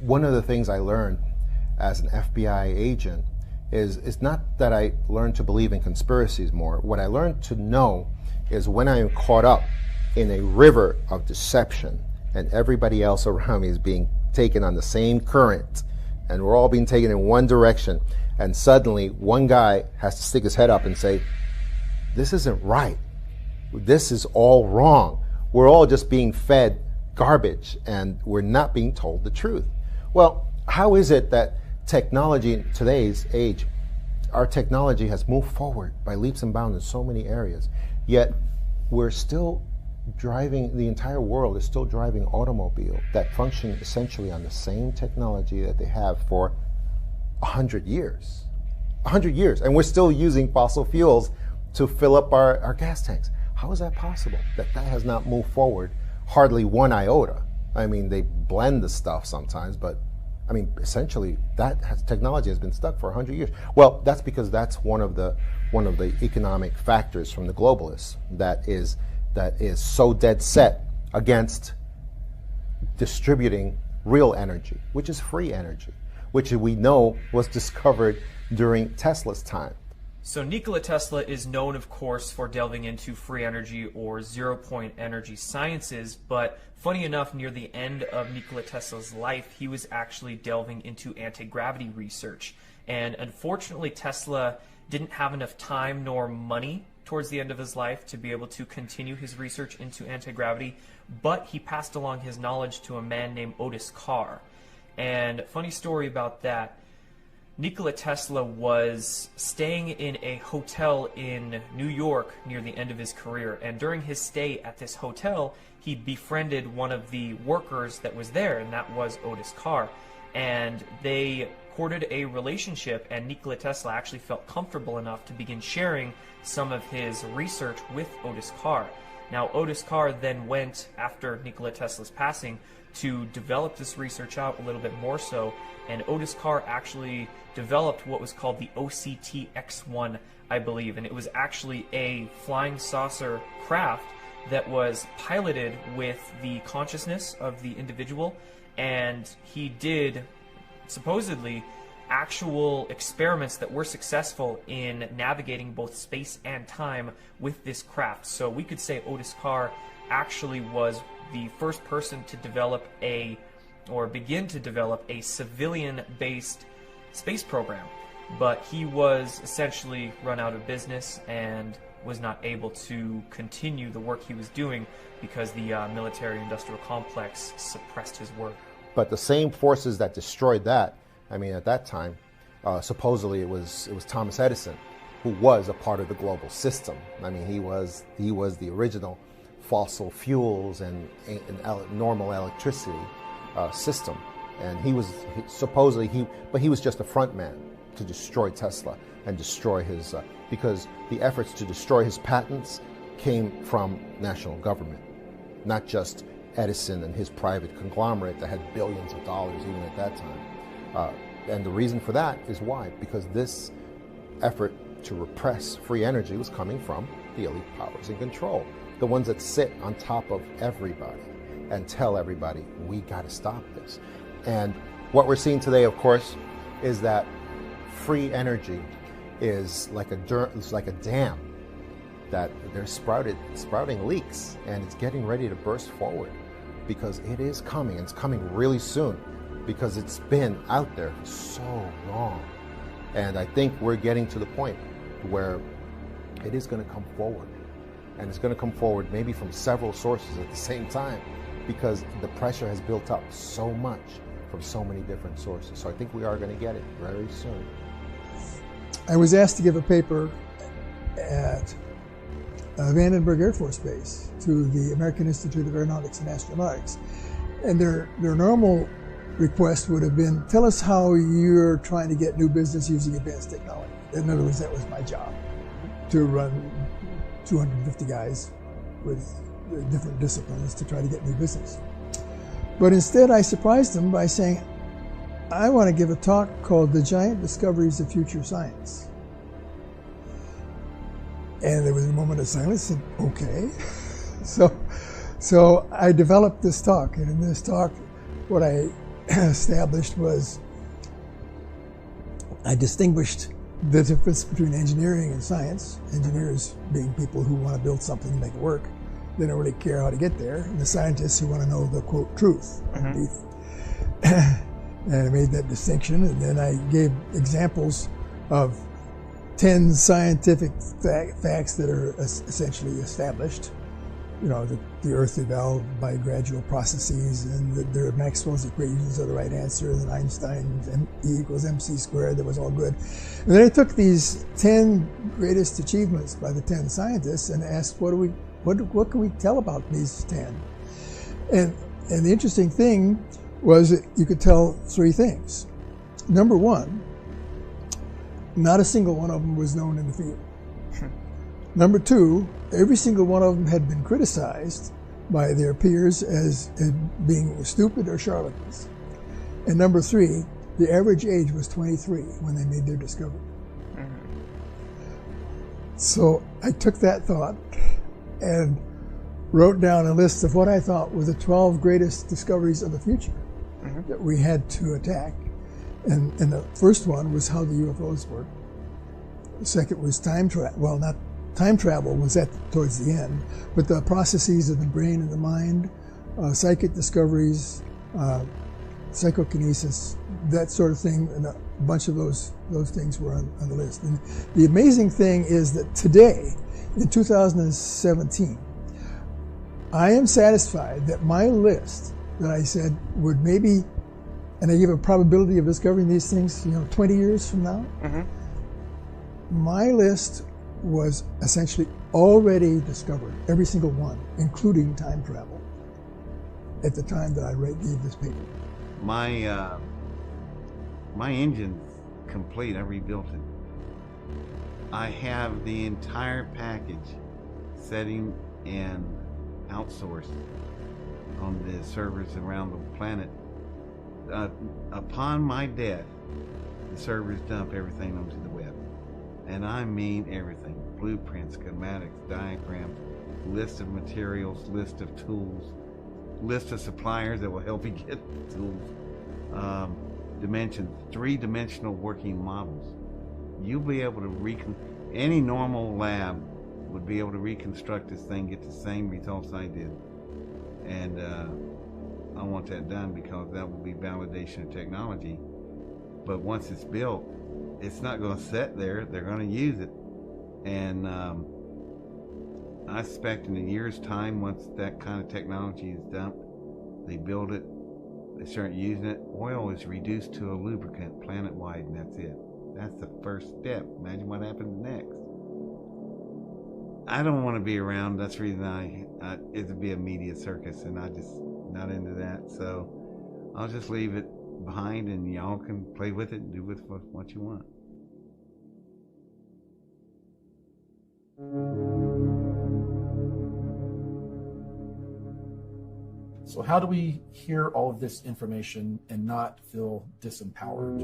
One of the things I learned as an FBI agent is not that I learned to believe in conspiracies more. What I learned to know is when I am caught up in a river of deception and everybody else around me is being taken on the same current and we're all being taken in one direction, and suddenly one guy has to stick his head up and say, this isn't right. This is all wrong. We're all just being fed garbage and we're not being told the truth. Well, how is it that technology in today's age, our technology has moved forward by leaps and bounds in so many areas, yet we're still driving, the entire world is still driving automobiles that function essentially on the same technology that they have for 100 years. 100 years, and we're still using fossil fuels to fill up our gas tanks. How is that possible? That has not moved forward hardly one iota. I mean, they blend the stuff sometimes, but I mean, essentially, technology has been stuck for 100 years. Well, that's because that's one of the economic factors from the globalists that is so dead set against distributing real energy, which is free energy, which we know was discovered during Tesla's time.
So Nikola Tesla is known, of course, for delving into free energy or zero-point energy sciences, but funny enough, near the end of Nikola Tesla's life, he was actually delving into anti-gravity research. And unfortunately, Tesla didn't have enough time nor money towards the end of his life to be able to continue his research into anti-gravity, but he passed along his knowledge to a man named Otis Carr. And funny story about that, Nikola Tesla was staying in a hotel in New York near the end of his career, and during his stay at this hotel, he befriended one of the workers that was there, and that was Otis Carr. And they courted a relationship, and Nikola Tesla actually felt comfortable enough to begin sharing some of his research with Otis Carr. Now, Otis Carr then went, after Nikola Tesla's passing, to develop this research out a little bit more so, and Otis Carr actually developed what was called the OCT-X1, I believe, and it was actually a flying saucer craft that was piloted with the consciousness of the individual, and he did, supposedly, actual experiments that were successful in navigating both space and time with this craft. So we could say Otis Carr actually was the first person to develop begin to develop a civilian-based space program, but he was essentially run out of business and was not able to continue the work he was doing because the military-industrial complex suppressed his work.
But the same forces that destroyed that, I mean, at that time, supposedly it was Thomas Edison, who was a part of the global system. I mean, he was the original fossil fuels and normal electricity system, and he was just a front man to destroy Tesla and destroy his because the efforts to destroy his patents came from national government, not just Edison and his private conglomerate that had billions of dollars even at that time. And the reason for that is why? Because this effort to repress free energy was coming from the elite powers in control, the ones that sit on top of everybody and tell everybody, we got to stop this. And what we're seeing today, of course, is that free energy is like a dam that they're sprouting leaks, and it's getting ready to burst forward because it is coming. It's coming really soon because it's been out there for so long. And I think we're getting to the point where it is going to come forward. And it's going to come forward maybe from several sources at the same time because the pressure has built up so much from so many different sources. So I think we are going to get it very soon.
I was asked to give a paper at Vandenberg Air Force Base to the American Institute of Aeronautics and Astronautics. And their normal request would have been, tell us how you're trying to get new business using advanced technology. In other words, that was my job, to run 250 guys with different disciplines to try to get new business. But instead, I surprised them by saying, I want to give a talk called The Giant Discoveries of Future Science. And there was a moment of silence, and okay. So I developed this talk, and in this talk, what I established was I distinguished the difference between engineering and science. Engineers being people who want to build something and make it work. They don't really care how to get there. And the scientists who want to know the, quote, truth. And I made that distinction, and then I gave examples of 10 scientific facts that are essentially established. You know, that the Earth evolved by gradual processes, and that there are Maxwell's equations are the right answer, and Einstein's E equals MC squared, that was all good. And then I took these 10 greatest achievements by the 10 scientists and asked, what can we tell about these 10? And the interesting thing was that you could tell 3 things. Number one, not a single one of them was known in the field. Number 2, every single one of them had been criticized by their peers as being stupid or charlatans. And number 3, the average age was 23 when they made their discovery. So I took that thought and wrote down a list of what I thought were the 12 greatest discoveries of the future that we had to attack. And the first one was how the UFOs work. The second was time travel. Well, not time travel was towards the end, but the processes of the brain and the mind, psychic discoveries, psychokinesis, that sort of thing, and a bunch of those things were on the list. And the amazing thing is that today, in 2017, I am satisfied that my list that I said would maybe, and I give a probability of discovering these things, 20 years from now, my list was essentially already discovered, every single one, including time travel, at the time that I gave this paper.
My engine's complete. I rebuilt it. I have the entire package setting and outsourced on the servers around the planet. Upon my death, the servers dump everything onto the web. And I mean everything. Blueprints, schematics, diagrams, list of materials, list of tools, list of suppliers that will help you get the tools, dimensions, 3-dimensional working models. You'll be able to any normal lab would be able to reconstruct this thing, get the same results I did. And I want that done because that will be validation of technology. But once it's built, it's not going to sit there. They're going to use it. And I expect in a year's time, once that kind of technology is dumped, they build it, they start using it. Oil is reduced to a lubricant planet-wide, and that's it. That's the first step. Imagine what happens next. I don't want to be around. That's the reason it would be a media circus, and I just not into that. So I'll just leave it behind, and y'all can play with it and do with what you want.
So how do we hear all of this information and not feel disempowered?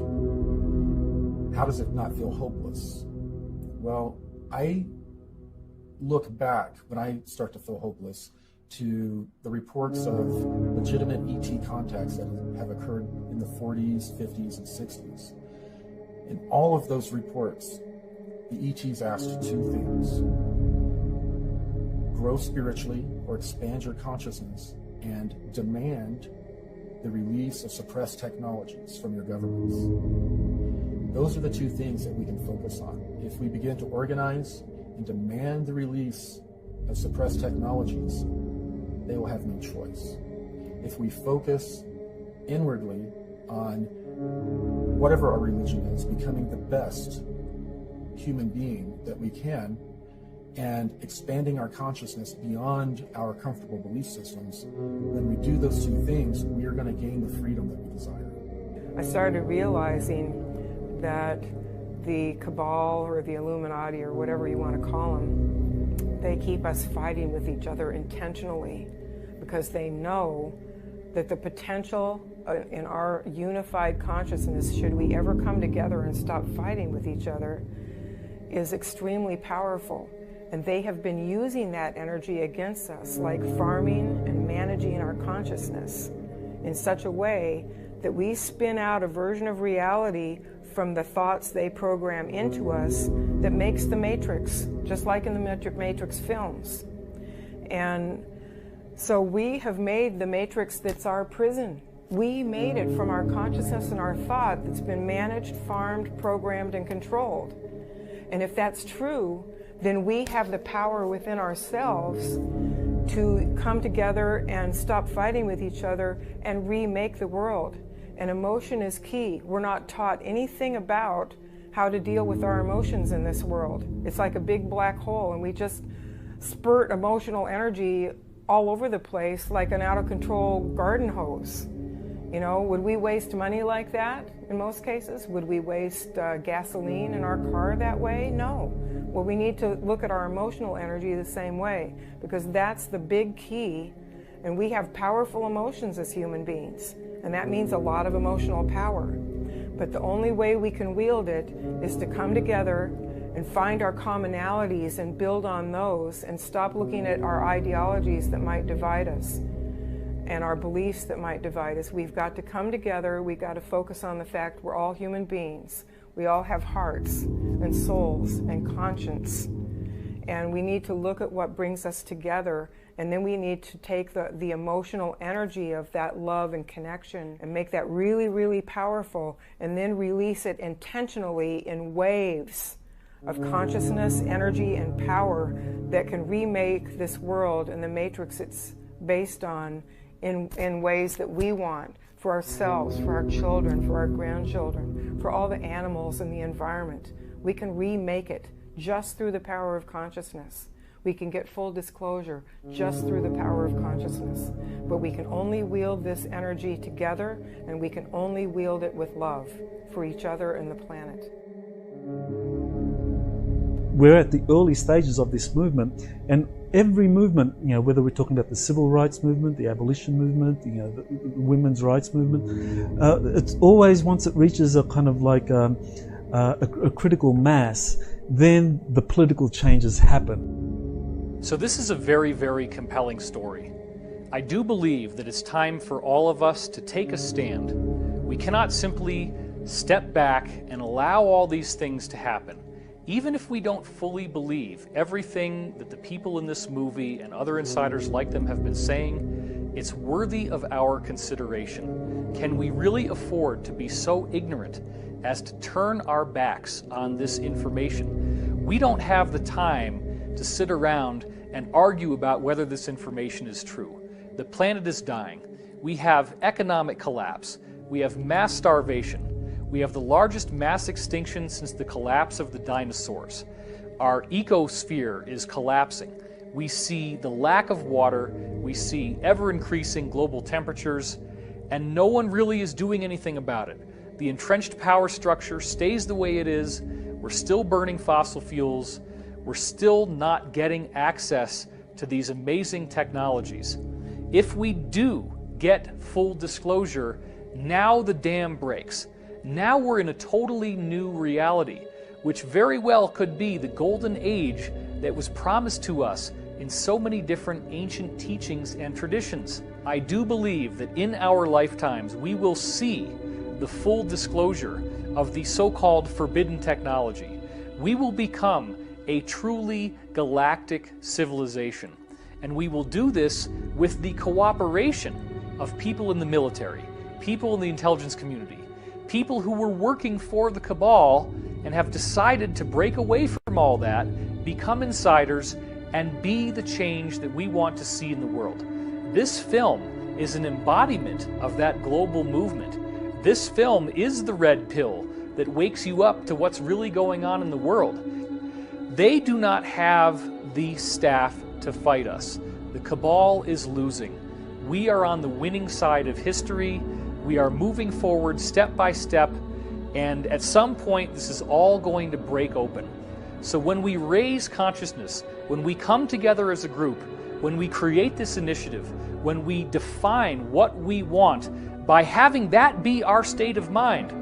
How does it not feel hopeless? Well, I look back when I start to feel hopeless to the reports of legitimate ET contacts that have occurred in the 40s, 50s, and 60s. In all of those reports, the ETs asked 2 things: grow spiritually or expand your consciousness, and demand the release of suppressed technologies from your governments. Those are the 2 things that we can focus on. If we begin to organize and demand the release of suppressed technologies, they will have no choice. If we focus inwardly on whatever our religion is, becoming the best human being that we can, and expanding our consciousness beyond our comfortable belief systems, when we do those 2 things, we are going to gain the freedom that we desire.
I started realizing that the cabal or the Illuminati or whatever you want to call them, they keep us fighting with each other intentionally because they know that the potential in our unified consciousness, should we ever come together and stop fighting with each other, is extremely powerful. And they have been using that energy against us, like farming and managing our consciousness in such a way that we spin out a version of reality from the thoughts they program into us that makes the Matrix, just like in the Matrix films. And so we have made the Matrix that's our prison. We made it from our consciousness and our thought that's been managed, farmed, programmed, and controlled. And if that's true, then we have the power within ourselves to come together and stop fighting with each other and remake the world. And emotion is key. We're not taught anything about how to deal with our emotions in this world. It's like a big black hole, and we just spurt emotional energy all over the place like an out-of-control garden hose. You know, would we waste money like that in most cases? Would we waste gasoline in our car that way? No. Well, we need to look at our emotional energy the same way, because that's the big key And we have powerful emotions as human beings, and that means a lot of emotional power. But the only way we can wield it is to come together and find our commonalities and build on those, and stop looking at our ideologies that might divide us and our beliefs that might divide us. We've got to come together. We've got to focus on the fact we're all human beings. We all have hearts and souls and conscience. And we need to look at what brings us together, and then we need to take the emotional energy of that love and connection and make that really, really powerful, and then release it intentionally in waves of consciousness, energy, and power that can remake this world and the matrix it's based on in ways that we want for ourselves, for our children, for our grandchildren, for all the animals in the environment. We can remake it just through the power of consciousness. We can get full disclosure just through the power of consciousness. But we can only wield this energy together, and we can only wield it with love for each other and the planet.
We're at the early stages of this movement, and every movement, whether we're talking about the civil rights movement, the abolition movement, the women's rights movement, it's always, once it reaches a kind of like a critical mass, then the political changes happen.
So this is a very, very compelling story. I do believe that it's time for all of us to take a stand. We cannot simply step back and allow all these things to happen. Even if we don't fully believe everything that the people in this movie and other insiders like them have been saying, it's worthy of our consideration. Can we really afford to be so ignorant as to turn our backs on this information? We don't have the time to sit around and argue about whether this information is true. The planet is dying. We have economic collapse. We have mass starvation. We have the largest mass extinction since the collapse of the dinosaurs. Our ecosphere is collapsing. We see the lack of water. We see ever-increasing global temperatures, and no one really is doing anything about it. The entrenched power structure stays the way it is. We're still burning fossil fuels. We're still not getting access to these amazing technologies. If we do get full disclosure, now the dam breaks. Now we're in a totally new reality, which very well could be the golden age that was promised to us in so many different ancient teachings and traditions. I do believe that in our lifetimes we will see the full disclosure of the so-called forbidden technology. We will become a truly galactic civilization, and we will do this with the cooperation of people in the military, people in the intelligence community, people who were working for the cabal and have decided to break away from all that, become insiders, and be the change that we want to see in the world. This film is an embodiment of that global movement. This film is the red pill that wakes you up to what's really going on in the world. They do not have the staff to fight us. The cabal is losing. We are on the winning side of history. We are moving forward step by step, and at some point this is all going to break open. So when we raise consciousness, when we come together as a group, when we create this initiative, when we define what we want, by having that be our state of mind,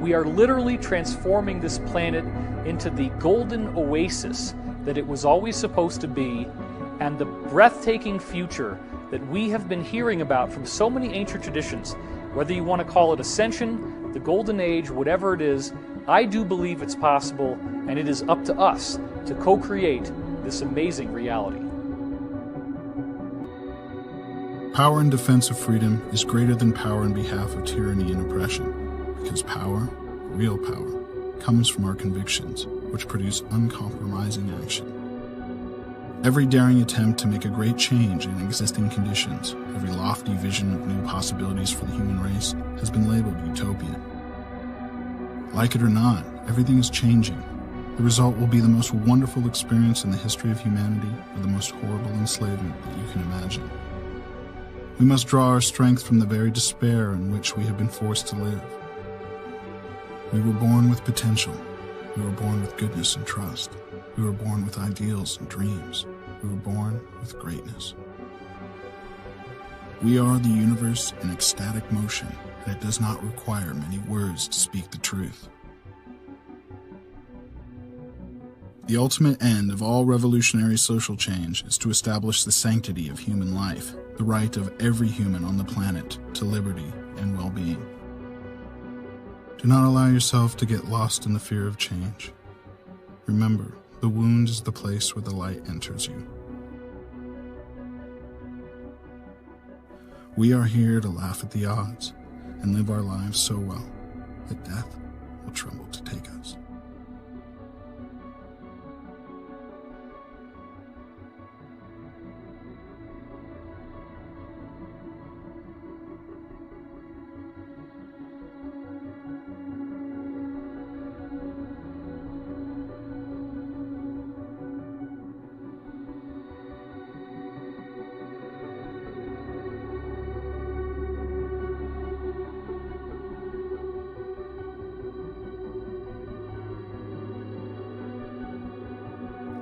we are literally transforming this planet into the golden oasis that it was always supposed to be, and the breathtaking future that we have been hearing about from so many ancient traditions. Whether you want to call it ascension, the golden age, whatever it is, I do believe it's possible, and it is up to us to co-create this amazing reality.
Power in defense of freedom is greater than power in behalf of tyranny and oppression, because power, real power, comes from our convictions, which produce uncompromising action. Every daring attempt to make a great change in existing conditions, every lofty vision of new possibilities for the human race, has been labeled utopian. Like it or not, everything is changing. The result will be the most wonderful experience in the history of humanity, or the most horrible enslavement that you can imagine. We must draw our strength from the very despair in which we have been forced to live. We were born with potential. We were born with goodness and trust. We were born with ideals and dreams. We were born with greatness. We are the universe in ecstatic motion, and it does not require many words to speak the truth. The ultimate end of all revolutionary social change is to establish the sanctity of human life, the right of every human on the planet to liberty and well-being. Do not allow yourself to get lost in the fear of change. Remember, the wound is the place where the light enters you. We are here to laugh at the odds and live our lives so well that death will tremble to take us.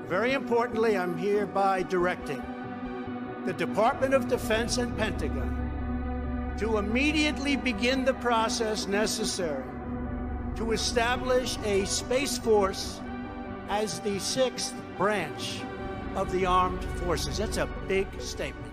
Very importantly, I'm hereby directing the Department of Defense and Pentagon to immediately begin the process necessary to establish a Space Force as the 6th branch of the armed forces. That's a big statement.